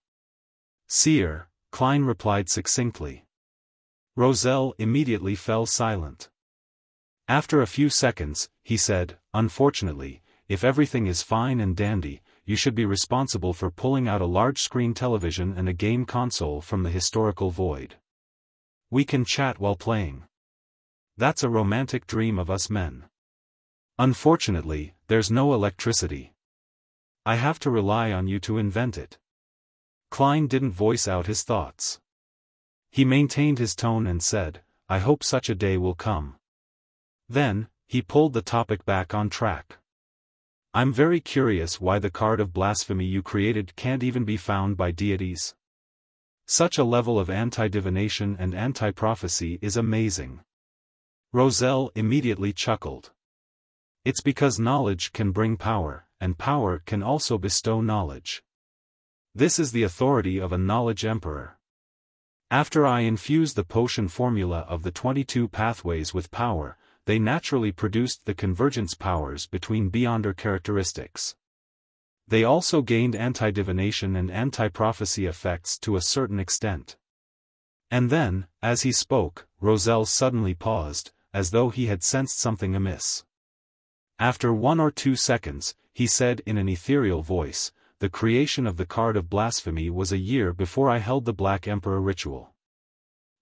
"Seer," Klein replied succinctly. Roselle immediately fell silent. After a few seconds, he said, "Unfortunately, if everything is fine and dandy, you should be responsible for pulling out a large-screen television and a game console from the historical void. We can chat while playing. That's a romantic dream of us men. Unfortunately, there's no electricity. I have to rely on you to invent it." Klein didn't voice out his thoughts. He maintained his tone and said, "I hope such a day will come." Then, he pulled the topic back on track. "I'm very curious why the card of blasphemy you created can't even be found by deities. Such a level of anti-divination and anti-prophecy is amazing." Roselle immediately chuckled. "It's because knowledge can bring power, and power can also bestow knowledge. This is the authority of a knowledge emperor. After I infused the potion formula of the 22 pathways with power, they naturally produced the convergence powers between beyonder characteristics. They also gained anti-divination and anti-prophecy effects to a certain extent." And then, as he spoke, Roselle suddenly paused, as though he had sensed something amiss. After 1 or 2 seconds, he said in an ethereal voice, "The creation of the card of blasphemy was a year before I held the Black Emperor ritual.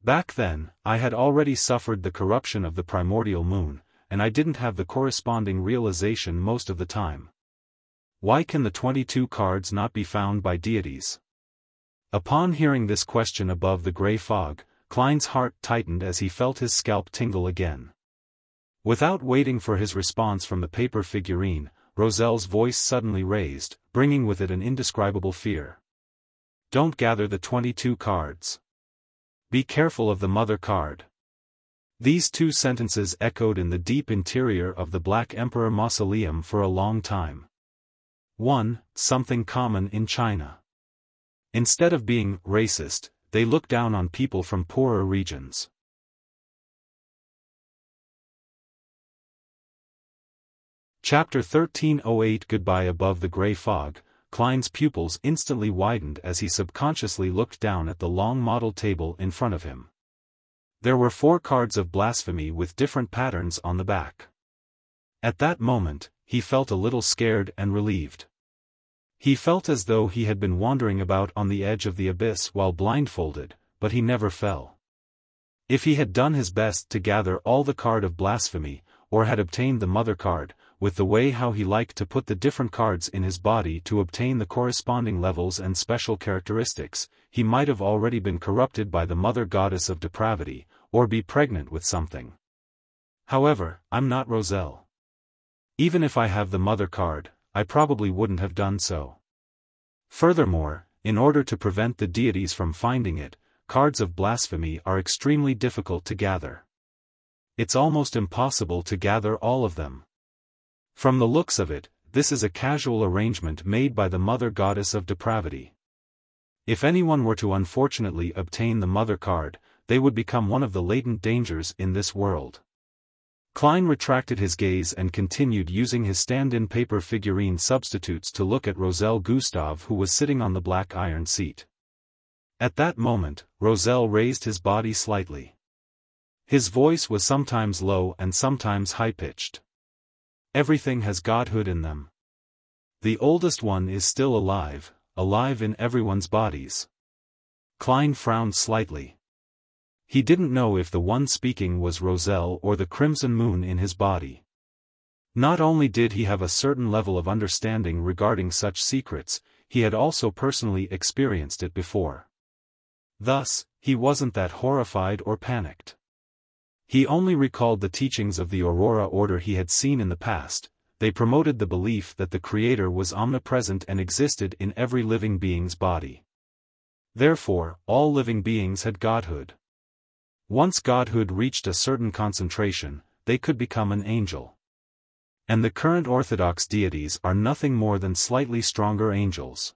Back then, I had already suffered the corruption of the primordial moon, and I didn't have the corresponding realization most of the time. Why can the 22 cards not be found by deities?" Upon hearing this question above the gray fog, Klein's heart tightened as he felt his scalp tingle again. Without waiting for his response from the paper figurine, Roselle's voice suddenly raised, bringing with it an indescribable fear. "Don't gather the 22 cards. Be careful of the mother card." These 2 sentences echoed in the deep interior of the Black Emperor mausoleum for a long time. 1. Something common in China. Instead of being racist, they look down on people from poorer regions. Chapter 1308 Goodbye. Above the gray fog, Klein's pupils instantly widened as he subconsciously looked down at the long model table in front of him. There were 4 cards of blasphemy with different patterns on the back. At that moment, he felt a little scared and relieved. He felt as though he had been wandering about on the edge of the abyss while blindfolded, but he never fell. If he had done his best to gather all the card of blasphemy, or had obtained the mother card, with the way how he liked to put the different cards in his body to obtain the corresponding levels and special characteristics, he might have already been corrupted by the mother goddess of depravity, or be pregnant with something. However, I'm not Roselle. Even if I have the mother card, I probably wouldn't have done so. Furthermore, in order to prevent the deities from finding it, cards of blasphemy are extremely difficult to gather. It's almost impossible to gather all of them. From the looks of it, this is a casual arrangement made by the mother goddess of depravity. If anyone were to unfortunately obtain the mother card, they would become one of the latent dangers in this world. Klein retracted his gaze and continued using his stand-in paper figurine substitutes to look at Roselle Gustave, who was sitting on the black iron seat. At that moment, Roselle raised his body slightly. His voice was sometimes low and sometimes high-pitched. "Everything has godhood in them. The oldest one is still alive, alive in everyone's bodies." Klein frowned slightly. He didn't know if the one speaking was Roselle or the crimson moon in his body. Not only did he have a certain level of understanding regarding such secrets, he had also personally experienced it before. Thus, he wasn't that horrified or panicked. He only recalled the teachings of the Aurora Order he had seen in the past. They promoted the belief that the Creator was omnipresent and existed in every living being's body. Therefore, all living beings had godhood. Once godhood reached a certain concentration, they could become an angel. And the current Orthodox deities are nothing more than slightly stronger angels.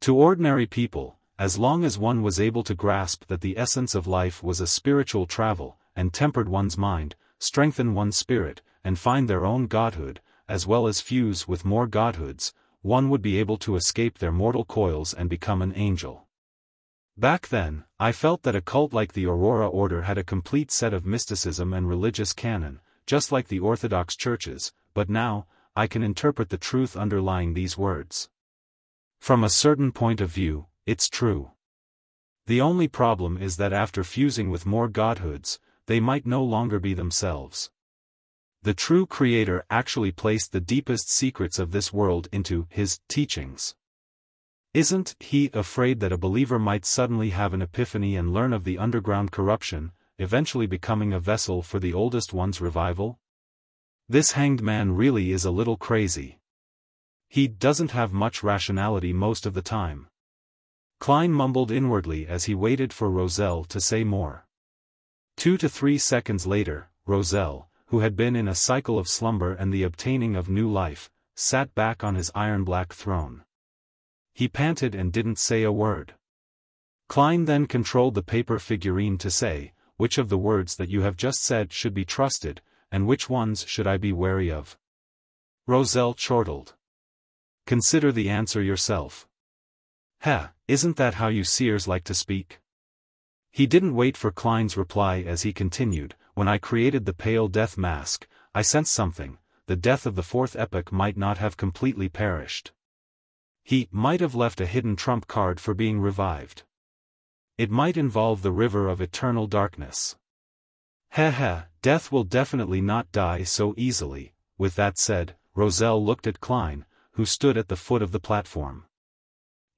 To ordinary people, as long as one was able to grasp that the essence of life was a spiritual travel, and tempered one's mind, strengthen one's spirit, and find their own godhood, as well as fuse with more godhoods, one would be able to escape their mortal coils and become an angel. Back then, I felt that a cult like the Aurora Order had a complete set of mysticism and religious canon, just like the Orthodox churches, but now, I can interpret the truth underlying these words. From a certain point of view, it's true. The only problem is that after fusing with more godhoods, they might no longer be themselves. The true Creator actually placed the deepest secrets of this world into His teachings. Isn't He afraid that a believer might suddenly have an epiphany and learn of the underground corruption, eventually becoming a vessel for the oldest one's revival? This hanged man really is a little crazy. He doesn't have much rationality most of the time. Klein mumbled inwardly as he waited for Roselle to say more. 2 to 3 seconds later, Roselle, who had been in a cycle of slumber and the obtaining of new life, sat back on his iron-black throne. He panted and didn't say a word. Klein then controlled the paper figurine to say, "Which of the words that you have just said should be trusted, and which ones should I be wary of?" Roselle chortled. "Consider the answer yourself." Isn't that how you seers like to speak?" He didn't wait for Klein's reply as he continued, when I created the pale death mask, I sensed something. The death of the fourth epoch might not have completely perished. He might have left a hidden trump card for being revived. It might involve the river of eternal darkness. Death will definitely not die so easily. With that said, Roselle looked at Klein, who stood at the foot of the platform.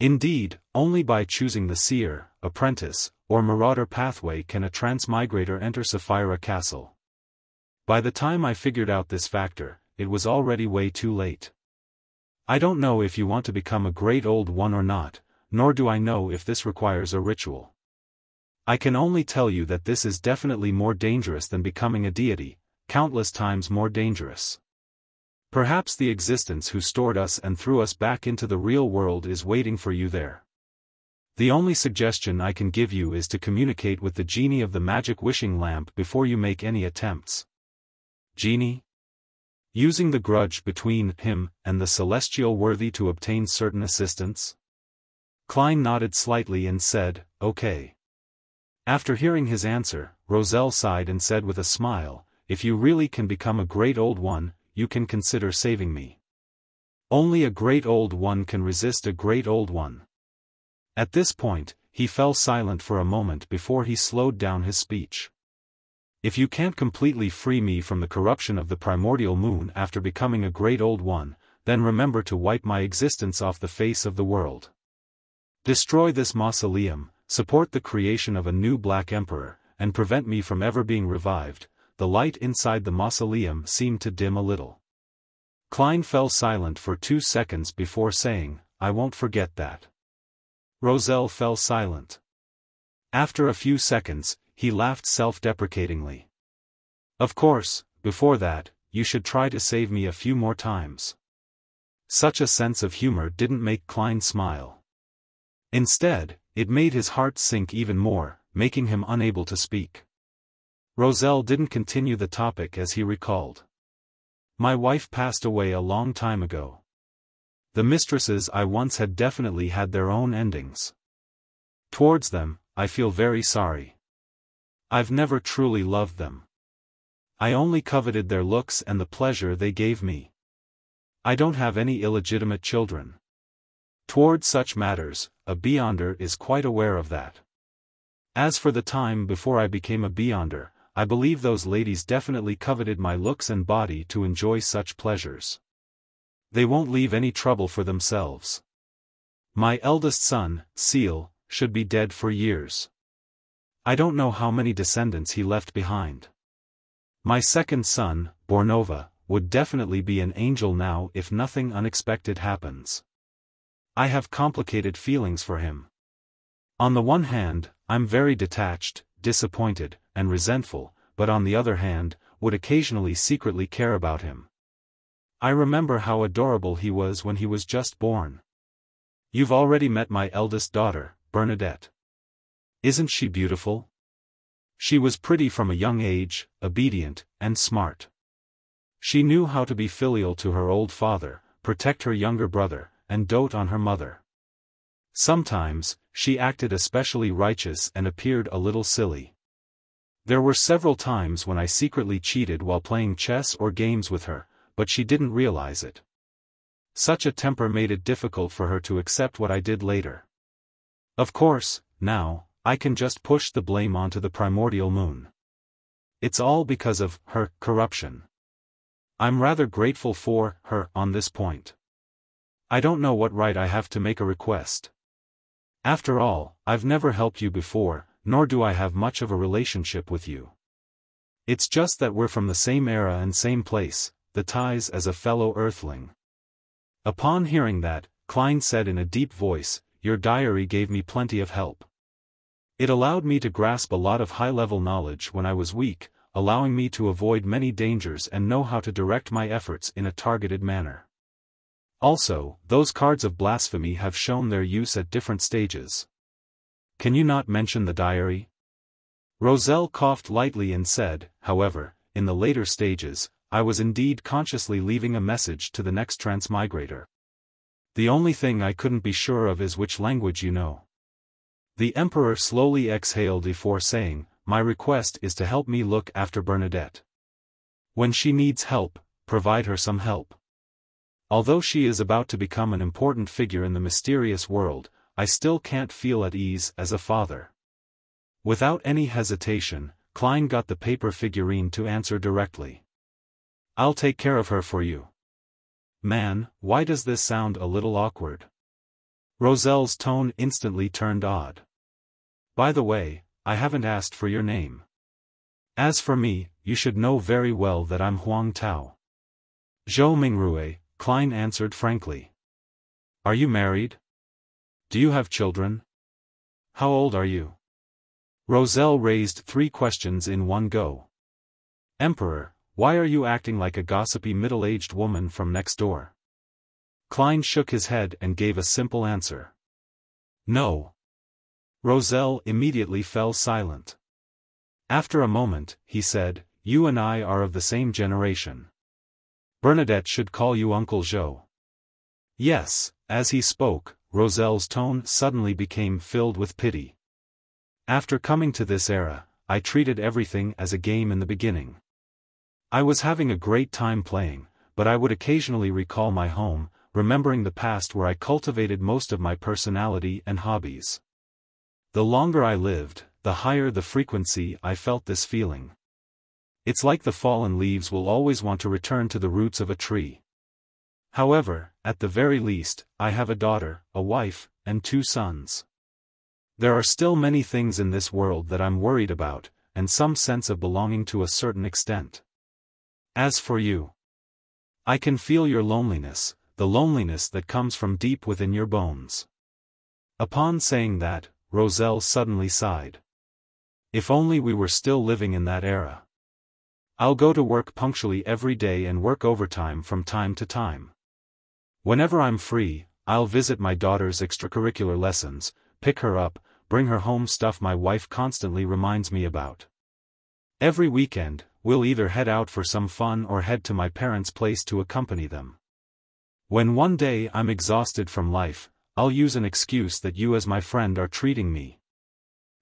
Indeed, only by choosing the seer, apprentice, or marauder pathway can a transmigrator enter Sapphira Castle. By the time I figured out this factor, it was already way too late. I don't know if you want to become a great old one or not, nor do I know if this requires a ritual. I can only tell you that this is definitely more dangerous than becoming a deity, countless times more dangerous. Perhaps the existence who stored us and threw us back into the real world is waiting for you there. The only suggestion I can give you is to communicate with the genie of the magic wishing lamp before you make any attempts. Genie? Using the grudge between him and the celestial worthy to obtain certain assistance? Klein nodded slightly and said, "Okay." After hearing his answer, Roselle sighed and said with a smile, "If you really can become a great old one, you can consider saving me. Only a great old one can resist a great old one." At this point, he fell silent for a moment before he slowed down his speech. "If you can't completely free me from the corruption of the primordial moon after becoming a great old one, then remember to wipe my existence off the face of the world. Destroy this mausoleum, support the creation of a new Black Emperor, and prevent me from ever being revived." The light inside the mausoleum seemed to dim a little. Klein fell silent for 2 seconds before saying, "I won't forget that." Roselle fell silent. After a few seconds, he laughed self-deprecatingly. "Of course, before that, you should try to save me a few more times." Such a sense of humor didn't make Klein smile. Instead, it made his heart sink even more, making him unable to speak. Roselle didn't continue the topic as he recalled. "My wife passed away a long time ago. The mistresses I once had definitely had their own endings. Towards them, I feel very sorry. I've never truly loved them. I only coveted their looks and the pleasure they gave me. I don't have any illegitimate children. Towards such matters, a Beyonder is quite aware of that. As for the time before I became a Beyonder, I believe those ladies definitely coveted my looks and body to enjoy such pleasures. They won't leave any trouble for themselves. My eldest son, Seal, should be dead for years. I don't know how many descendants he left behind. My second son, Bornova, would definitely be an angel now if nothing unexpected happens. I have complicated feelings for him. On the one hand, I'm very detached, disappointed, and resentful, but on the other hand, would occasionally secretly care about him. I remember how adorable he was when he was just born. You've already met my eldest daughter, Bernadette. Isn't she beautiful? She was pretty from a young age, obedient, and smart. She knew how to be filial to her old father, protect her younger brother, and dote on her mother. Sometimes, she acted especially righteous and appeared a little silly. There were several times when I secretly cheated while playing chess or games with her, but she didn't realize it. Such a temper made it difficult for her to accept what I did later. Of course, now, I can just push the blame onto the primordial moon. It's all because of her corruption. I'm rather grateful for her on this point. I don't know what right I have to make a request. After all, I've never helped you before, nor do I have much of a relationship with you. It's just that we're from the same era and same place, the ties as a fellow earthling." Upon hearing that, Klein said in a deep voice, "Your diary gave me plenty of help. It allowed me to grasp a lot of high-level knowledge when I was weak, allowing me to avoid many dangers and know how to direct my efforts in a targeted manner. Also, those cards of blasphemy have shown their use at different stages. Can you not mention the diary?" Roselle coughed lightly and said, "However, in the later stages, I was indeed consciously leaving a message to the next transmigrator. The only thing I couldn't be sure of is which language you know." The Emperor slowly exhaled before saying, my request is to help me look after Bernadette. When she needs help, provide her some help. Although she is about to become an important figure in the mysterious world, I still can't feel at ease as a father." Without any hesitation, Klein got the paper figurine to answer directly. "I'll take care of her for you." "Man, why does this sound a little awkward?" Roselle's tone instantly turned odd. "By the way, I haven't asked for your name." "As for me, you should know very well that I'm Huang Tao." "Zhou Mingrue," Klein answered frankly. "Are you married? Do you have children? How old are you?" Roselle raised 3 questions in one go. "Emperor, why are you acting like a gossipy middle-aged woman from next door?" Klein shook his head and gave a simple answer. "No." Roselle immediately fell silent. After a moment, he said, "You and I are of the same generation. Bernadette should call you Uncle Zhou." "Yes." As he spoke, Roselle's tone suddenly became filled with pity. "After coming to this era, I treated everything as a game in the beginning. I was having a great time playing, but I would occasionally recall my home, remembering the past where I cultivated most of my personality and hobbies. The longer I lived, the higher the frequency I felt this feeling. It's like the fallen leaves will always want to return to the roots of a tree. However, at the very least, I have a daughter, a wife, and 2 sons. There are still many things in this world that I'm worried about, and some sense of belonging to a certain extent. As for you, I can feel your loneliness, the loneliness that comes from deep within your bones." Upon saying that, Roselle suddenly sighed. "If only we were still living in that era. I'll go to work punctually every day and work overtime from time to time. Whenever I'm free, I'll visit my daughter's extracurricular lessons, pick her up, bring her home stuff my wife constantly reminds me about. Every weekend, we'll either head out for some fun or head to my parents' place to accompany them. When one day I'm exhausted from life, I'll use an excuse that you as my friend are treating me.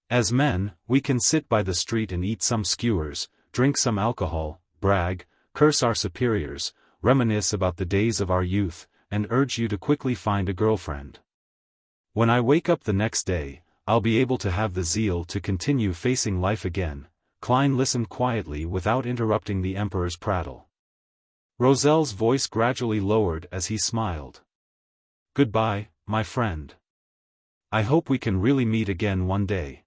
As men, we can sit by the street and eat some skewers, drink some alcohol, brag, curse our superiors, reminisce about the days of our youth, and urge you to quickly find a girlfriend. When I wake up the next day, I'll be able to have the zeal to continue facing life again." Klein listened quietly without interrupting the emperor's prattle. Roselle's voice gradually lowered as he smiled. "Goodbye, my friend. I hope we can really meet again one day."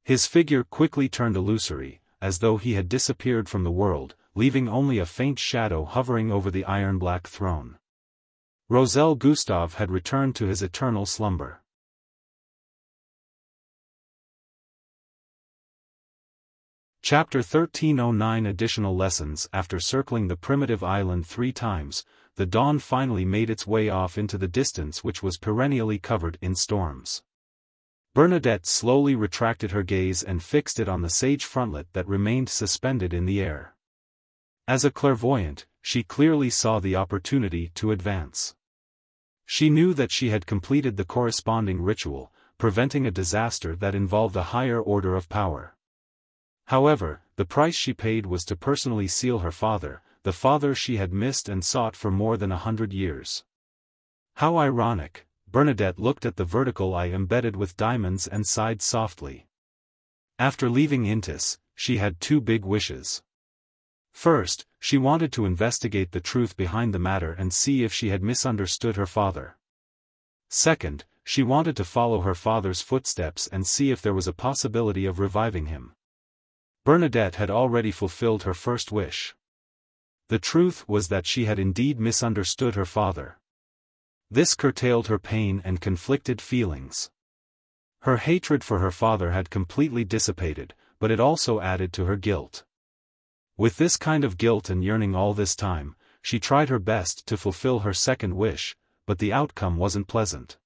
His figure quickly turned illusory, as though he had disappeared from the world, leaving only a faint shadow hovering over the iron-black throne. Roselle Gustave had returned to his eternal slumber. Chapter 1309 Additional Lessons. After circling the primitive island 3 times, the dawn finally made its way off into the distance which was perennially covered in storms. Bernadette slowly retracted her gaze and fixed it on the sage frontlet that remained suspended in the air. As a clairvoyant, she clearly saw the opportunity to advance. She knew that she had completed the corresponding ritual, preventing a disaster that involved a higher order of power. However, the price she paid was to personally seal her father, the father she had missed and sought for more than 100 years. How ironic! Bernadette looked at the vertical eye embedded with diamonds and sighed softly. After leaving Intis, she had 2 big wishes. First, she wanted to investigate the truth behind the matter and see if she had misunderstood her father. Second, she wanted to follow her father's footsteps and see if there was a possibility of reviving him. Bernadette had already fulfilled her first wish. The truth was that she had indeed misunderstood her father. This curtailed her pain and conflicted feelings. Her hatred for her father had completely dissipated, but it also added to her guilt. With this kind of guilt and yearning all this time, she tried her best to fulfill her second wish, but the outcome wasn't pleasant.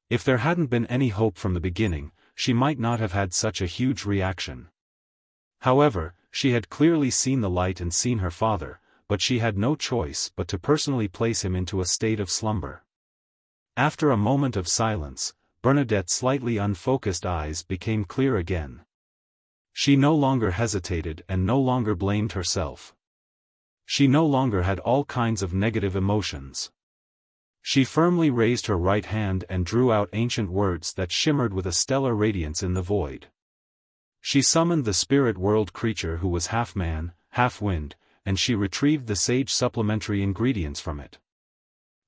If there hadn't been any hope from the beginning, she might not have had such a huge reaction. However, she had clearly seen the light and seen her father, but she had no choice but to personally place him into a state of slumber. After a moment of silence, Bernadette's slightly unfocused eyes became clear again. She no longer hesitated and no longer blamed herself. She no longer had all kinds of negative emotions. She firmly raised her right hand and drew out ancient words that shimmered with a stellar radiance in the void. She summoned the spirit world creature who was half man, half wind, and she retrieved the sage supplementary ingredients from it.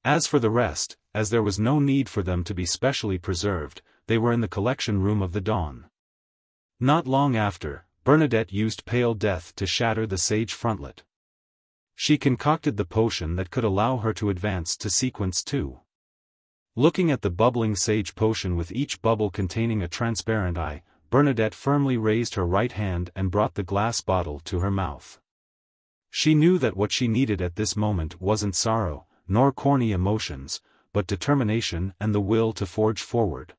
As for the rest, as there was no need for them to be specially preserved, they were in the collection room of the dawn. Not long after, Bernadette used pale death to shatter the sage frontlet. She concocted the potion that could allow her to advance to sequence 2. Looking at the bubbling sage potion with each bubble containing a transparent eye, Bernadette firmly raised her right hand and brought the glass bottle to her mouth. She knew that what she needed at this moment wasn't sorrow, nor corny emotions, but determination and the will to forge forward.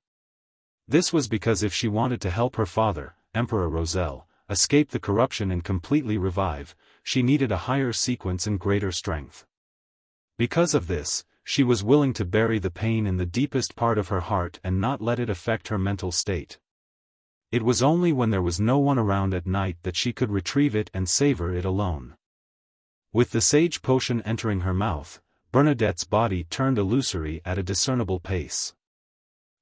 This was because if she wanted to help her father, Emperor Roselle, escape the corruption and completely revive, she needed a higher sequence and greater strength. Because of this, she was willing to bury the pain in the deepest part of her heart and not let it affect her mental state. It was only when there was no one around at night that she could retrieve it and savor it alone. With the sage potion entering her mouth, Bernadette's body turned illusory at a discernible pace.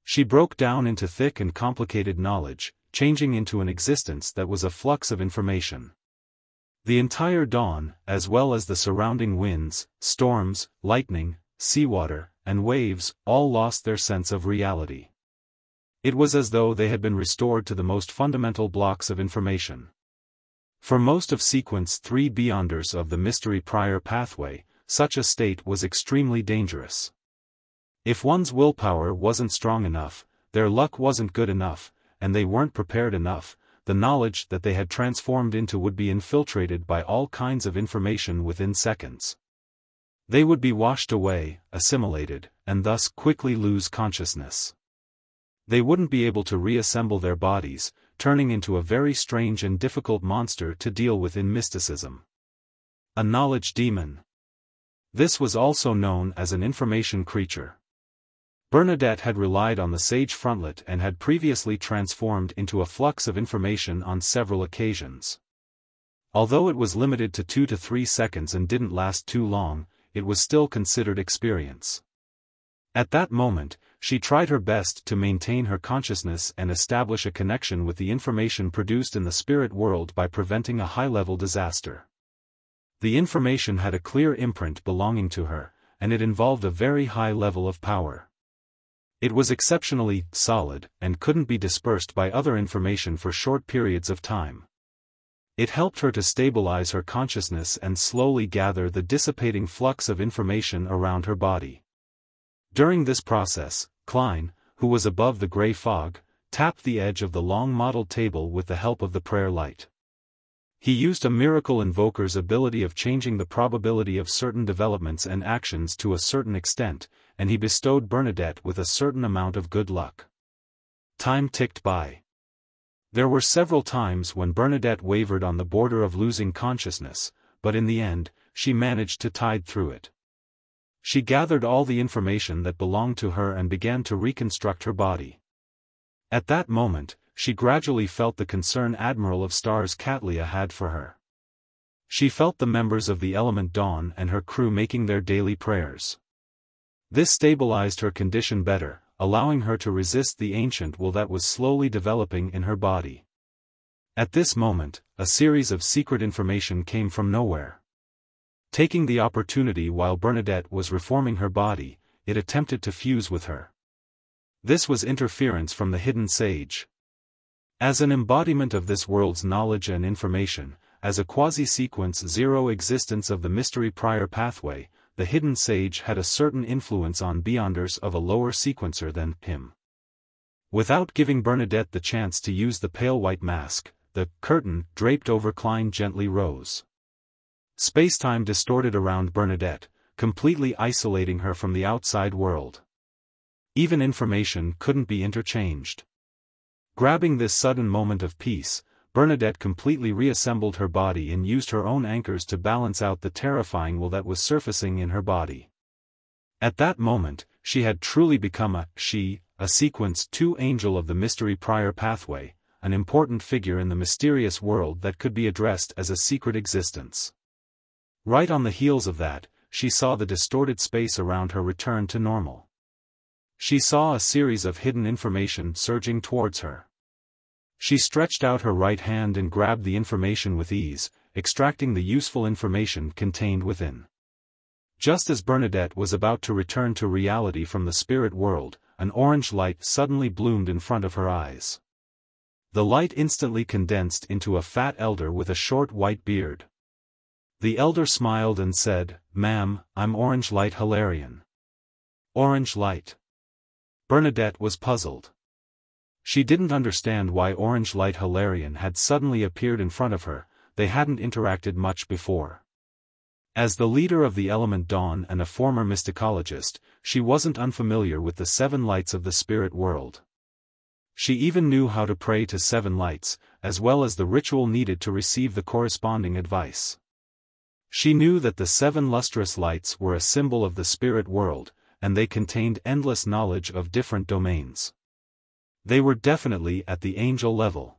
She broke down into thick and complicated knowledge, changing into an existence that was a flux of information. The entire dawn, as well as the surrounding winds, storms, lightning, seawater, and waves, all lost their sense of reality. It was as though they had been restored to the most fundamental blocks of information. For most of Sequence 3 Beyonders of the Mystery Prior Pathway, such a state was extremely dangerous. If one's willpower wasn't strong enough, their luck wasn't good enough, and they weren't prepared enough, the knowledge that they had transformed into would be infiltrated by all kinds of information within seconds. They would be washed away, assimilated, and thus quickly lose consciousness. They wouldn't be able to reassemble their bodies, turning into a very strange and difficult monster to deal with in mysticism. A knowledge demon. This was also known as an information creature. Bernadette had relied on the sage frontlet and had previously transformed into a flux of information on several occasions. Although it was limited to 2 to 3 seconds and didn't last too long, it was still considered experience. At that moment, she tried her best to maintain her consciousness and establish a connection with the information produced in the spirit world by preventing a high-level disaster. The information had a clear imprint belonging to her, and it involved a very high level of power. It was exceptionally solid and couldn't be dispersed by other information for short periods of time. It helped her to stabilize her consciousness and slowly gather the dissipating flux of information around her body. During this process, Klein, who was above the gray fog, tapped the edge of the long mottled table with the help of the prayer light. He used a miracle invoker's ability of changing the probability of certain developments and actions to a certain extent, and he bestowed Bernadette with a certain amount of good luck. Time ticked by. There were several times when Bernadette wavered on the border of losing consciousness, but in the end, she managed to tide through it. She gathered all the information that belonged to her and began to reconstruct her body. At that moment, she gradually felt the concern Admiral of Stars Katlia had for her. She felt the members of the Element Dawn and her crew making their daily prayers. This stabilized her condition better, allowing her to resist the ancient will that was slowly developing in her body. At this moment, a series of secret information came from nowhere. Taking the opportunity while Bernadette was reforming her body, it attempted to fuse with her. This was interference from the hidden sage. As an embodiment of this world's knowledge and information, as a quasi-sequence zero existence of the mystery prior pathway, the hidden sage had a certain influence on beyonders of a lower sequencer than him. Without giving Bernadette the chance to use the pale white mask, the curtain draped over Klein gently rose. Spacetime distorted around Bernadette, completely isolating her from the outside world. Even information couldn't be interchanged. Grabbing this sudden moment of peace, Bernadette completely reassembled her body and used her own anchors to balance out the terrifying will that was surfacing in her body. At that moment, she had truly become a Sequence 2 angel of the mystery prior pathway, an important figure in the mysterious world that could be addressed as a secret existence. Right on the heels of that, she saw the distorted space around her return to normal. She saw a series of hidden information surging towards her. She stretched out her right hand and grabbed the information with ease, extracting the useful information contained within. Just as Bernadette was about to return to reality from the spirit world, an orange light suddenly bloomed in front of her eyes. The light instantly condensed into a fat elder with a short white beard. The elder smiled and said, "Ma'am, I'm Orange Light Hilarion." Orange Light. Bernadette was puzzled. She didn't understand why Orange Light Hilarion had suddenly appeared in front of her. They hadn't interacted much before. As the leader of the element Dawn and a former mysticologist, she wasn't unfamiliar with the 7 lights of the spirit world. She even knew how to pray to 7 lights, as well as the ritual needed to receive the corresponding advice. She knew that the 7 lustrous lights were a symbol of the spirit world, and they contained endless knowledge of different domains. They were definitely at the angel level.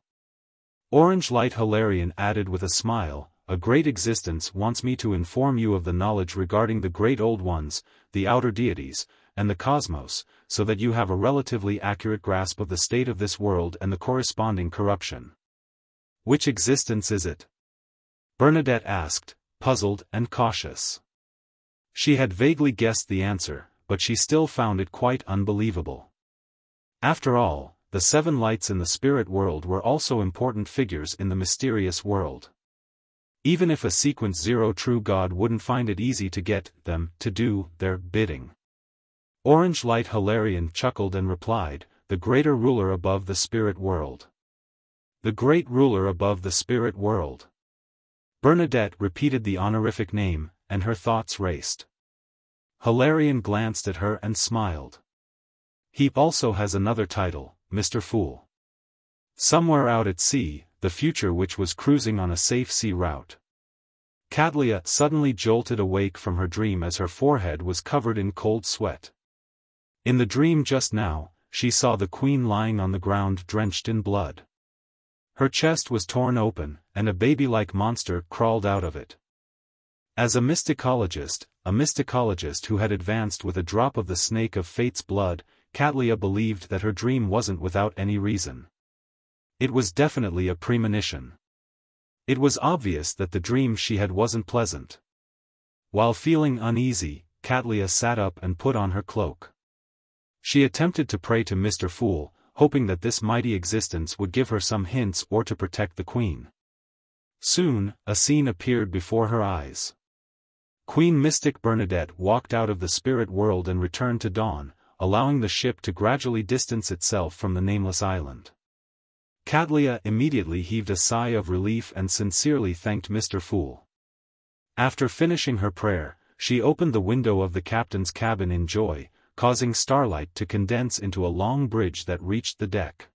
Orange Light Hilarion added with a smile, "A great existence wants me to inform you of the knowledge regarding the great old ones, the outer deities, and the cosmos, so that you have a relatively accurate grasp of the state of this world and the corresponding corruption." "Which existence is it?" Bernadette asked, puzzled and cautious. She had vaguely guessed the answer, but she still found it quite unbelievable. After all, the 7 lights in the spirit world were also important figures in the mysterious world. Even if a sequence 0 true God wouldn't find it easy to get them to do their bidding. Orange Light Hilarion chuckled and replied, "The greater ruler above the spirit world." The great ruler above the spirit world. Bernadette repeated the honorific name, and her thoughts raced. Hilarion glanced at her and smiled. "He also has another title, Mr. Fool." Somewhere out at sea, the future which was cruising on a safe sea route. Cadlia suddenly jolted awake from her dream as her forehead was covered in cold sweat. In the dream just now, she saw the queen lying on the ground drenched in blood. Her chest was torn open, and a baby-like monster crawled out of it. As a mysticologist who had advanced with a drop of the snake of fate's blood, Cadlia believed that her dream wasn't without any reason. It was definitely a premonition. It was obvious that the dream she had wasn't pleasant. While feeling uneasy, Cadlia sat up and put on her cloak. She attempted to pray to Mr. Fool, hoping that this mighty existence would give her some hints or to protect the queen. Soon, a scene appeared before her eyes. Queen Mystic Bernadette walked out of the spirit world and returned to Dawn, allowing the ship to gradually distance itself from the nameless island. Cadlia immediately heaved a sigh of relief and sincerely thanked Mr. Fool. After finishing her prayer, she opened the window of the captain's cabin in joy, causing starlight to condense into a long bridge that reached the deck.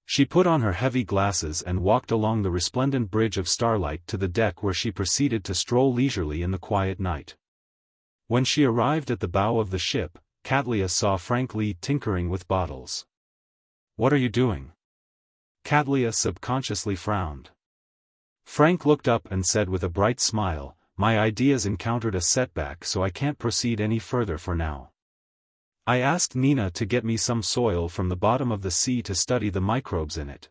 She put on her heavy glasses and walked along the resplendent bridge of starlight to the deck where she proceeded to stroll leisurely in the quiet night. When she arrived at the bow of the ship, Cadlia saw Frank Lee tinkering with bottles. "What are you doing?" Cadlia subconsciously frowned. Frank looked up and said with a bright smile, "My ideas encountered a setback, so I can't proceed any further for now. I asked Nina to get me some soil from the bottom of the sea to study the microbes in it."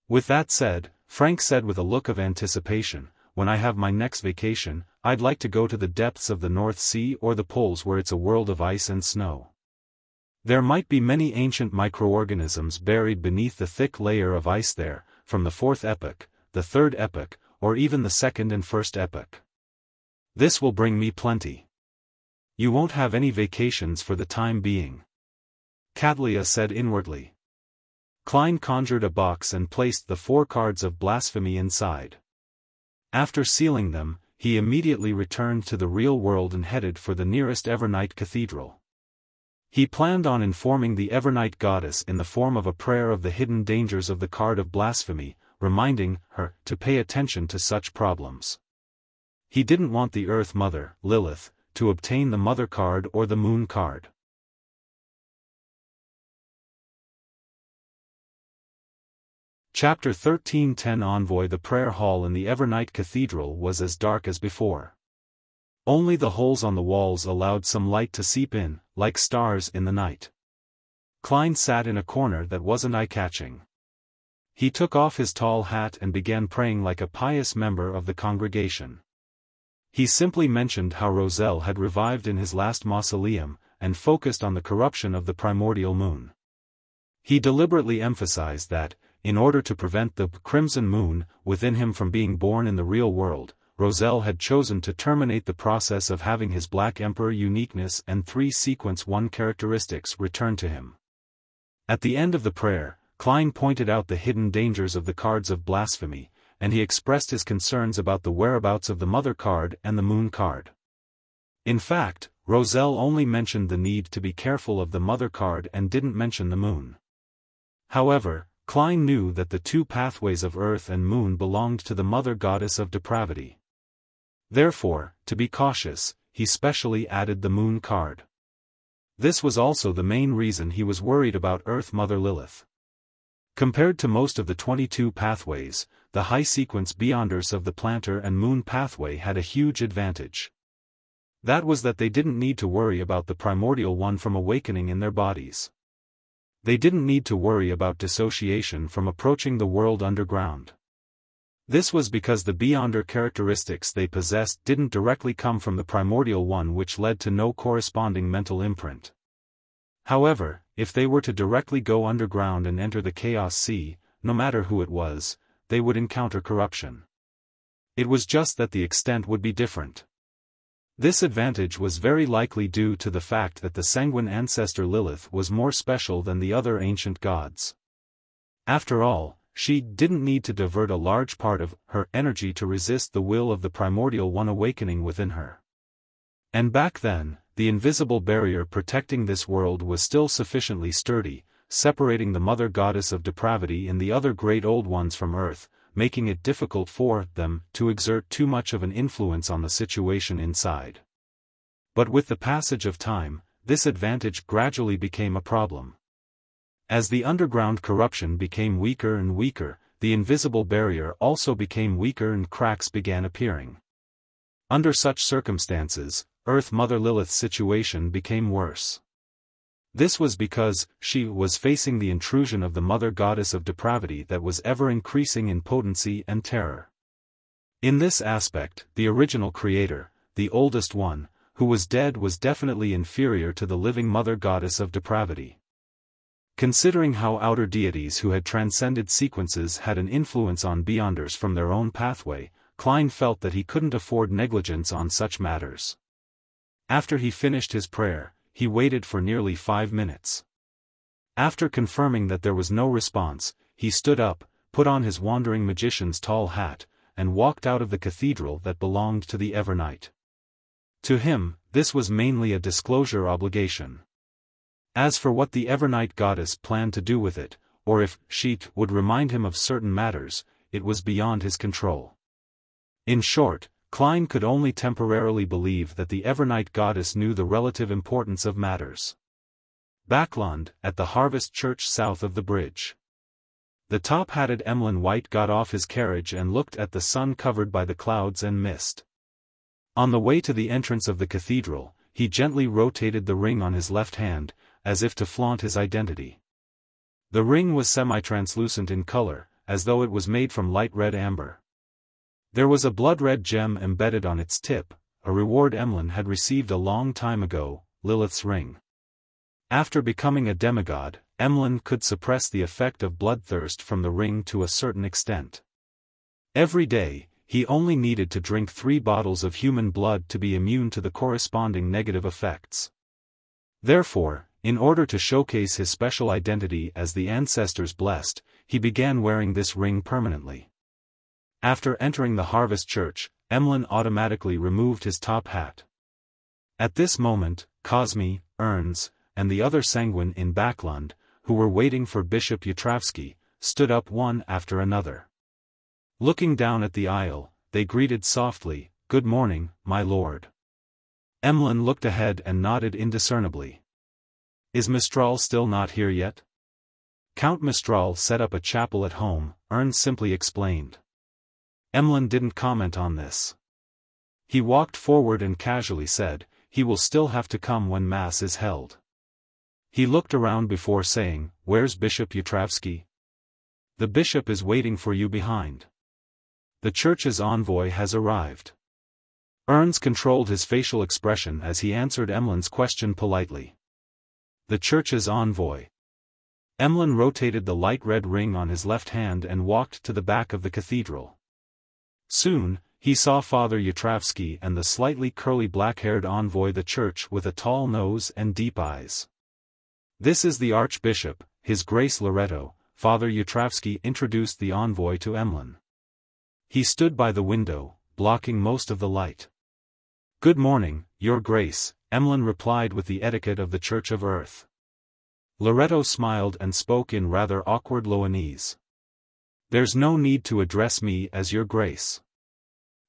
With that said, Frank said with a look of anticipation, "When I have my next vacation, I'd like to go to the depths of the North Sea or the poles where it's a world of ice and snow. There might be many ancient microorganisms buried beneath the thick layer of ice there, from the 4th epoch, the 3rd epoch, or even the 2nd and 1st epoch. This will bring me plenty." "You won't have any vacations for the time being," Cadlia said inwardly. Klein conjured a box and placed the 4 cards of blasphemy inside. After sealing them, he immediately returned to the real world and headed for the nearest Evernight Cathedral. He planned on informing the Evernight goddess in the form of a prayer of the hidden dangers of the card of blasphemy, reminding her to pay attention to such problems. He didn't want the Earth Mother, Lilith, to obtain the Mother card or the Moon card. Chapter 13:10 Envoy. The prayer hall in the Evernight Cathedral was as dark as before. Only the holes on the walls allowed some light to seep in, like stars in the night. Klein sat in a corner that wasn't eye-catching. He took off his tall hat and began praying like a pious member of the congregation. He simply mentioned how Roselle had revived in his last mausoleum, and focused on the corruption of the primordial moon. He deliberately emphasized that, in order to prevent the crimson moon within him from being born in the real world, Roselle had chosen to terminate the process of having his Black Emperor uniqueness and 3 sequence 1 characteristics return to him. At the end of the prayer, Klein pointed out the hidden dangers of the cards of blasphemy, and he expressed his concerns about the whereabouts of the Mother card and the Moon card. In fact, Roselle only mentioned the need to be careful of the Mother card and didn't mention the Moon. However, Klein knew that the 2 pathways of Earth and Moon belonged to the Mother Goddess of Depravity. Therefore, to be cautious, he specially added the Moon card. This was also the main reason he was worried about Earth Mother Lilith. Compared to most of the 22 pathways, the high-sequence Beyonders of the Planter and Moon pathway had a huge advantage. That was that they didn't need to worry about the primordial one from awakening in their bodies. They didn't need to worry about dissociation from approaching the world underground. This was because the Beyonder characteristics they possessed didn't directly come from the primordial one, which led to no corresponding mental imprint. However, if they were to directly go underground and enter the Chaos Sea, no matter who it was, they would encounter corruption. It was just that the extent would be different. This advantage was very likely due to the fact that the sanguine ancestor Lilith was more special than the other ancient gods. After all, she didn't need to divert a large part of her energy to resist the will of the primordial one awakening within her. And back then, the invisible barrier protecting this world was still sufficiently sturdy, separating the Mother Goddess of Depravity and the other great old ones from Earth, making it difficult for them to exert too much of an influence on the situation inside. But with the passage of time, this advantage gradually became a problem. As the underground corruption became weaker and weaker, the invisible barrier also became weaker and cracks began appearing. Under such circumstances, Earth Mother Lilith's situation became worse. This was because she was facing the intrusion of the Mother Goddess of Depravity that was ever increasing in potency and terror. In this aspect, the original creator, the oldest one, who was dead, was definitely inferior to the living Mother Goddess of Depravity. Considering how outer deities who had transcended sequences had an influence on Beyonders from their own pathway, Klein felt that he couldn't afford negligence on such matters. After he finished his prayer, he waited for nearly 5 minutes. After confirming that there was no response, he stood up, put on his wandering magician's tall hat, and walked out of the cathedral that belonged to the Evernight. To him, this was mainly a disclosure obligation. As for what the Evernight goddess planned to do with it, or if she would remind him of certain matters, it was beyond his control. In short, Klein could only temporarily believe that the Evernight goddess knew the relative importance of matters. Backlund, at the Harvest Church south of the bridge. The top-hatted Emlyn White got off his carriage and looked at the sun covered by the clouds and mist. On the way to the entrance of the cathedral, he gently rotated the ring on his left hand, as if to flaunt his identity. The ring was semi-translucent in color, as though it was made from light red amber. There was a blood-red gem embedded on its tip, a reward Emlyn had received a long time ago, Lilith's ring. After becoming a demigod, Emlyn could suppress the effect of bloodthirst from the ring to a certain extent. Every day, he only needed to drink 3 bottles of human blood to be immune to the corresponding negative effects. Therefore, in order to showcase his special identity as the ancestors blessed, he began wearing this ring permanently. After entering the Harvest Church, Emlyn automatically removed his top hat. At this moment, Cosme, Ernst, and the other sanguine in Backlund, who were waiting for Bishop Yatrovsky, stood up one after another. Looking down at the aisle, they greeted softly, "Good morning, my lord." Emlyn looked ahead and nodded indiscernibly. "Is Mistral still not here yet?" Count Mistral set up a chapel at home, Ernst simply explained. Emlyn didn't comment on this. He walked forward and casually said, he will still have to come when Mass is held. He looked around before saying, where's Bishop Yutravsky? The bishop is waiting for you behind. The church's envoy has arrived. Ernst controlled his facial expression as he answered Emlyn's question politely. The church's envoy. Emlyn rotated the light red ring on his left hand and walked to the back of the cathedral. Soon, he saw Father Yutravsky and the slightly curly black-haired envoy, the church with a tall nose and deep eyes. This is the Archbishop, His Grace Loreto, Father Yutravsky introduced the envoy to Emlyn. He stood by the window, blocking most of the light. Good morning, Your Grace, Emlyn replied with the etiquette of the Church of Earth. Loreto smiled and spoke in rather awkward Loanese. There's no need to address me as Your Grace.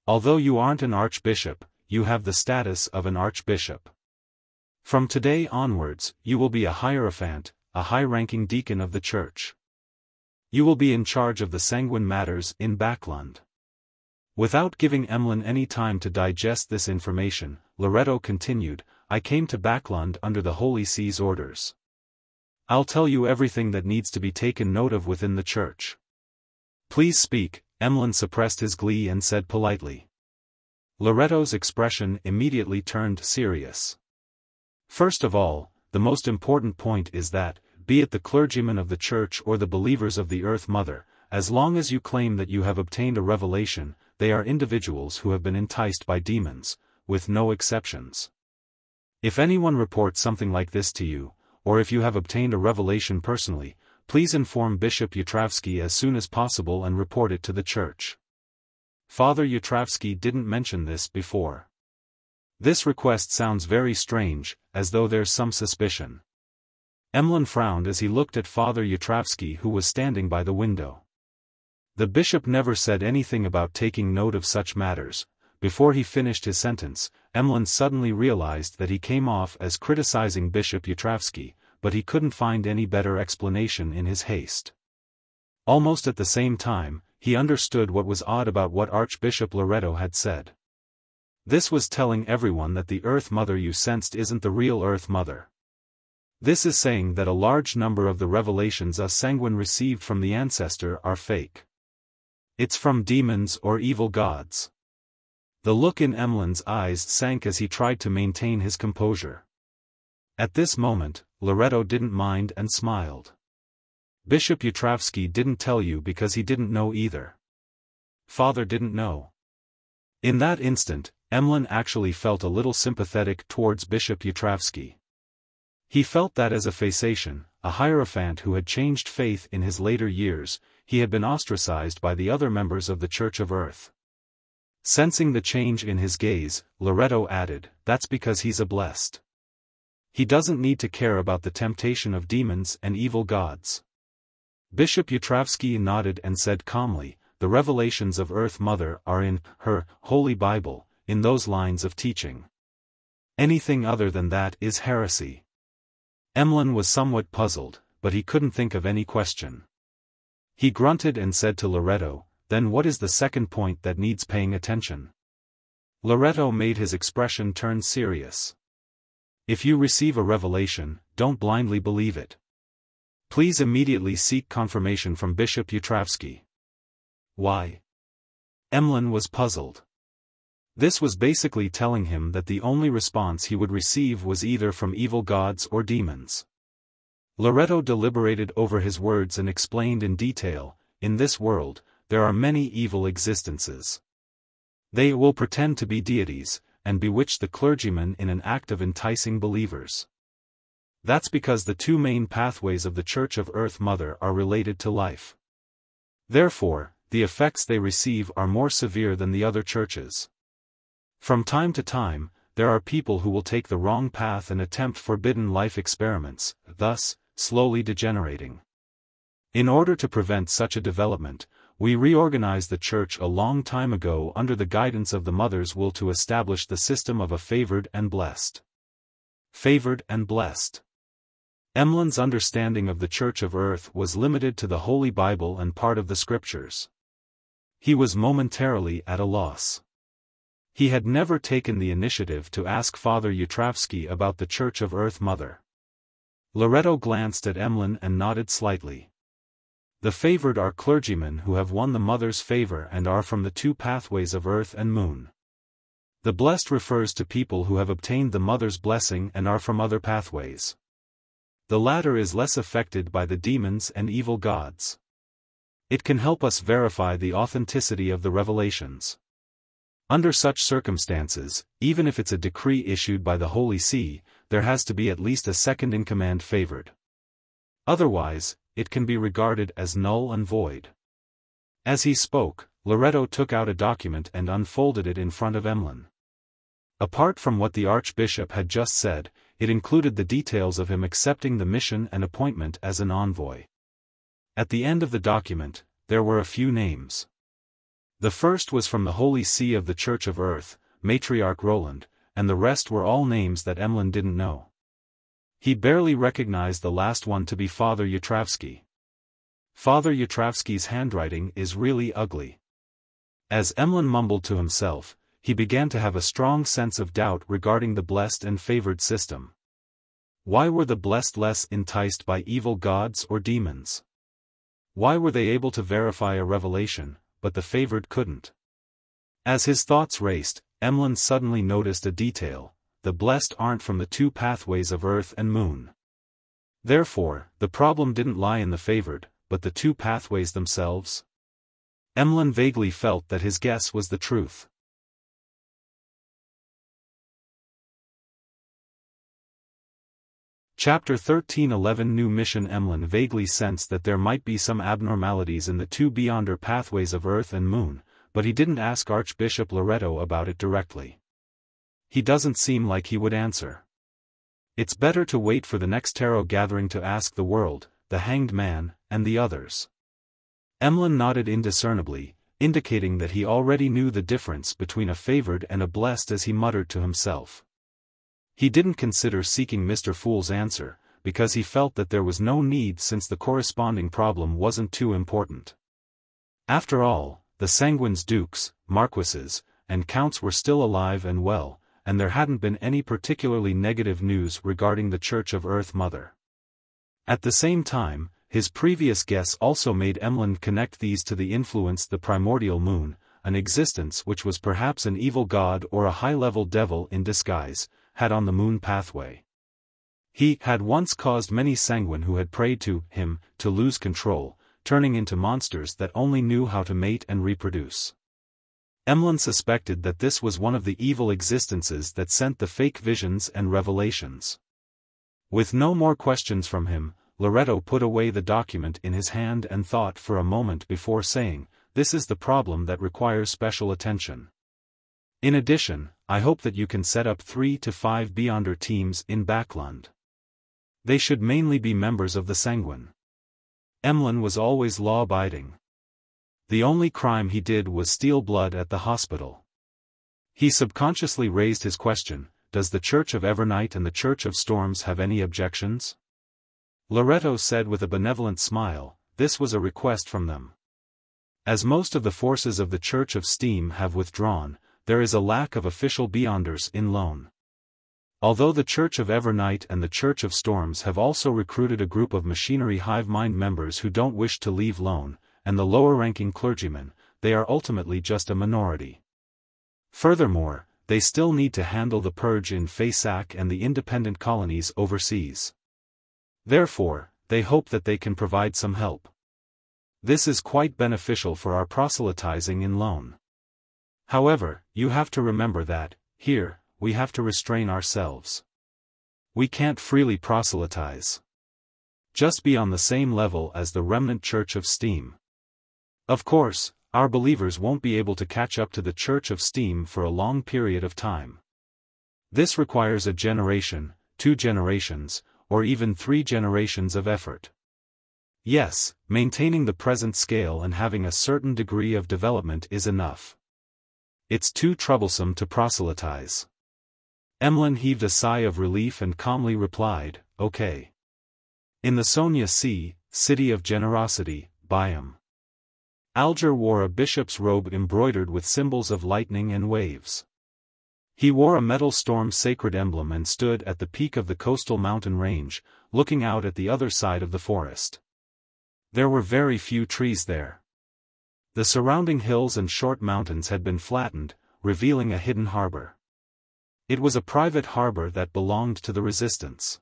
Although you aren't an archbishop, you have the status of an archbishop. From today onwards, you will be a hierophant, a high-ranking deacon of the church. You will be in charge of the sanguine matters in Backlund. Without giving Emlyn any time to digest this information, Loreto continued, I came to Backlund under the Holy See's orders. I'll tell you everything that needs to be taken note of within the church. Please speak, Emlyn suppressed his glee and said politely. Loreto's expression immediately turned serious. First of all, the most important point is that, be it the clergymen of the church or the believers of the Earth Mother, as long as you claim that you have obtained a revelation, they are individuals who have been enticed by demons, with no exceptions. If anyone reports something like this to you, or if you have obtained a revelation personally, please inform Bishop Yutravsky as soon as possible and report it to the church. Father Yutravsky didn't mention this before. This request sounds very strange, as though there's some suspicion. Emlyn frowned as he looked at Father Yutravsky, who was standing by the window. The bishop never said anything about taking note of such matters. Before he finished his sentence, Emlyn suddenly realized that he came off as criticizing Bishop Yutravsky, but he couldn't find any better explanation in his haste. Almost at the same time, he understood what was odd about what Archbishop Loreto had said. This was telling everyone that the Earth Mother you sensed isn't the real Earth Mother. This is saying that a large number of the revelations a sanguine received from the ancestor are fake. It's from demons or evil gods. The look in Emlyn's eyes sank as he tried to maintain his composure. At this moment, Loreto didn't mind and smiled. Bishop Yutravsky didn't tell you because he didn't know either. Father didn't know. In that instant, Emlyn actually felt a little sympathetic towards Bishop Yutravsky. He felt that as a Phasacian, a hierophant who had changed faith in his later years, he had been ostracized by the other members of the Church of Earth. Sensing the change in his gaze, Loreto added, that's because he's a blessed. He doesn't need to care about the temptation of demons and evil gods. Bishop Yutravsky nodded and said calmly, the revelations of Earth Mother are in her Holy Bible, in those lines of teaching. Anything other than that is heresy. Emlyn was somewhat puzzled, but he couldn't think of any question. He grunted and said to Loreto, then what is the second point that needs paying attention? Loreto made his expression turn serious. If you receive a revelation, don't blindly believe it. Please immediately seek confirmation from Bishop Yutravsky. Why? Emlyn was puzzled. This was basically telling him that the only response he would receive was either from evil gods or demons. Loreto deliberated over his words and explained in detail, in this world, there are many evil existences. They will pretend to be deities, and bewitch the clergyman in an act of enticing believers. That's because the two main pathways of the Church of Earth Mother are related to life. Therefore, the effects they receive are more severe than the other churches. From time to time, there are people who will take the wrong path and attempt forbidden life experiments, thus, slowly degenerating. In order to prevent such a development, we reorganized the Church a long time ago under the guidance of the Mother's will to establish the system of a favored and blessed. Favored and blessed. Emlyn's understanding of the Church of Earth was limited to the Holy Bible and part of the Scriptures. He was momentarily at a loss. He had never taken the initiative to ask Father Yutravsky about the Church of Earth Mother. Loretto glanced at Emlyn and nodded slightly. The favored are clergymen who have won the Mother's favor and are from the two pathways of Earth and Moon. The blessed refers to people who have obtained the Mother's blessing and are from other pathways. The latter is less affected by the demons and evil gods. It can help us verify the authenticity of the revelations. Under such circumstances, even if it's a decree issued by the Holy See, there has to be at least a second-in-command favored. Otherwise, it can be regarded as null and void. As he spoke, Loretto took out a document and unfolded it in front of Emlyn. Apart from what the Archbishop had just said, it included the details of him accepting the mission and appointment as an envoy. At the end of the document, there were a few names. The first was from the Holy See of the Church of Earth, Matriarch Roland, and the rest were all names that Emlyn didn't know. He barely recognized the last one to be Father Yutravsky. Father Yutravsky's handwriting is really ugly. As Emlyn mumbled to himself, he began to have a strong sense of doubt regarding the blessed and favored system. Why were the blessed less enticed by evil gods or demons? Why were they able to verify a revelation, but the favored couldn't? As his thoughts raced, Emlyn suddenly noticed a detail: the blessed aren't from the two pathways of Earth and Moon. Therefore, the problem didn't lie in the favored, but the two pathways themselves. Emlyn vaguely felt that his guess was the truth. Chapter 13:11 New Mission. Emlyn vaguely sensed that there might be some abnormalities in the two beyonder pathways of Earth and Moon, but he didn't ask Archbishop Loretto about it directly. He doesn't seem like he would answer. It's better to wait for the next tarot gathering to ask the world, the Hanged Man, and the others. Emlyn nodded indiscernibly, indicating that he already knew the difference between a favored and a blessed as he muttered to himself. He didn't consider seeking Mr. Fool's answer, because he felt that there was no need since the corresponding problem wasn't too important. After all, the sanguines dukes, marquises, and counts were still alive and well, and there hadn't been any particularly negative news regarding the Church of Earth Mother. At the same time, his previous guess also made Emlyn connect these to the influence the primordial moon, an existence which was perhaps an evil god or a high-level devil in disguise, had on the moon pathway. He had once caused many sanguine who had prayed to him to lose control, turning into monsters that only knew how to mate and reproduce. Emlyn suspected that this was one of the evil existences that sent the fake visions and revelations. With no more questions from him, Loretto put away the document in his hand and thought for a moment before saying, "This is the problem that requires special attention. In addition, I hope that you can set up 3 to 5 Beyonder teams in Backlund. They should mainly be members of the Sanguine." Emlyn was always law-abiding. The only crime he did was steal blood at the hospital. He subconsciously raised his question: does the Church of Evernight and the Church of Storms have any objections? Loretto said with a benevolent smile, this was a request from them. As most of the forces of the Church of Steam have withdrawn, there is a lack of official Beyonders in Lone. Although the Church of Evernight and the Church of Storms have also recruited a group of machinery hive mind members who don't wish to leave Lone, and the lower-ranking clergymen, they are ultimately just a minority. Furthermore, they still need to handle the purge in Faysac and the independent colonies overseas. Therefore, they hope that they can provide some help. This is quite beneficial for our proselytizing in Lone. However, you have to remember that, here, we have to restrain ourselves. We can't freely proselytize. Just be on the same level as the remnant Church of Steam. Of course, our believers won't be able to catch up to the Church of Steam for a long period of time. This requires a generation, 2 generations, or even 3 generations of effort. Yes, maintaining the present scale and having a certain degree of development is enough. It's too troublesome to proselytize. Emlyn heaved a sigh of relief and calmly replied, "Okay. In the Sonia Sea, city of generosity, Byam. Alger wore a bishop's robe embroidered with symbols of lightning and waves. He wore a metal storm sacred emblem and stood at the peak of the coastal mountain range, looking out at the other side of the forest. There were very few trees there. The surrounding hills and short mountains had been flattened, revealing a hidden harbor. It was a private harbor that belonged to the resistance.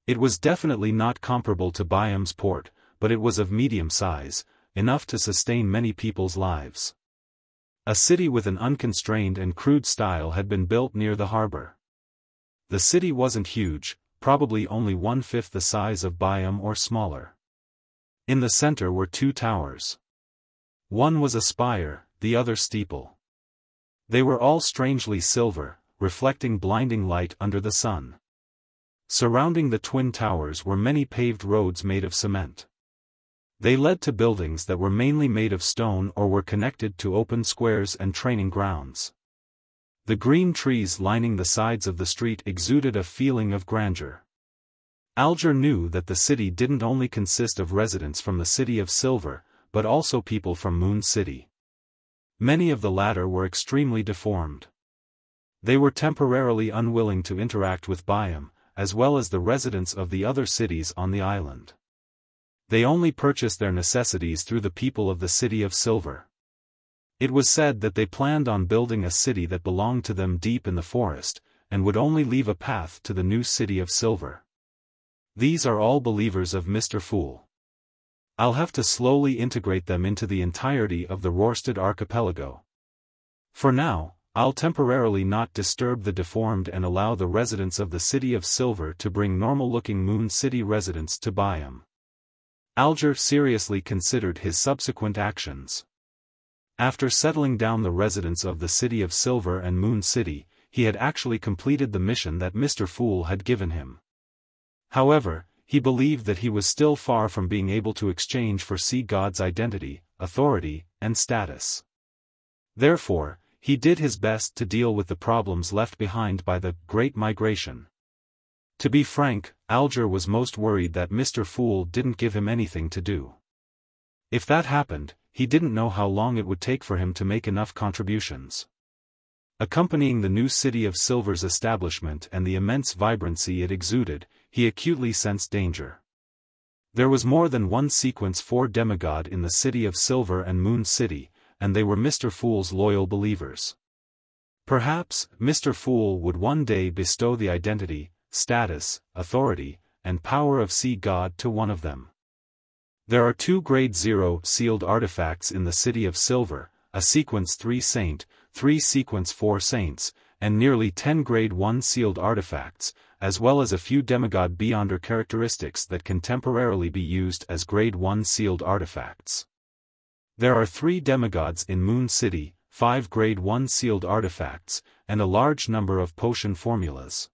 It was definitely not comparable to Byam's port, but it was of medium size, enough to sustain many people's lives. A city with an unconstrained and crude style had been built near the harbor. The city wasn't huge, probably only 1/5 the size of Byam or smaller. In the center were 2 towers. One was a spire, the other steeple. They were all strangely silver, reflecting blinding light under the sun. Surrounding the twin towers were many paved roads made of cement. They led to buildings that were mainly made of stone or were connected to open squares and training grounds. The green trees lining the sides of the street exuded a feeling of grandeur. Alger knew that the city didn't only consist of residents from the City of Silver, but also people from Moon City. Many of the latter were extremely deformed. They were temporarily unwilling to interact with Byam, as well as the residents of the other cities on the island. They only purchased their necessities through the people of the City of Silver. It was said that they planned on building a city that belonged to them deep in the forest, and would only leave a path to the new City of Silver. These are all believers of Mr. Fool. I'll have to slowly integrate them into the entirety of the Rorstad archipelago. For now, I'll temporarily not disturb the deformed and allow the residents of the City of Silver to bring normal-looking Moon City residents to Byam. Alger seriously considered his subsequent actions. After settling down the residents of the City of Silver and Moon City, he had actually completed the mission that Mr. Fool had given him. However, he believed that he was still far from being able to exchange for Sea God's identity, authority, and status. Therefore, he did his best to deal with the problems left behind by the Great Migration. To be frank, Alger was most worried that Mr. Fool didn't give him anything to do. If that happened, he didn't know how long it would take for him to make enough contributions. Accompanying the new City of Silver's establishment and the immense vibrancy it exuded, he acutely sensed danger. There was more than one sequence 4 demigod in the City of Silver and Moon City, and they were Mr. Fool's loyal believers. Perhaps, Mr. Fool would one day bestow the identity, status, authority, and power of Sea God to one of them. There are 2 Grade 0 sealed artifacts in the City of Silver, a Sequence 3 Saint, 3 Sequence 4 Saints, and nearly 10 Grade 1 sealed artifacts, as well as a few demigod beyonder characteristics that can temporarily be used as Grade 1 sealed artifacts. There are 3 demigods in Moon City, 5 Grade 1 sealed artifacts, and a large number of potion formulas.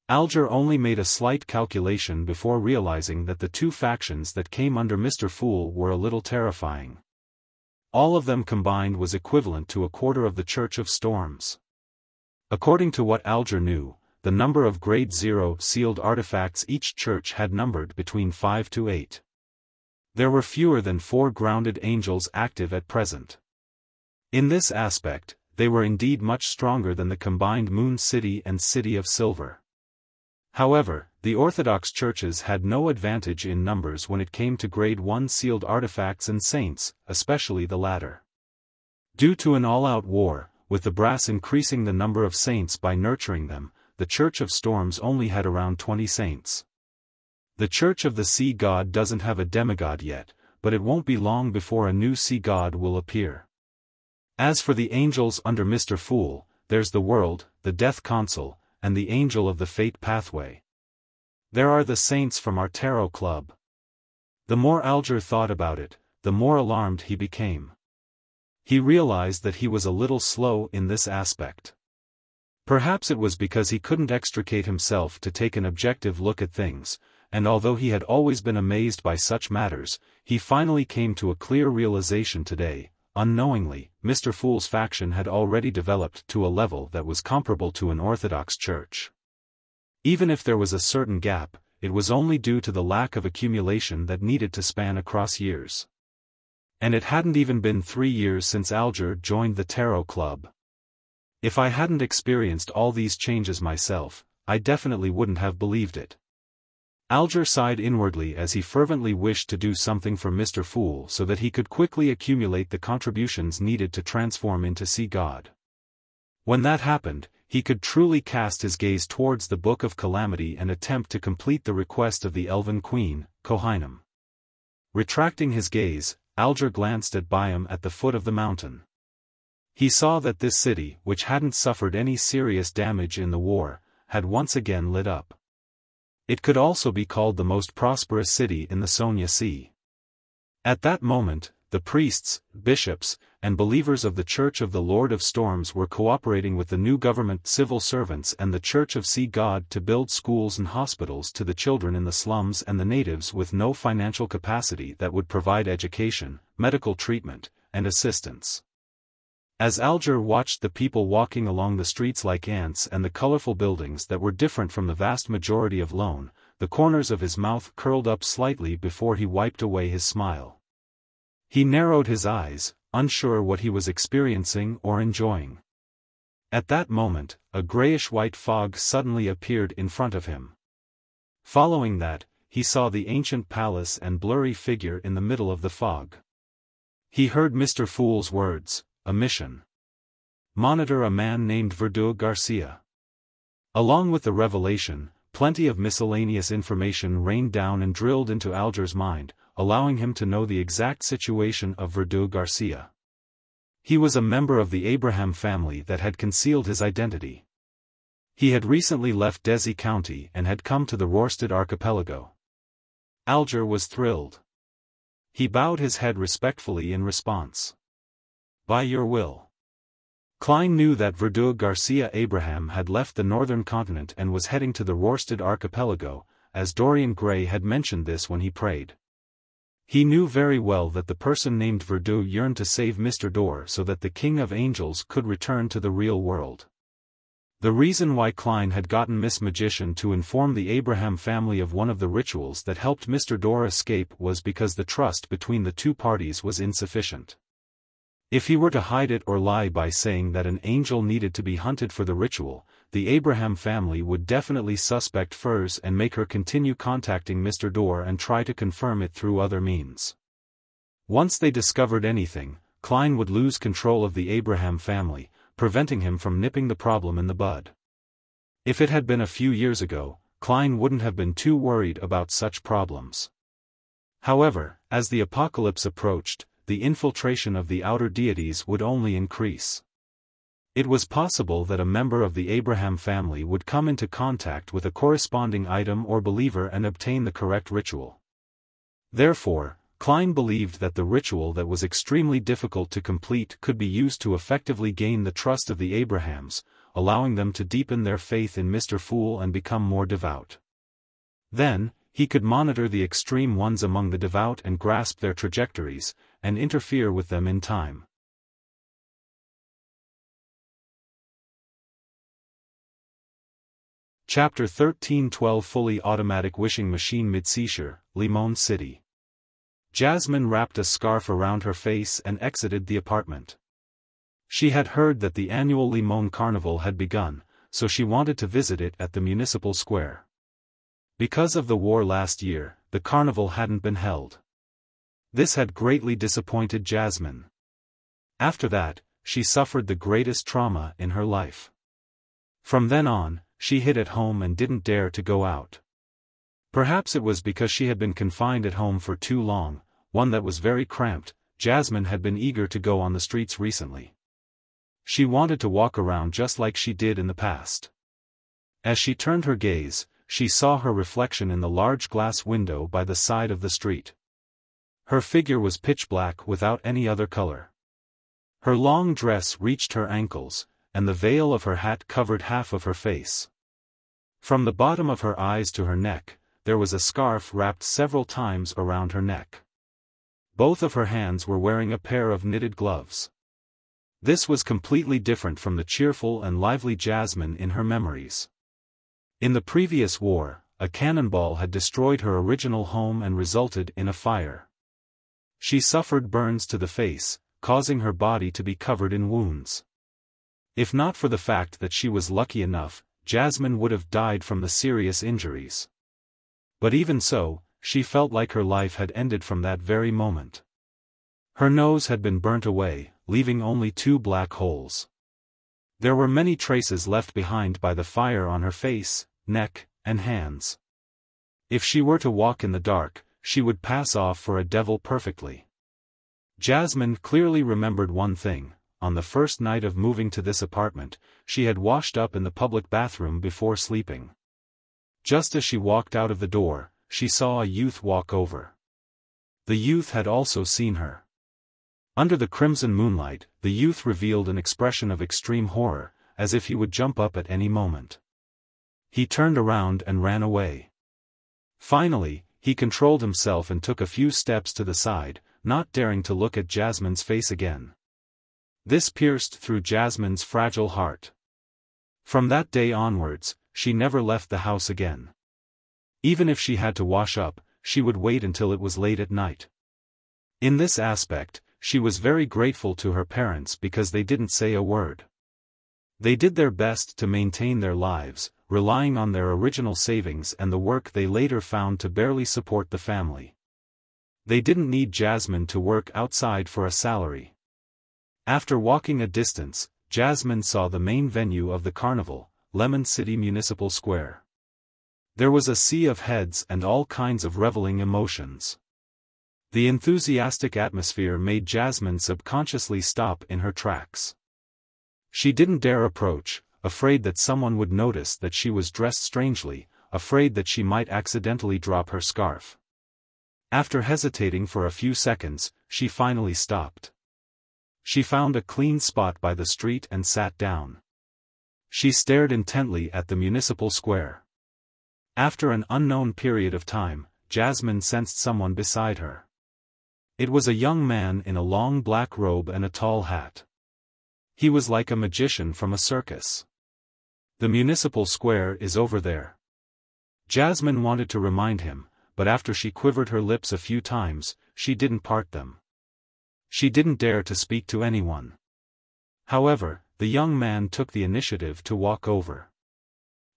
Alger only made a slight calculation before realizing that the 2 factions that came under Mr. Fool were a little terrifying. All of them combined was equivalent to a quarter of the Church of Storms. According to what Alger knew, the number of Grade 0 sealed artifacts each church had numbered between 5 to 8. There were fewer than 4 grounded angels active at present. In this aspect, they were indeed much stronger than the combined Moon City and City of Silver. However, the Orthodox churches had no advantage in numbers when it came to Grade 1 sealed artifacts and saints, especially the latter. Due to an all-out war, with the brass increasing the number of saints by nurturing them, the Church of Storms only had around 20 saints. The Church of the Sea God doesn't have a demigod yet, but it won't be long before a new Sea God will appear. As for the angels under Mr. Fool, there's the World, the Death Consul, and the Angel of the Fate Pathway. There are the saints from our tarot club. The more Alger thought about it, the more alarmed he became. He realized that he was a little slow in this aspect. Perhaps it was because he couldn't extricate himself to take an objective look at things, and although he had always been amazed by such matters, he finally came to a clear realization today. Unknowingly, Mr. Fool's faction had already developed to a level that was comparable to an Orthodox church. Even if there was a certain gap, it was only due to the lack of accumulation that needed to span across years. And it hadn't even been 3 years since Alger joined the Tarot Club. If I hadn't experienced all these changes myself, I definitely wouldn't have believed it. Alger sighed inwardly as he fervently wished to do something for Mr. Fool so that he could quickly accumulate the contributions needed to transform into sea god. When that happened, he could truly cast his gaze towards the Book of Calamity and attempt to complete the request of the Elven Queen, Kohinum. Retracting his gaze, Alger glanced at Byam at the foot of the mountain. He saw that this city, which hadn't suffered any serious damage in the war, had once again lit up. It could also be called the most prosperous city in the Sonia Sea. At that moment, the priests, bishops, and believers of the Church of the Lord of Storms were cooperating with the new government civil servants and the Church of Sea God to build schools and hospitals to the children in the slums and the natives with no financial capacity that would provide education, medical treatment, and assistance. As Alger watched the people walking along the streets like ants and the colorful buildings that were different from the vast majority of Lone, the corners of his mouth curled up slightly before he wiped away his smile. He narrowed his eyes, unsure what he was experiencing or enjoying. At that moment, a grayish-white fog suddenly appeared in front of him. Following that, he saw the ancient palace and blurry figure in the middle of the fog. He heard Mr. Fool's words, "A mission. Monitor a man named Verdugo Garcia." Along with the revelation, plenty of miscellaneous information rained down and drilled into Alger's mind, allowing him to know the exact situation of Verdugo Garcia. He was a member of the Abraham family that had concealed his identity. He had recently left Desi County and had come to the Rorstad archipelago. Alger was thrilled. He bowed his head respectfully in response. "By your will." Klein knew that Verdugo Garcia Abraham had left the northern continent and was heading to the Rorstad archipelago, as Dorian Gray had mentioned this when he prayed. He knew very well that the person named Verdugo yearned to save Mr. Dor so that the King of Angels could return to the real world. The reason why Klein had gotten Miss Magician to inform the Abraham family of one of the rituals that helped Mr. Dor escape was because the trust between the two parties was insufficient. If he were to hide it or lie by saying that an angel needed to be hunted for the ritual, the Abraham family would definitely suspect Furs and make her continue contacting Mr. Dor and try to confirm it through other means. Once they discovered anything, Klein would lose control of the Abraham family, preventing him from nipping the problem in the bud. If it had been a few years ago, Klein wouldn't have been too worried about such problems. However, as the apocalypse approached, the infiltration of the outer deities would only increase. It was possible that a member of the Abraham family would come into contact with a corresponding item or believer and obtain the correct ritual. Therefore, Klein believed that the ritual that was extremely difficult to complete could be used to effectively gain the trust of the Abrahams, allowing them to deepen their faith in Mr. Fool and become more devout. Then, he could monitor the extreme ones among the devout and grasp their trajectories, and interfere with them in time. Chapter 13-12 Fully Automatic Wishing Machine Mid-Seashore, Limon City. Jasmine wrapped a scarf around her face and exited the apartment. She had heard that the annual Limon Carnival had begun, so she wanted to visit it at the municipal square. Because of the war last year, the carnival hadn't been held. This had greatly disappointed Jasmine. After that, she suffered the greatest trauma in her life. From then on, she hid at home and didn't dare to go out. Perhaps it was because she had been confined at home for too long, one that was very cramped. Jasmine had been eager to go on the streets recently. She wanted to walk around just like she did in the past. As she turned her gaze, she saw her reflection in the large glass window by the side of the street. Her figure was pitch black without any other color. Her long dress reached her ankles, and the veil of her hat covered half of her face. From the bottom of her eyes to her neck, there was a scarf wrapped several times around her neck. Both of her hands were wearing a pair of knitted gloves. This was completely different from the cheerful and lively Jasmine in her memories. In the previous war, a cannonball had destroyed her original home and resulted in a fire. She suffered burns to the face, causing her body to be covered in wounds. If not for the fact that she was lucky enough, Jasmine would have died from the serious injuries. But even so, she felt like her life had ended from that very moment. Her nose had been burnt away, leaving only 2 black holes. There were many traces left behind by the fire on her face, neck, and hands. If she were to walk in the dark, she would pass off for a devil perfectly. Jasmine clearly remembered one thing: on the first night of moving to this apartment, she had washed up in the public bathroom before sleeping. Just as she walked out of the door, she saw a youth walk over. The youth had also seen her. Under the crimson moonlight, the youth revealed an expression of extreme horror, as if he would jump up at any moment. He turned around and ran away. Finally, he controlled himself and took a few steps to the side, not daring to look at Jasmine's face again. This pierced through Jasmine's fragile heart. From that day onwards, she never left the house again. Even if she had to wash up, she would wait until it was late at night. In this aspect, she was very grateful to her parents because they didn't say a word. They did their best to maintain their lives, relying on their original savings and the work they later found to barely support the family. They didn't need Jasmine to work outside for a salary. After walking a distance, Jasmine saw the main venue of the carnival, Lemon City Municipal Square. There was a sea of heads and all kinds of reveling emotions. The enthusiastic atmosphere made Jasmine subconsciously stop in her tracks. She didn't dare approach, afraid that someone would notice that she was dressed strangely, afraid that she might accidentally drop her scarf. After hesitating for a few seconds, she finally stopped. She found a clean spot by the street and sat down. She stared intently at the municipal square. After an unknown period of time, Jasmine sensed someone beside her. It was a young man in a long black robe and a tall hat. He was like a magician from a circus. "The municipal square is over there." Jasmine wanted to remind him, but after she quivered her lips a few times, she didn't part them. She didn't dare to speak to anyone. However, the young man took the initiative to walk over.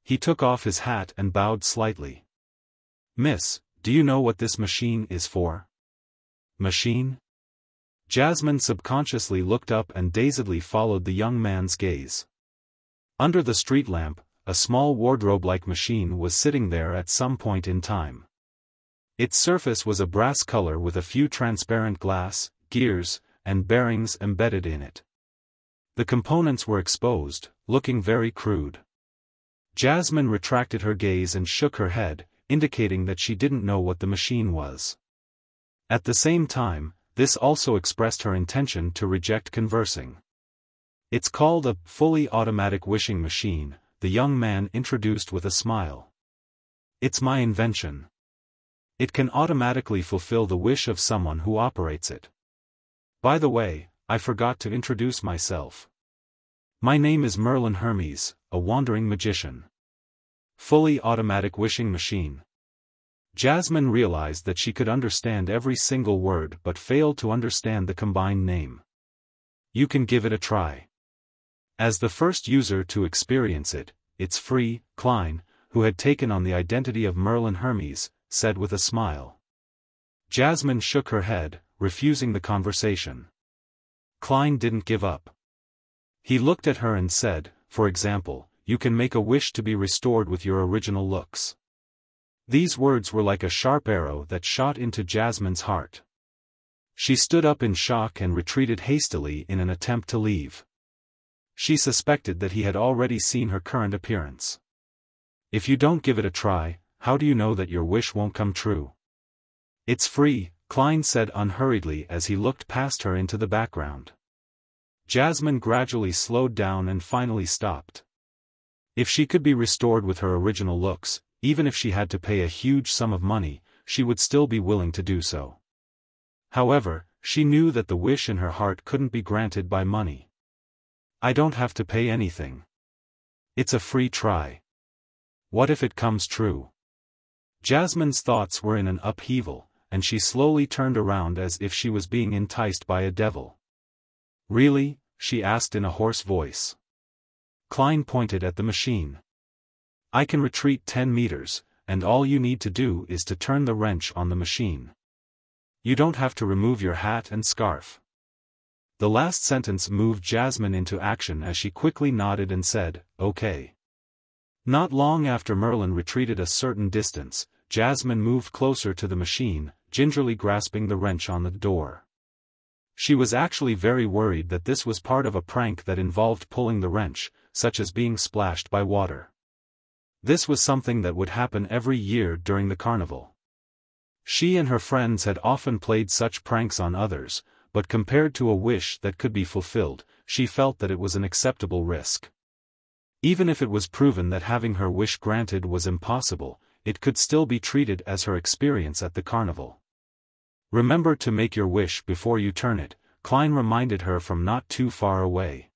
He took off his hat and bowed slightly. "Miss, do you know what this machine is for?" "Machine?" Jasmine subconsciously looked up and dazedly followed the young man's gaze. Under the street lamp, a small wardrobe-like machine was sitting there at some point in time. Its surface was a brass color with a few transparent glass, gears, and bearings embedded in it. The components were exposed, looking very crude. Jasmine retracted her gaze and shook her head, indicating that she didn't know what the machine was. At the same time, this also expressed her intention to reject conversing. "It's called a fully automatic wishing machine," the young man introduced with a smile. "It's my invention. It can automatically fulfill the wish of someone who operates it. By the way, I forgot to introduce myself. My name is Merlin Hermes, a wandering magician." Fully automatic wishing machine. Jasmine realized that she could understand every single word but failed to understand the combined name. "You can give it a try. As the first user to experience it, it's free," Klein, who had taken on the identity of Merlin Hermes, said with a smile. Jasmine shook her head, refusing the conversation. Klein didn't give up. He looked at her and said, "For example, you can make a wish to be restored with your original looks." These words were like a sharp arrow that shot into Jasmine's heart. She stood up in shock and retreated hastily in an attempt to leave. She suspected that he had already seen her current appearance. "If you don't give it a try, how do you know that your wish won't come true?" "It's free," Klein said unhurriedly as he looked past her into the background. Jasmine gradually slowed down and finally stopped. If she could be restored with her original looks, even if she had to pay a huge sum of money, she would still be willing to do so. However, she knew that the wish in her heart couldn't be granted by money. "I don't have to pay anything. It's a free try." What if it comes true? Jasmine's thoughts were in an upheaval, and she slowly turned around as if she was being enticed by a devil. Really? She asked in a hoarse voice. Klein pointed at the machine. I can retreat 10 meters, and all you need to do is to turn the wrench on the machine. You don't have to remove your hat and scarf. The last sentence moved Jasmine into action as she quickly nodded and said, okay. Not long after Merlin retreated a certain distance, Jasmine moved closer to the machine, gingerly grasping the wrench on the door. She was actually very worried that this was part of a prank that involved pulling the wrench, such as being splashed by water. This was something that would happen every year during the carnival. She and her friends had often played such pranks on others, but compared to a wish that could be fulfilled, she felt that it was an acceptable risk. Even if it was proven that having her wish granted was impossible, it could still be treated as her experience at the carnival. Remember to make your wish before you turn it, Klein reminded her from not too far away.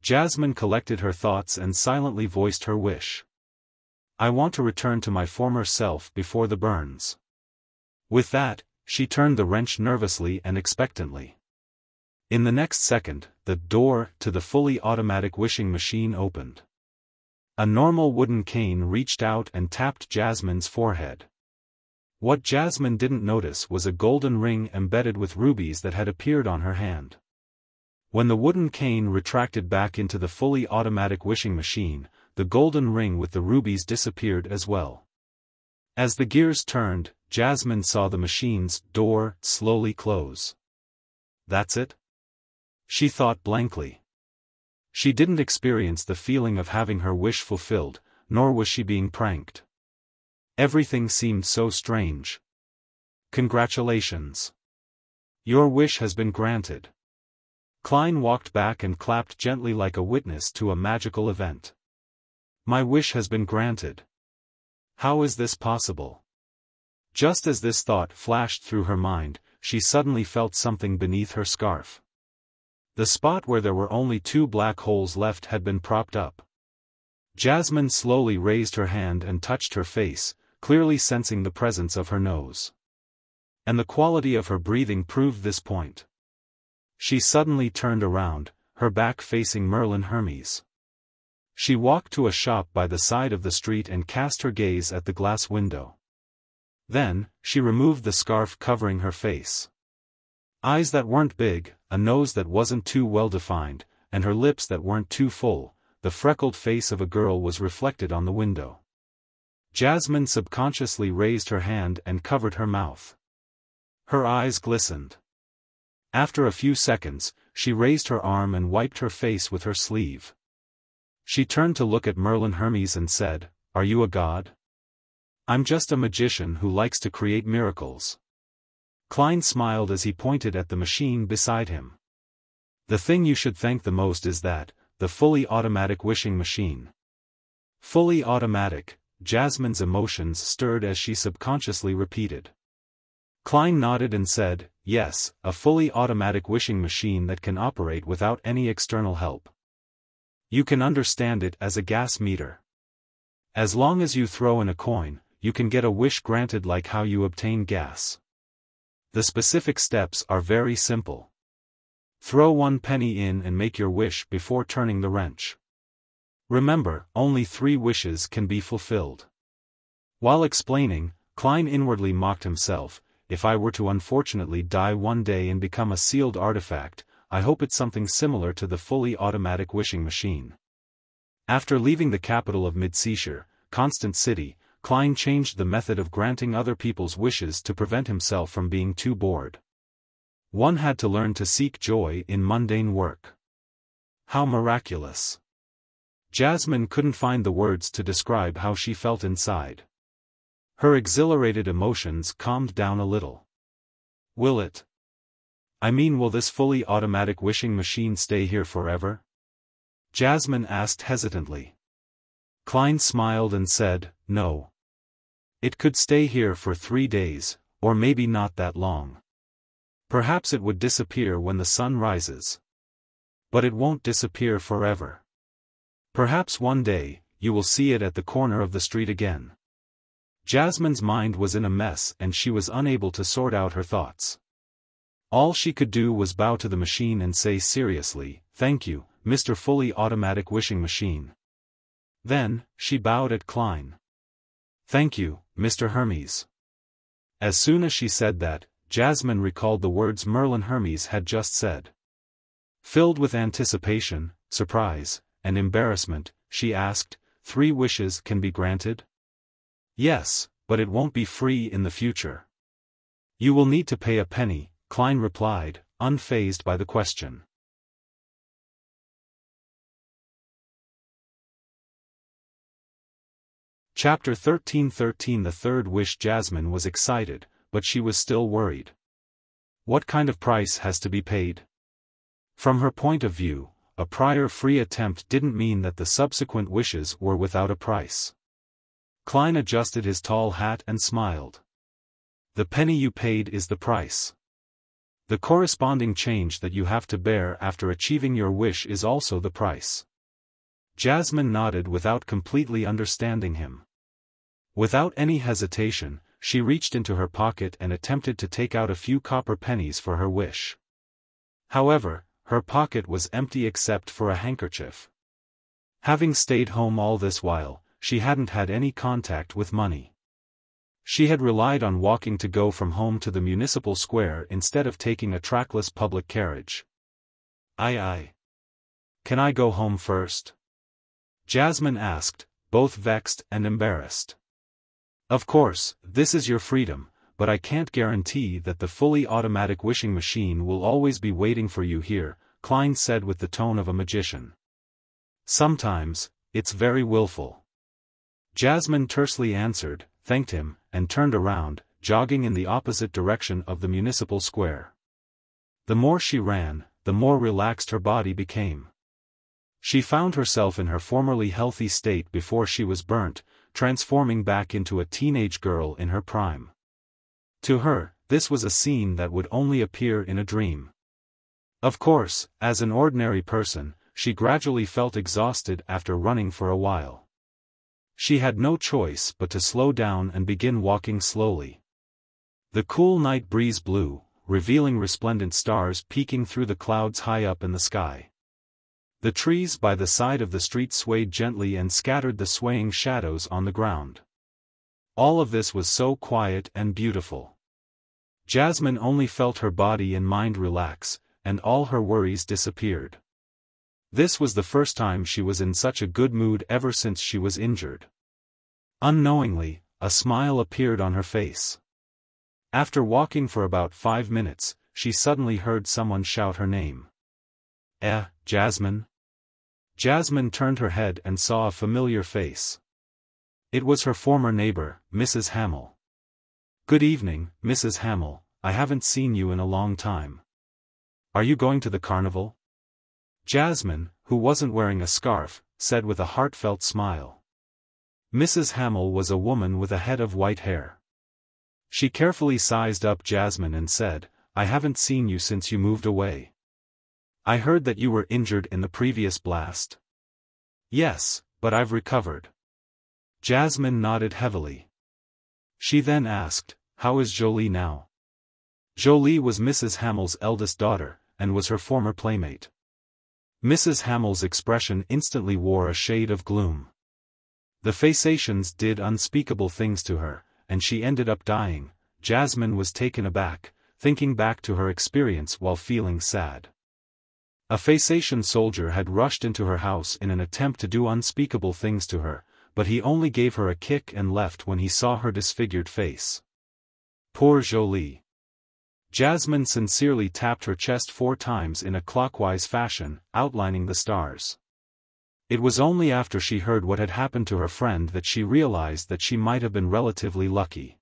Jasmine collected her thoughts and silently voiced her wish. I want to return to my former self before the burns. With that, she turned the wrench nervously and expectantly. In the next second, the door to the fully automatic wishing machine opened. A normal wooden cane reached out and tapped Jasmine's forehead. What Jasmine didn't notice was a golden ring embedded with rubies that had appeared on her hand. When the wooden cane retracted back into the fully automatic wishing machine, the golden ring with the rubies disappeared as well. As the gears turned, Jasmine saw the machine's door slowly close. That's it? She thought blankly. She didn't experience the feeling of having her wish fulfilled, nor was she being pranked. Everything seemed so strange. Congratulations. Your wish has been granted. Klein walked back and clapped gently like a witness to a magical event. My wish has been granted. How is this possible? Just as this thought flashed through her mind, she suddenly felt something beneath her scarf. The spot where there were only 2 black holes left had been propped up. Jasmine slowly raised her hand and touched her face, clearly sensing the presence of her nose. And the quality of her breathing proved this point. She suddenly turned around, her back facing Merlin Hermes. She walked to a shop by the side of the street and cast her gaze at the glass window. Then, she removed the scarf covering her face. Eyes that weren't big, a nose that wasn't too well defined, and her lips that weren't too full, the freckled face of a girl was reflected on the window. Jasmine subconsciously raised her hand and covered her mouth. Her eyes glistened. After a few seconds, she raised her arm and wiped her face with her sleeve. She turned to look at Merlin Hermes and said, "Are you a god?" "I'm just a magician who likes to create miracles." Klein smiled as he pointed at the machine beside him. "The thing you should thank the most is that, the fully automatic wishing machine." Fully automatic, Jasmine's emotions stirred as she subconsciously repeated. Klein nodded and said, "Yes, a fully automatic wishing machine that can operate without any external help. You can understand it as a gas meter. As long as you throw in a coin, you can get a wish granted like how you obtain gas. The specific steps are very simple. Throw 1 penny in and make your wish before turning the wrench. Remember, only 3 wishes can be fulfilled." While explaining, Klein inwardly mocked himself, "If I were to unfortunately die one day and become a sealed artifact, I hope it's something similar to the fully automatic wishing machine." After leaving the capital of Mid-Seashire, Constant City, Klein changed the method of granting other people's wishes to prevent himself from being too bored. One had to learn to seek joy in mundane work. How miraculous! Jasmine couldn't find the words to describe how she felt inside. Her exhilarated emotions calmed down a little. Will this fully automatic wishing machine stay here forever? Jasmine asked hesitantly. Klein smiled and said, "No. It could stay here for 3 days, or maybe not that long. Perhaps it would disappear when the sun rises. But it won't disappear forever. Perhaps one day, you will see it at the corner of the street again. Jasmine's mind was in a mess and she was unable to sort out her thoughts. All she could do was bow to the machine and say seriously, "Thank you, Mr. Fully Automatic Wishing Machine." Then, she bowed at Klein. "Thank you, Mr. Hermes." As soon as she said that, Jasmine recalled the words Merlin Hermes had just said. Filled with anticipation, surprise, and embarrassment, she asked, "3 wishes can be granted?" "Yes, but it won't be free in the future. You will need to pay a penny," Klein replied, unfazed by the question. Chapter 13:13 The third wish. Jasmine was excited, but she was still worried. What kind of price has to be paid? From her point of view, a prior free attempt didn't mean that the subsequent wishes were without a price. Klein adjusted his tall hat and smiled. "The penny you paid is the price. The corresponding change that you have to bear after achieving your wish is also the price." Jasmine nodded without completely understanding him. Without any hesitation, she reached into her pocket and attempted to take out a few copper pennies for her wish. However, her pocket was empty except for a handkerchief. Having stayed home all this while, she hadn't had any contact with money. She had relied on walking to go from home to the municipal square instead of taking a trackless public carriage. Aye. Can I go home first?" Jasmine asked, both vexed and embarrassed. "Of course, this is your freedom, but I can't guarantee that the fully automatic wishing machine will always be waiting for you here," Klein said with the tone of a magician. "Sometimes, it's very willful." Jasmine tersely answered, thanked him, and turned around, jogging in the opposite direction of the municipal square. The more she ran, the more relaxed her body became. She found herself in her formerly healthy state before she was burnt, transforming back into a teenage girl in her prime. To her, this was a scene that would only appear in a dream. Of course, as an ordinary person, she gradually felt exhausted after running for a while. She had no choice but to slow down and begin walking slowly. The cool night breeze blew, revealing resplendent stars peeking through the clouds high up in the sky. The trees by the side of the street swayed gently and scattered the swaying shadows on the ground. All of this was so quiet and beautiful. Jasmine only felt her body and mind relax, and all her worries disappeared. This was the first time she was in such a good mood ever since she was injured. Unknowingly, a smile appeared on her face. After walking for about 5 minutes, she suddenly heard someone shout her name. Jasmine?" Jasmine turned her head and saw a familiar face. It was her former neighbor, Mrs. Hamill. "Good evening, Mrs. Hamill, I haven't seen you in a long time. Are you going to the carnival?" Jasmine, who wasn't wearing a scarf, said with a heartfelt smile. Mrs. Hamill was a woman with a head of white hair. She carefully sized up Jasmine and said, "I haven't seen you since you moved away. I heard that you were injured in the previous blast." "Yes, but I've recovered." Jasmine nodded heavily. She then asked, "How is Jolie now?" Jolie was Mrs. Hamill's eldest daughter, and was her former playmate. Mrs. Hamill's expression instantly wore a shade of gloom. The Phasations did unspeakable things to her, and she ended up dying. Jasmine was taken aback, thinking back to her experience while feeling sad. A Phasation soldier had rushed into her house in an attempt to do unspeakable things to her, but he only gave her a kick and left when he saw her disfigured face. Poor Jolie. Jasmine sincerely tapped her chest 4 times in a clockwise fashion, outlining the stars. It was only after she heard what had happened to her friend that she realized that she might have been relatively lucky.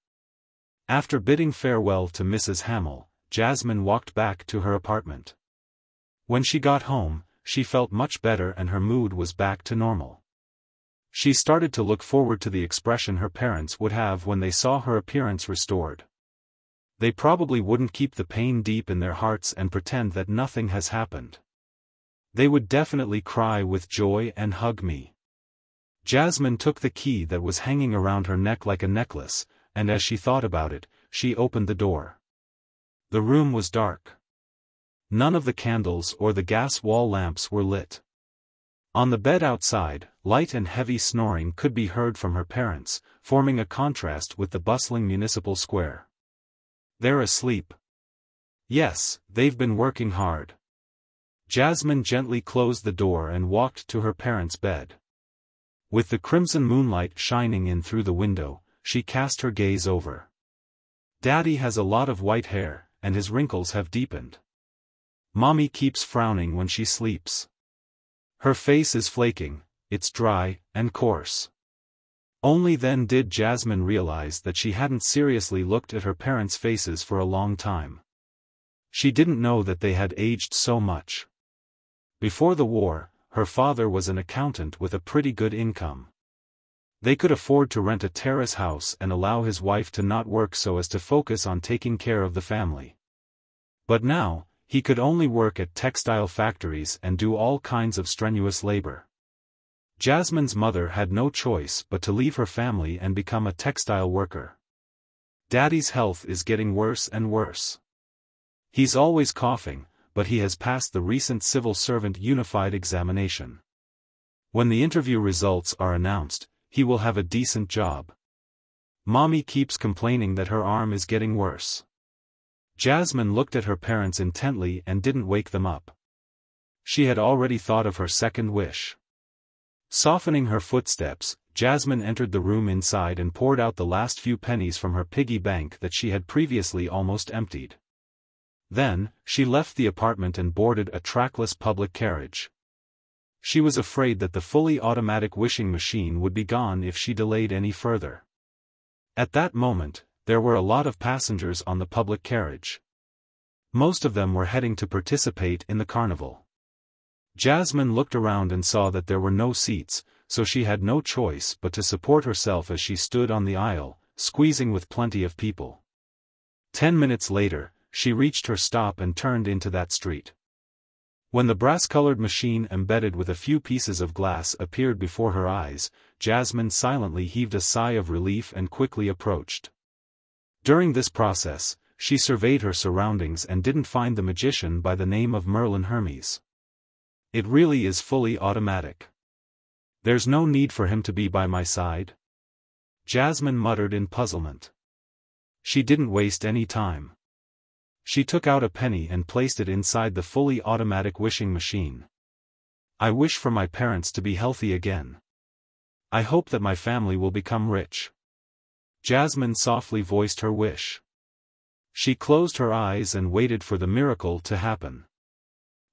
After bidding farewell to Mrs. Hamill, Jasmine walked back to her apartment. When she got home, she felt much better and her mood was back to normal. She started to look forward to the expression her parents would have when they saw her appearance restored. They probably wouldn't keep the pain deep in their hearts and pretend that nothing has happened. They would definitely cry with joy and hug me. Jasmine took the key that was hanging around her neck like a necklace, and as she thought about it, she opened the door. The room was dark. None of the candles or the gas wall lamps were lit. On the bed outside, light and heavy snoring could be heard from her parents, forming a contrast with the bustling municipal square. They're asleep. Yes, they've been working hard. Jasmine gently closed the door and walked to her parents' bed. With the crimson moonlight shining in through the window, she cast her gaze over. Daddy has a lot of white hair, and his wrinkles have deepened. Mommy keeps frowning when she sleeps. Her face is flaking, it's dry, and coarse. Only then did Jasmine realize that she hadn't seriously looked at her parents' faces for a long time. She didn't know that they had aged so much. Before the war, her father was an accountant with a pretty good income. They could afford to rent a terrace house and allow his wife to not work so as to focus on taking care of the family. But now, he could only work at textile factories and do all kinds of strenuous labor. Jasmine's mother had no choice but to leave her family and become a textile worker. Daddy's health is getting worse and worse. He's always coughing, but he has passed the recent civil servant unified examination. When the interview results are announced, he will have a decent job. Mommy keeps complaining that her arm is getting worse. Jasmine looked at her parents intently and didn't wake them up. She had already thought of her second wish. Softening her footsteps, Jasmine entered the room inside and poured out the last few pennies from her piggy bank that she had previously almost emptied. Then, she left the apartment and boarded a trackless public carriage. She was afraid that the fully automatic wishing machine would be gone if she delayed any further. At that moment, there were a lot of passengers on the public carriage. Most of them were heading to participate in the carnival. Jasmine looked around and saw that there were no seats, so she had no choice but to support herself as she stood on the aisle, squeezing with plenty of people. 10 minutes later, she reached her stop and turned into that street. When the brass-colored machine embedded with a few pieces of glass appeared before her eyes, Jasmine silently heaved a sigh of relief and quickly approached. During this process, she surveyed her surroundings and didn't find the magician by the name of Merlin Hermes. It really is fully automatic. There's no need for him to be by my side. Jasmine muttered in puzzlement. She didn't waste any time. She took out a penny and placed it inside the fully automatic wishing machine. I wish for my parents to be healthy again. I hope that my family will become rich. Jasmine softly voiced her wish. She closed her eyes and waited for the miracle to happen.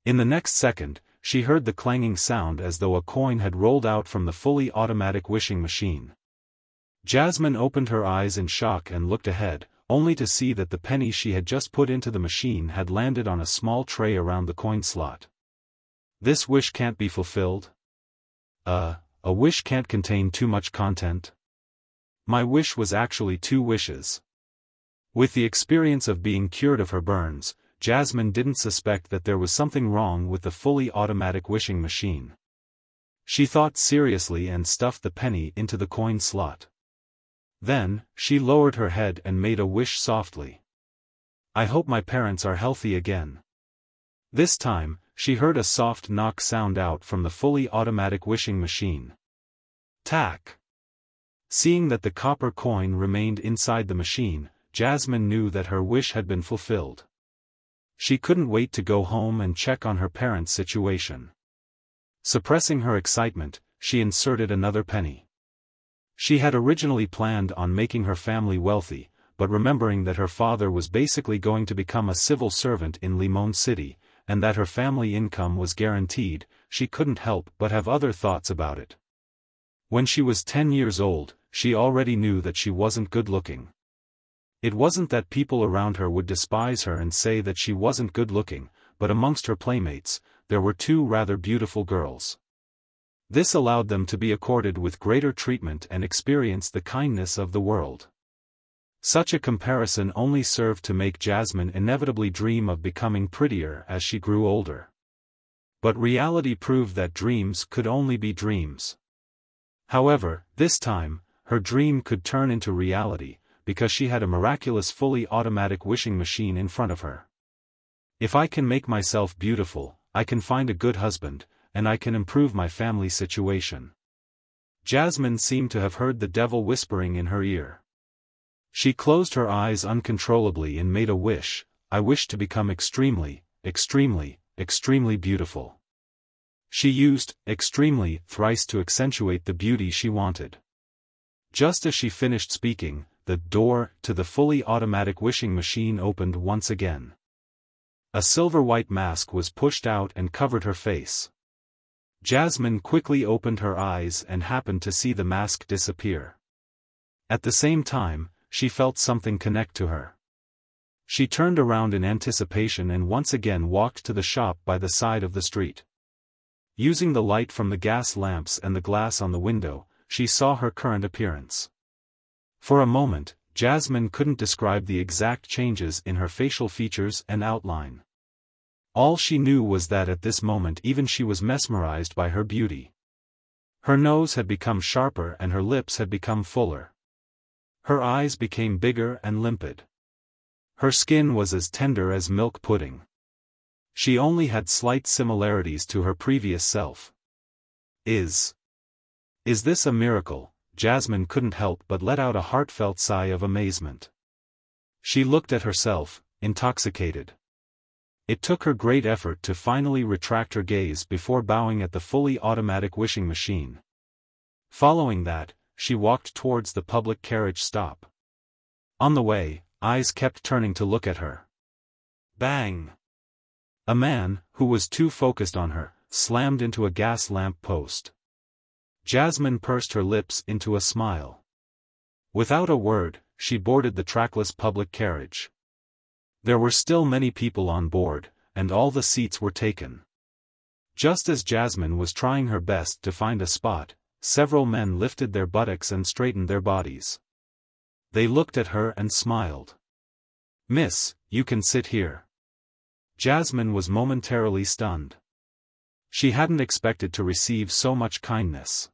In the next second, she heard the clanging sound as though a coin had rolled out from the fully automatic wishing machine. Jasmine opened her eyes in shock and looked ahead, only to see that the penny she had just put into the machine had landed on a small tray around the coin slot. This wish can't be fulfilled? A wish can't contain too much content. My wish was actually 2 wishes. With the experience of being cured of her burns, Jasmine didn't suspect that there was something wrong with the fully automatic wishing machine. She thought seriously and stuffed the penny into the coin slot. Then, she lowered her head and made a wish softly. I hope my parents are healthy again. This time, she heard a soft knock sound out from the fully automatic wishing machine. Tack! Seeing that the copper coin remained inside the machine, Jasmine knew that her wish had been fulfilled. She couldn't wait to go home and check on her parents' situation. Suppressing her excitement, she inserted another penny. She had originally planned on making her family wealthy, but remembering that her father was basically going to become a civil servant in Limon City, and that her family income was guaranteed, she couldn't help but have other thoughts about it. When she was 10 years old, she already knew that she wasn't good-looking. It wasn't that people around her would despise her and say that she wasn't good-looking, but amongst her playmates, there were 2 rather beautiful girls. This allowed them to be accorded with greater treatment and experience the kindness of the world. Such a comparison only served to make Jasmine inevitably dream of becoming prettier as she grew older. But reality proved that dreams could only be dreams. However, this time, her dream could turn into reality, because she had a miraculous fully automatic wishing machine in front of her. If I can make myself beautiful, I can find a good husband, and I can improve my family situation. Jasmine seemed to have heard the devil whispering in her ear. She closed her eyes uncontrollably and made a wish. I wish to become extremely, extremely, extremely beautiful. She used extremely thrice to accentuate the beauty she wanted. Just as she finished speaking, the door to the fully automatic wishing machine opened once again. A silver-white mask was pushed out and covered her face. Jasmine quickly opened her eyes and happened to see the mask disappear. At the same time, she felt something connect to her. She turned around in anticipation and once again walked to the shop by the side of the street. Using the light from the gas lamps and the glass on the window, she saw her current appearance. For a moment, Jasmine couldn't describe the exact changes in her facial features and outline. All she knew was that at this moment even she was mesmerized by her beauty. Her nose had become sharper and her lips had become fuller. Her eyes became bigger and limpid. Her skin was as tender as milk pudding. She only had slight similarities to her previous self. Is this a miracle? Jasmine couldn't help but let out a heartfelt sigh of amazement. She looked at herself, intoxicated. It took her great effort to finally retract her gaze before bowing at the fully automatic wishing machine. Following that, she walked towards the public carriage stop. On the way, eyes kept turning to look at her. Bang! A man, who was too focused on her, slammed into a gas lamp post. Jasmine pursed her lips into a smile. Without a word, she boarded the trackless public carriage. There were still many people on board, and all the seats were taken. Just as Jasmine was trying her best to find a spot, several men lifted their buttocks and straightened their bodies. They looked at her and smiled. "Miss, you can sit here." Jasmine was momentarily stunned. She hadn't expected to receive so much kindness.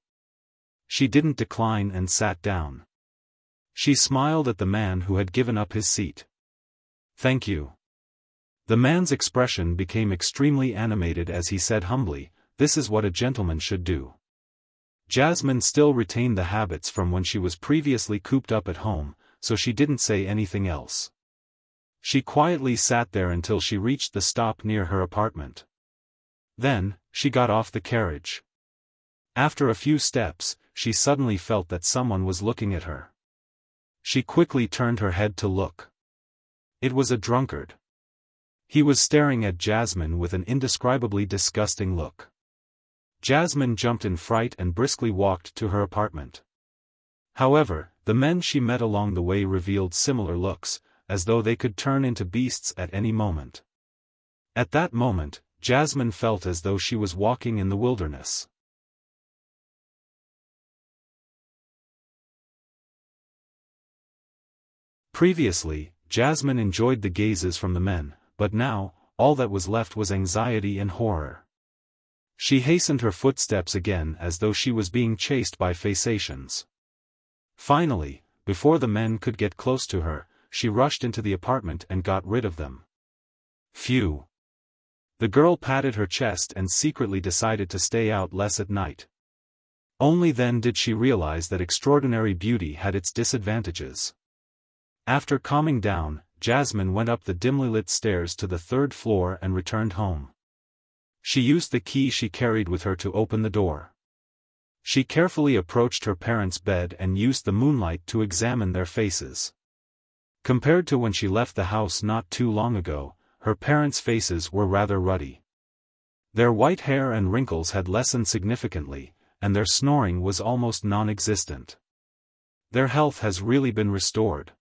She didn't decline and sat down. She smiled at the man who had given up his seat. "Thank you." The man's expression became extremely animated as he said humbly, "This is what a gentleman should do." Jasmine still retained the habits from when she was previously cooped up at home, so she didn't say anything else. She quietly sat there until she reached the stop near her apartment. Then, she got off the carriage. After a few steps, she suddenly felt that someone was looking at her. She quickly turned her head to look. It was a drunkard. He was staring at Jasmine with an indescribably disgusting look. Jasmine jumped in fright and briskly walked to her apartment. However, the men she met along the way revealed similar looks, as though they could turn into beasts at any moment. At that moment, Jasmine felt as though she was walking in the wilderness. Previously, Jasmine enjoyed the gazes from the men, but now, all that was left was anxiety and horror. She hastened her footsteps again as though she was being chased by phaeacians. Finally, before the men could get close to her, she rushed into the apartment and got rid of them. Phew! The girl patted her chest and secretly decided to stay out less at night. Only then did she realize that extraordinary beauty had its disadvantages. After calming down, Jasmine went up the dimly lit stairs to the third floor and returned home. She used the key she carried with her to open the door. She carefully approached her parents' bed and used the moonlight to examine their faces. Compared to when she left the house not too long ago, her parents' faces were rather ruddy. Their white hair and wrinkles had lessened significantly, and their snoring was almost non-existent. Their health has really been restored.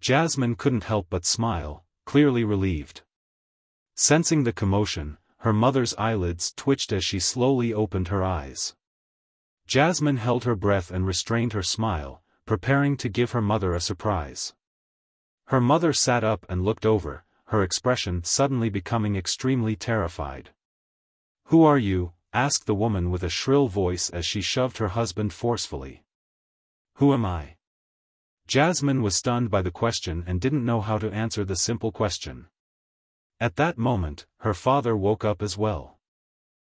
Jasmine couldn't help but smile, clearly relieved. Sensing the commotion, her mother's eyelids twitched as she slowly opened her eyes. Jasmine held her breath and restrained her smile, preparing to give her mother a surprise. Her mother sat up and looked over, her expression suddenly becoming extremely terrified. "Who are you?" asked the woman with a shrill voice as she shoved her husband forcefully. Who am I? Jasmine was stunned by the question and didn't know how to answer the simple question. At that moment, her father woke up as well.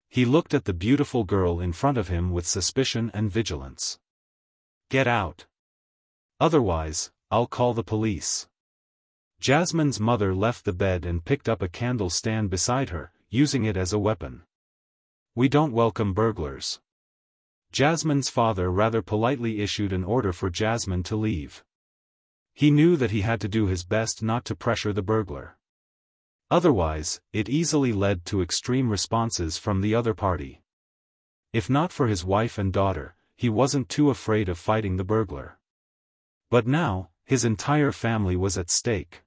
He looked at the beautiful girl in front of him with suspicion and vigilance. Get out. Otherwise, I'll call the police. Jasmine's mother left the bed and picked up a candle stand beside her, using it as a weapon. We don't welcome burglars. Jasmine's father rather politely issued an order for Jasmine to leave. He knew that he had to do his best not to pressure the burglar. Otherwise, it easily led to extreme responses from the other party. If not for his wife and daughter, he wasn't too afraid of fighting the burglar. But now, his entire family was at stake.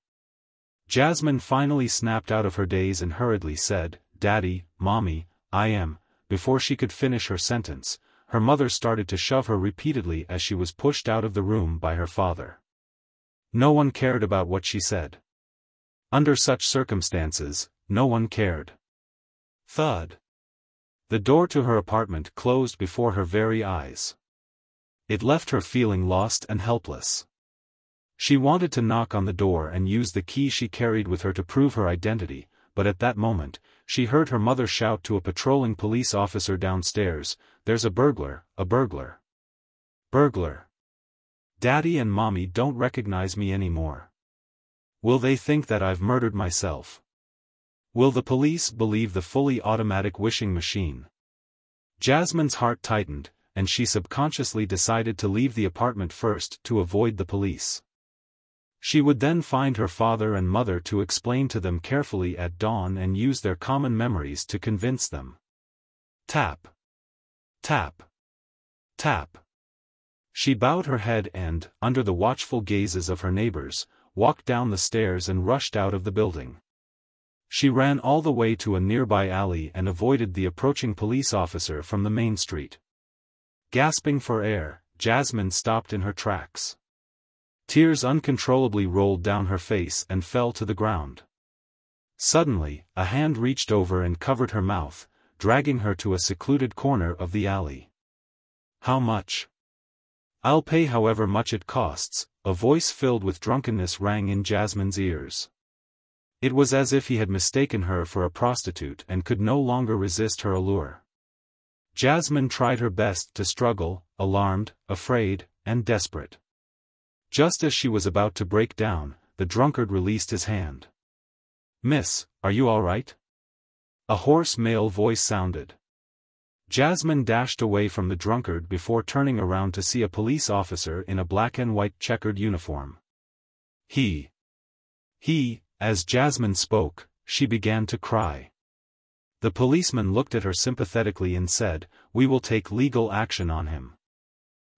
Jasmine finally snapped out of her daze and hurriedly said, "Daddy, Mommy, I am." Before she could finish her sentence, her mother started to shove her repeatedly as she was pushed out of the room by her father. No one cared about what she said. Under such circumstances, no one cared. Thud. The door to her apartment closed before her very eyes. It left her feeling lost and helpless. She wanted to knock on the door and use the key she carried with her to prove her identity, but at that moment, she heard her mother shout to a patrolling police officer downstairs, "There's a burglar, a burglar. Burglar. Daddy and Mommy don't recognize me anymore. Will they think that I've murdered myself? Will the police believe the fully automatic wishing machine?" Jasmine's heart tightened, and she subconsciously decided to leave the apartment first to avoid the police. She would then find her father and mother to explain to them carefully at dawn and use their common memories to convince them. Tap. Tap. Tap. She bowed her head and, under the watchful gazes of her neighbors, walked down the stairs and rushed out of the building. She ran all the way to a nearby alley and avoided the approaching police officer from the main street. Gasping for air, Jasmine stopped in her tracks. Tears uncontrollably rolled down her face and fell to the ground. Suddenly, a hand reached over and covered her mouth, dragging her to a secluded corner of the alley. "How much?" "I'll pay however much it costs," a voice filled with drunkenness rang in Jasmine's ears. It was as if he had mistaken her for a prostitute and could no longer resist her allure. Jasmine tried her best to struggle, alarmed, afraid, and desperate. Just as she was about to break down, the drunkard released his hand. "Miss, are you all right?" A hoarse male voice sounded. Jasmine dashed away from the drunkard before turning around to see a police officer in a black and white checkered uniform. As Jasmine spoke, she began to cry. The policeman looked at her sympathetically and said, "We will take legal action on him.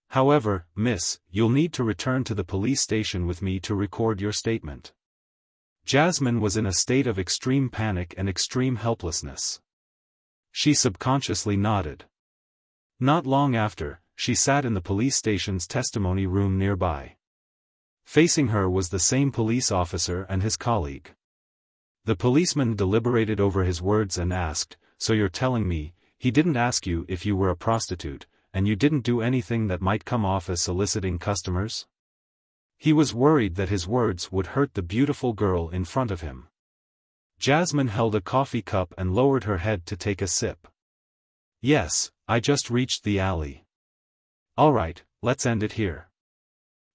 However, miss, you'll need to return to the police station with me to record your statement." Jasmine was in a state of extreme panic and extreme helplessness. She subconsciously nodded. Not long after, she sat in the police station's testimony room nearby. Facing her was the same police officer and his colleague. The policeman deliberated over his words and asked, "So you're telling me, he didn't ask you if you were a prostitute, and you didn't do anything that might come off as soliciting customers?" He was worried that his words would hurt the beautiful girl in front of him. Jasmine held a coffee cup and lowered her head to take a sip. "Yes, I just reached the alley." "All right, let's end it here.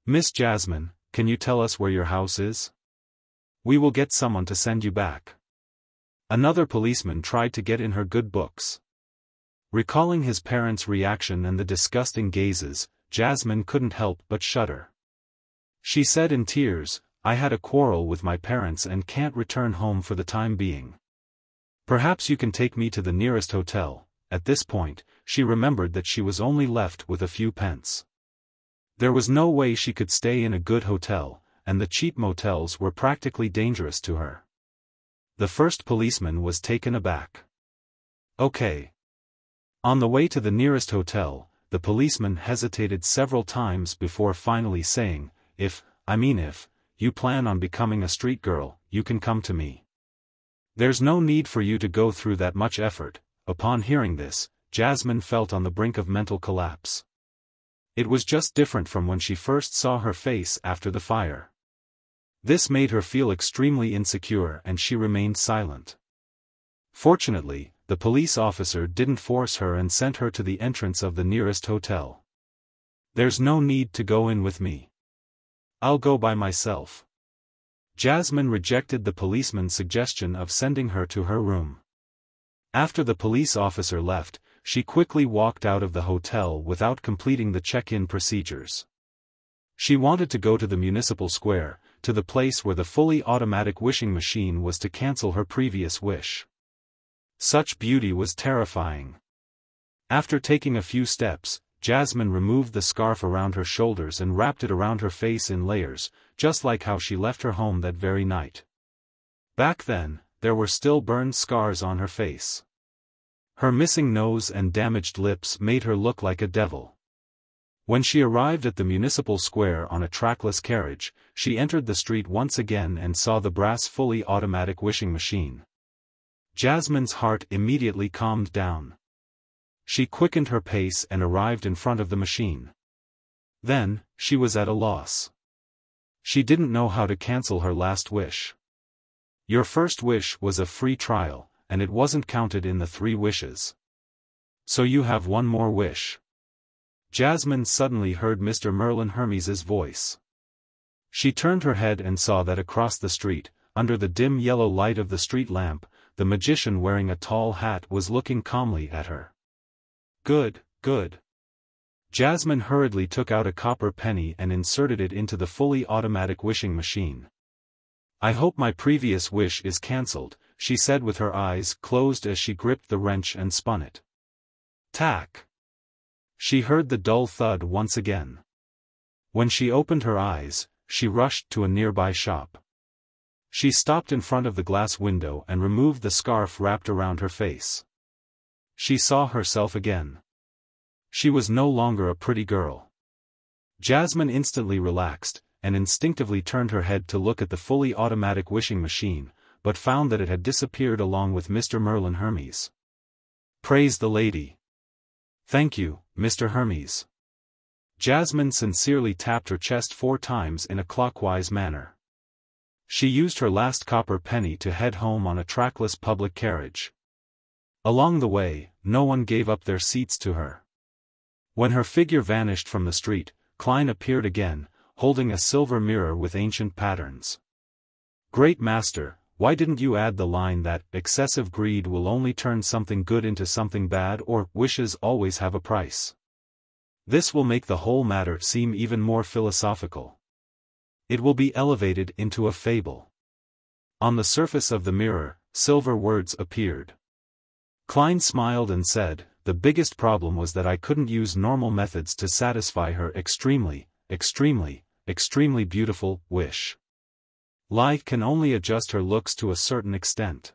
Miss Jasmine, can you tell us where your house is? We will get someone to send you back." Another policeman tried to get in her good books. Recalling his parents' reaction and the disgusting gazes, Jasmine couldn't help but shudder. She said in tears, "I had a quarrel with my parents and can't return home for the time being. Perhaps you can take me to the nearest hotel." At this point, she remembered that she was only left with a few pence. There was no way she could stay in a good hotel, and the cheap motels were practically dangerous to her. The first policeman was taken aback. "Okay." On the way to the nearest hotel, the policeman hesitated several times before finally saying, if you plan on becoming a street girl, you can come to me. There's no need for you to go through that much effort. Upon hearing this, Jasmine felt on the brink of mental collapse. It was just different from when she first saw her face after the fire. This made her feel extremely insecure and she remained silent. Fortunately, the police officer didn't force her and sent her to the entrance of the nearest hotel. "There's no need to go in with me. I'll go by myself." Jasmine rejected the policeman's suggestion of sending her to her room. After the police officer left, she quickly walked out of the hotel without completing the check-in procedures. She wanted to go to the municipal square, to the place where the fully automatic wishing machine was to cancel her previous wish. Such beauty was terrifying. After taking a few steps, Jasmine removed the scarf around her shoulders and wrapped it around her face in layers, just like how she left her home that very night. Back then, there were still burned scars on her face. Her missing nose and damaged lips made her look like a devil. When she arrived at the municipal square on a trackless carriage, she entered the street once again and saw the brass fully automatic wishing machine. Jasmine's heart immediately calmed down. She quickened her pace and arrived in front of the machine. Then, she was at a loss. She didn't know how to cancel her last wish. Your first wish was a free trial, and it wasn't counted in the 3 wishes. So you have one more wish. Jasmine suddenly heard Mr. Merlin Hermes's voice. She turned her head and saw that across the street, under the dim yellow light of the street lamp, the magician wearing a tall hat was looking calmly at her. Good, good. Jasmine hurriedly took out a copper penny and inserted it into the fully automatic wishing machine. "I hope my previous wish is cancelled," she said with her eyes closed as she gripped the wrench and spun it. Tack! She heard the dull thud once again. When she opened her eyes, she rushed to a nearby shop. She stopped in front of the glass window and removed the scarf wrapped around her face. She saw herself again. She was no longer a pretty girl. Jasmine instantly relaxed, and instinctively turned her head to look at the fully automatic wishing machine, but found that it had disappeared along with Mr. Merlin Hermes. Praise the lady. Thank you, Mr. Hermes. Jasmine sincerely tapped her chest 4 times in a clockwise manner. She used her last copper penny to head home on a trackless public carriage. Along the way, no one gave up their seats to her. When her figure vanished from the street, Klein appeared again, holding a silver mirror with ancient patterns. "Great master, why didn't you add the line that excessive greed will only turn something good into something bad, or wishes always have a price? This will make the whole matter seem even more philosophical. It will be elevated into a fable." On the surface of the mirror, silver words appeared. Klein smiled and said, "The biggest problem was that I couldn't use normal methods to satisfy her extremely beautiful wish. Lie can only adjust her looks to a certain extent.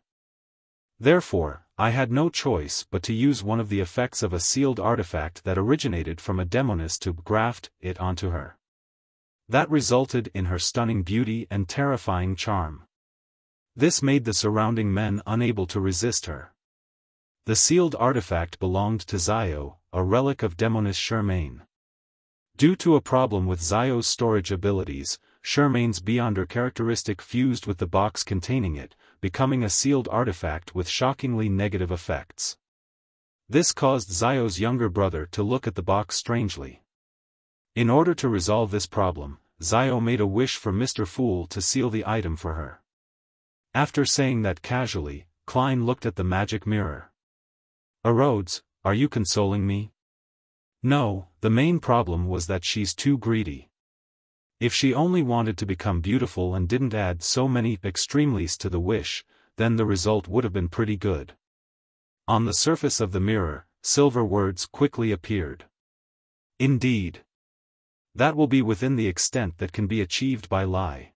Therefore, I had no choice but to use one of the effects of a sealed artifact that originated from a demoness to graft it onto her. That resulted in her stunning beauty and terrifying charm. This made the surrounding men unable to resist her. The sealed artifact belonged to Zio, a relic of demoness Charmaine. Due to a problem with Zio's storage abilities, Charmaine's Beyonder characteristic fused with the box containing it, becoming a sealed artifact with shockingly negative effects. This caused Zio's younger brother to look at the box strangely. In order to resolve this problem, Zio made a wish for Mr. Fool to seal the item for her. After saying that casually, Klein looked at the magic mirror. "Rhodes, are you consoling me?" "No, the main problem was that she's too greedy. If she only wanted to become beautiful and didn't add so many extremelies to the wish, then the result would have been pretty good." On the surface of the mirror, silver words quickly appeared. "Indeed. That will be within the extent that can be achieved by Lie."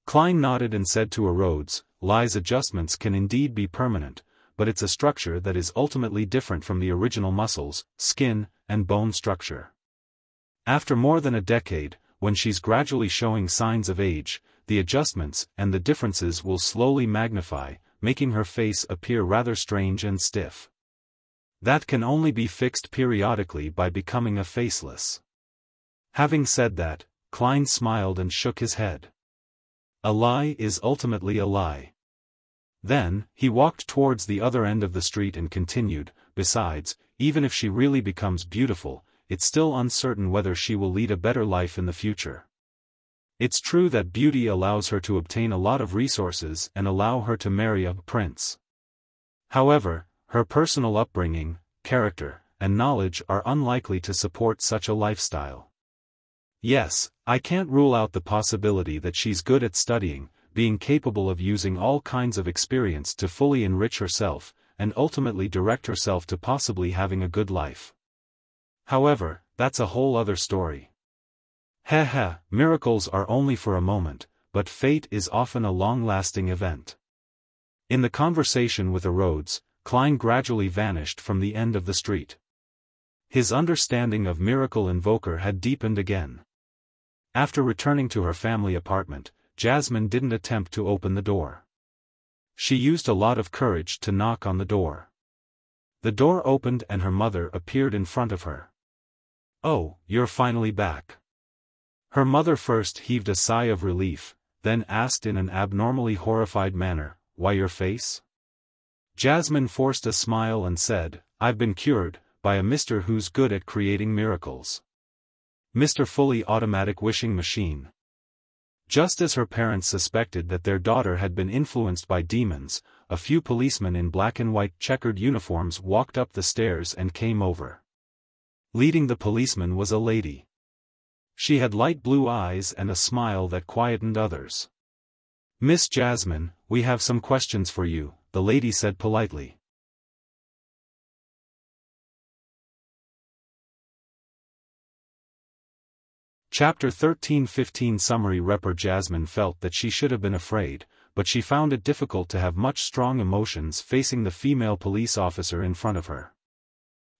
Klein nodded and said to Rhodes, "Lie's adjustments can indeed be permanent, but it's a structure that is ultimately different from the original muscles, skin, and bone structure. After more than a decade, when she's gradually showing signs of age, the adjustments and the differences will slowly magnify, making her face appear rather strange and stiff." That can only be fixed periodically by becoming a faceless. Having said that, Klein smiled and shook his head. A lie is ultimately a lie. Then, he walked towards the other end of the street and continued, besides, even if she really becomes beautiful, it's still uncertain whether she will lead a better life in the future. It's true that beauty allows her to obtain a lot of resources and allow her to marry a prince. However, her personal upbringing, character, and knowledge are unlikely to support such a lifestyle. Yes, I can't rule out the possibility that she's good at studying, being capable of using all kinds of experience to fully enrich herself, and ultimately direct herself to possibly having a good life. However, that's a whole other story. Miracles are only for a moment, but fate is often a long-lasting event. In the conversation with the Rhodes, Klein gradually vanished from the end of the street. His understanding of Miracle Invoker had deepened again. After returning to her family apartment, Jasmine didn't attempt to open the door. She used a lot of courage to knock on the door. The door opened and her mother appeared in front of her. "Oh, you're finally back." Her mother first heaved a sigh of relief, then asked in an abnormally horrified manner, "Why your face?" Jasmine forced a smile and said, "I've been cured, by a mister who's good at creating miracles. Mr. Fully Automatic Wishing Machine." Just as her parents suspected that their daughter had been influenced by demons, a few policemen in black and white checkered uniforms walked up the stairs and came over. Leading the policeman was a lady. She had light blue eyes and a smile that quietened others. "Miss Jasmine, we have some questions for you," the lady said politely. Chapter 13-15 Summary Report. Jasmine felt that she should have been afraid, but she found it difficult to have much strong emotions facing the female police officer in front of her.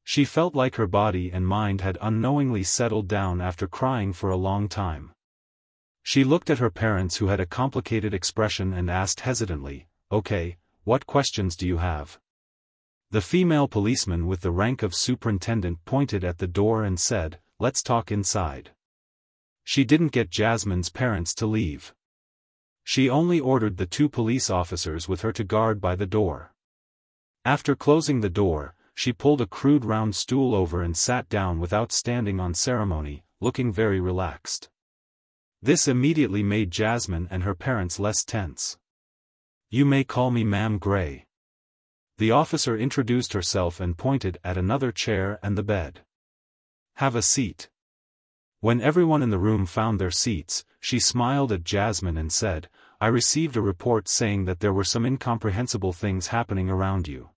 She felt like her body and mind had unknowingly settled down after crying for a long time. She looked at her parents who had a complicated expression and asked hesitantly, "Okay, what questions do you have?" The female policeman with the rank of superintendent pointed at the door and said, "Let's talk inside." She didn't get Jasmine's parents to leave. She only ordered the two police officers with her to guard by the door. After closing the door, she pulled a crude round stool over and sat down without standing on ceremony, looking very relaxed. This immediately made Jasmine and her parents less tense. "You may call me Ma'am Gray." The officer introduced herself and pointed at another chair and the bed. "Have a seat." When everyone in the room found their seats, she smiled at Jasmine and said, "I received a report saying that there were some incomprehensible things happening around you.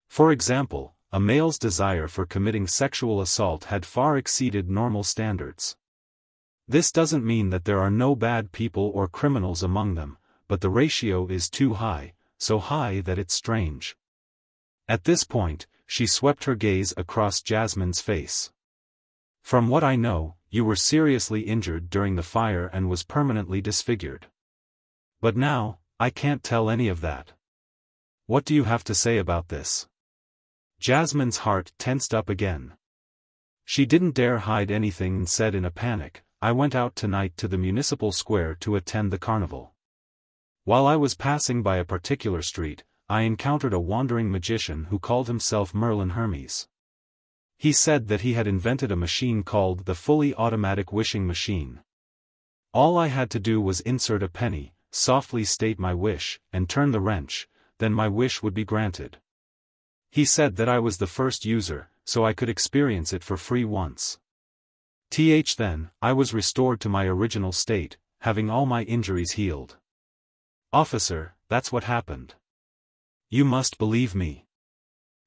For example, a male's desire for committing sexual assault had far exceeded normal standards. This doesn't mean that there are no bad people or criminals among them, but the ratio is too high, so high that it's strange." At this point, she swept her gaze across Jasmine's face. "From what I know, you were seriously injured during the fire and was permanently disfigured. But now, I can't tell any of that. What do you have to say about this?" Jasmine's heart tensed up again. She didn't dare hide anything and said in a panic, "I went out tonight to the municipal square to attend the carnival. While I was passing by a particular street, I encountered a wandering magician who called himself Merlin Hermes. He said that he had invented a machine called the Fully Automatic Wishing Machine. All I had to do was insert a penny, softly state my wish, and turn the wrench, then my wish would be granted. He said that I was the first user, so I could experience it for free once. Then, I was restored to my original state, having all my injuries healed. Officer, that's what happened. You must believe me."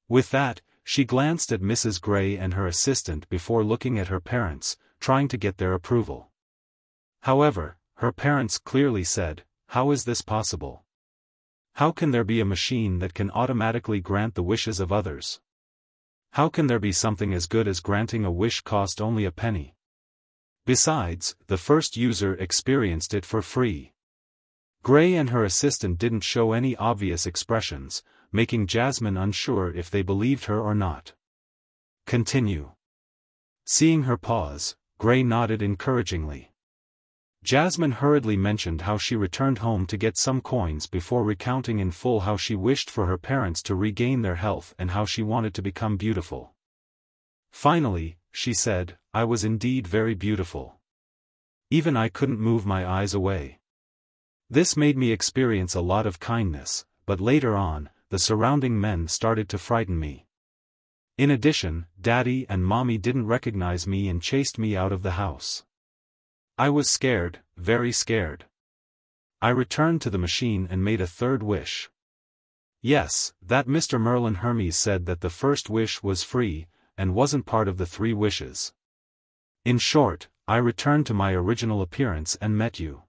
With that, she glanced at Mrs. Gray and her assistant before looking at her parents, trying to get their approval. However, her parents clearly said, "How is this possible? How can there be a machine that can automatically grant the wishes of others? How can there be something as good as granting a wish cost only a penny? Besides, the first user experienced it for free." Gray and her assistant didn't show any obvious expressions, making Jasmine unsure if they believed her or not. Continue. Seeing her pause, Gray nodded encouragingly. Jasmine hurriedly mentioned how she returned home to get some coins before recounting in full how she wished for her parents to regain their health and how she wanted to become beautiful. Finally, she said, "I was indeed very beautiful. Even I couldn't move my eyes away. This made me experience a lot of kindness, but later on, the surrounding men started to frighten me. In addition, Daddy and Mommy didn't recognize me and chased me out of the house. I was scared, very scared. I returned to the machine and made a third wish. Yes, that Mr. Merlin Hermes said that the first wish was free, and wasn't part of the 3 wishes. In short, I returned to my original appearance and met you."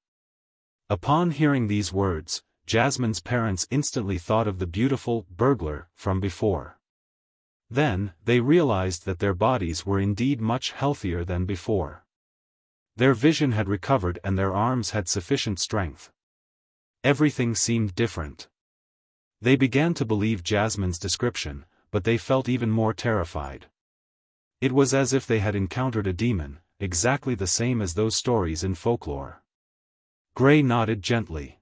Upon hearing these words, Jasmine's parents instantly thought of the beautiful burglar from before. Then, they realized that their bodies were indeed much healthier than before. Their vision had recovered and their arms had sufficient strength. Everything seemed different. They began to believe Jasmine's description, but they felt even more terrified. It was as if they had encountered a demon, exactly the same as those stories in folklore. Gray nodded gently.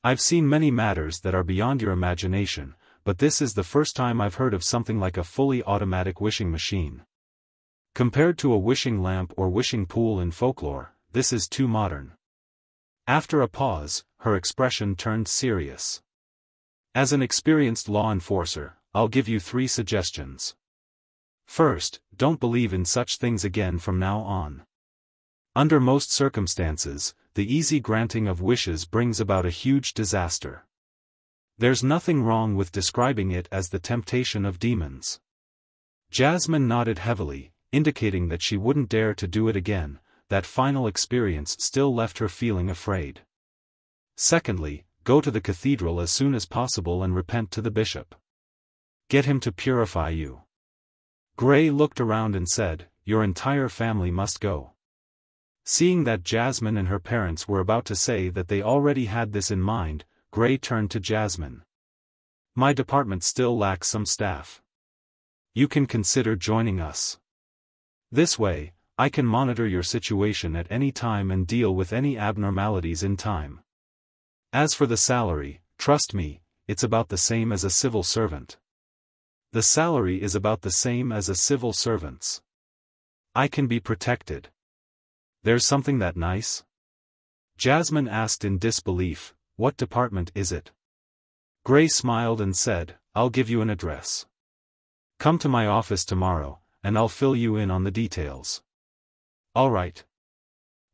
"I've seen many matters that are beyond your imagination, but this is the first time I've heard of something like a fully automatic wishing machine. Compared to a wishing lamp or wishing pool in folklore, this is too modern." After a pause, her expression turned serious. "As an experienced law enforcer, I'll give you 3 suggestions. First, don't believe in such things again from now on. Under most circumstances, the easy granting of wishes brings about a huge disaster. There's nothing wrong with describing it as the temptation of demons." Jasmine nodded heavily, indicating that she wouldn't dare to do it again. That final experience still left her feeling afraid. Secondly, go to the cathedral as soon as possible and repent to the bishop. Get him to purify you. Gray looked around and said, "Your entire family must go." Seeing that Jasmine and her parents were about to say that they already had this in mind, Gray turned to Jasmine. "My department still lacks some staff. You can consider joining us. This way, I can monitor your situation at any time and deal with any abnormalities in time. As for the salary, trust me, it's about the same as a civil servant." "The salary is about the same as a civil servant's. I can be protected. There's something that nice?" Jasmine asked in disbelief, "What department is it?" Gray smiled and said, "I'll give you an address. Come to my office tomorrow, and I'll fill you in on the details." "All right."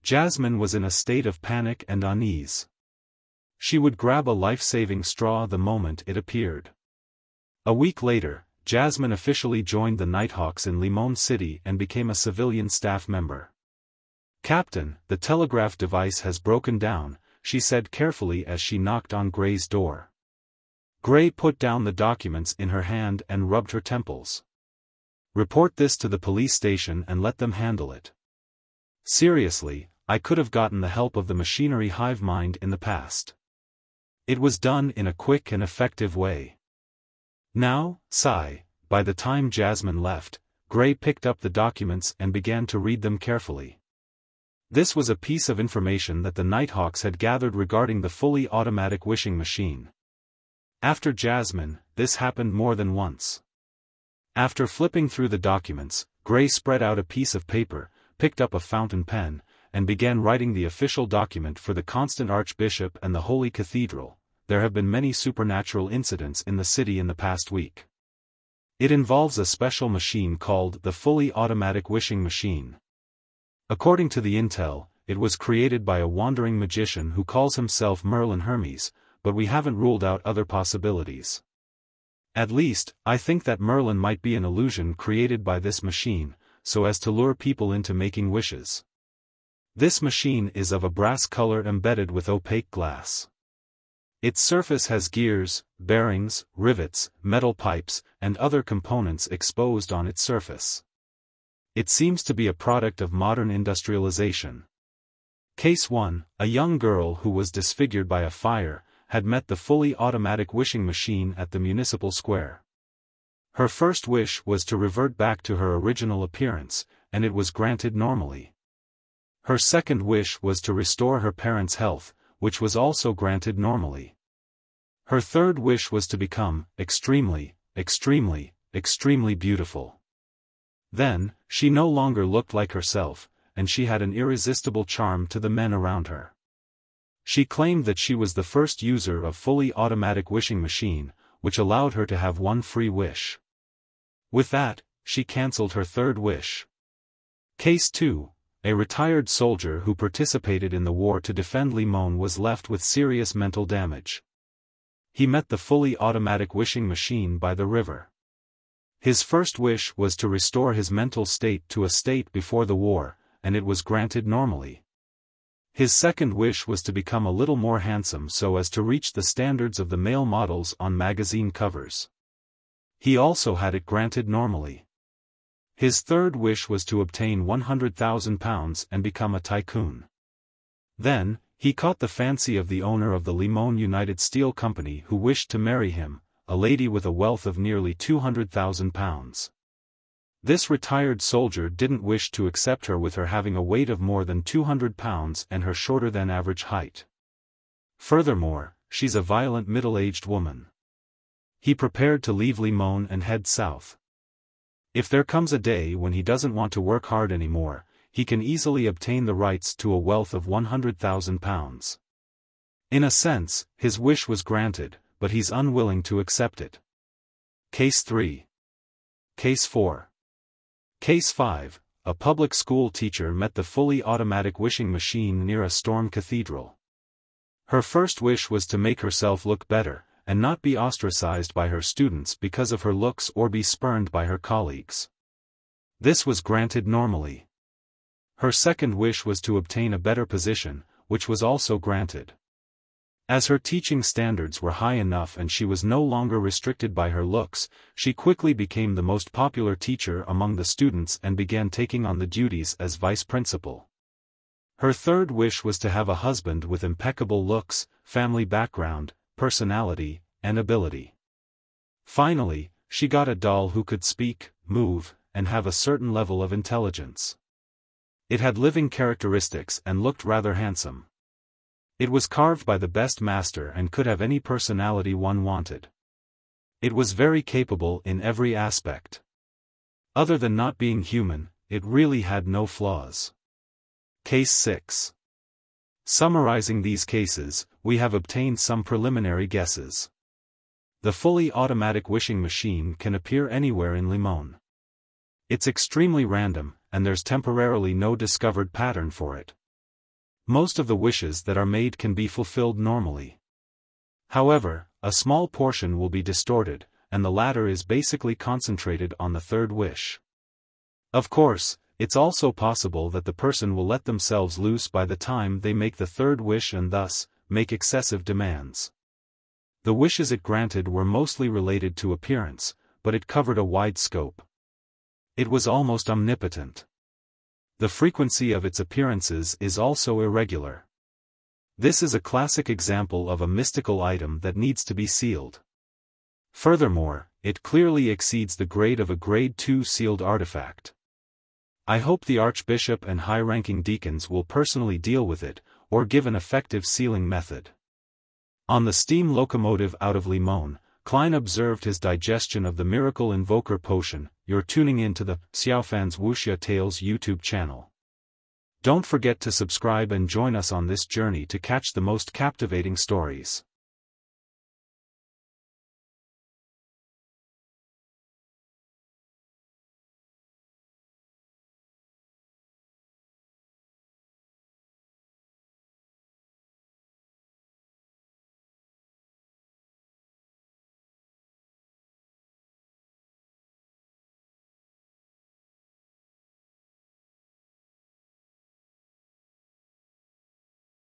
Jasmine was in a state of panic and unease. She would grab a life-saving straw the moment it appeared. A week later, Jasmine officially joined the Nighthawks in Limon City and became a civilian staff member. "Captain, the telegraph device has broken down," she said carefully as she knocked on Gray's door. Gray put down the documents in her hand and rubbed her temples. "Report this to the police station and let them handle it. Seriously, I could have gotten the help of the machinery hive mind in the past. It was done in a quick and effective way." Now, sigh. By the time Jasmine left, Gray picked up the documents and began to read them carefully. This was a piece of information that the Nighthawks had gathered regarding the fully automatic wishing machine. After Jasmine, this happened more than once. After flipping through the documents, Gray spread out a piece of paper, picked up a fountain pen, and began writing the official document for the Constant Archbishop and the Holy Cathedral. There have been many supernatural incidents in the city in the past week. It involves a special machine called the Fully Automatic Wishing Machine. According to the intel, it was created by a wandering magician who calls himself Merlin Hermes, but we haven't ruled out other possibilities. At least, I think that Merlin might be an illusion created by this machine, so as to lure people into making wishes. This machine is of a brass color embedded with opaque glass. Its surface has gears, bearings, rivets, metal pipes, and other components exposed on its surface. It seems to be a product of modern industrialization. Case 1, a young girl who was disfigured by a fire, had met the fully automatic wishing machine at the municipal square. Her first wish was to revert back to her original appearance, and it was granted normally. Her second wish was to restore her parents' health, which was also granted normally. Her third wish was to become extremely, extremely, extremely beautiful. Then, she no longer looked like herself, and she had an irresistible charm to the men around her. She claimed that she was the first user of fully automatic wishing machine, which allowed her to have one free wish. With that, she cancelled her third wish. Case 2. A retired soldier who participated in the war to defend Limon was left with serious mental damage. He met the fully automatic wishing machine by the river. His first wish was to restore his mental state to a state before the war, and it was granted normally. His second wish was to become a little more handsome so as to reach the standards of the male models on magazine covers. He also had it granted normally. His third wish was to obtain £100,000 and become a tycoon. Then, he caught the fancy of the owner of the Limon United Steel Company who wished to marry him, a lady with a wealth of nearly £200,000. This retired soldier didn't wish to accept her with her having a weight of more than 200 pounds and her shorter than average height. Furthermore, she's a violent middle-aged woman. He prepared to leave Limon and head south. If there comes a day when he doesn't want to work hard anymore, he can easily obtain the rights to a wealth of £100,000. In a sense, his wish was granted, but he's unwilling to accept it. Case 3. Case 4. Case 5. A public school teacher met the fully automatic wishing machine near a storm cathedral. Her first wish was to make herself look better, and not be ostracized by her students because of her looks or be spurned by her colleagues. This was granted normally. Her second wish was to obtain a better position, which was also granted. As her teaching standards were high enough and she was no longer restricted by her looks, she quickly became the most popular teacher among the students and began taking on the duties as vice principal. Her third wish was to have a husband with impeccable looks, family background, personality, and ability. Finally, she got a doll who could speak, move, and have a certain level of intelligence. It had living characteristics and looked rather handsome. It was carved by the best master and could have any personality one wanted. It was very capable in every aspect. Other than not being human, it really had no flaws. Case 6. Summarizing these cases, we have obtained some preliminary guesses. The fully automatic wishing machine can appear anywhere in Limon. It's extremely random, and there's temporarily no discovered pattern for it. Most of the wishes that are made can be fulfilled normally. However, a small portion will be distorted, and the latter is basically concentrated on the third wish. Of course, it's also possible that the person will let themselves loose by the time they make the third wish and thus, make excessive demands. The wishes it granted were mostly related to appearance, but it covered a wide scope. It was almost omnipotent. The frequency of its appearances is also irregular. This is a classic example of a mystical item that needs to be sealed. Furthermore, it clearly exceeds the grade of a Grade 2 sealed artifact. I hope the Archbishop and high-ranking deacons will personally deal with it, or give an effective sealing method. On the steam locomotive out of Limon, Klein observed his digestion of the Miracle Invoker potion. You're tuning in to the Xiaofan's Wuxia Tales YouTube channel. Don't forget to subscribe and join us on this journey to catch the most captivating stories.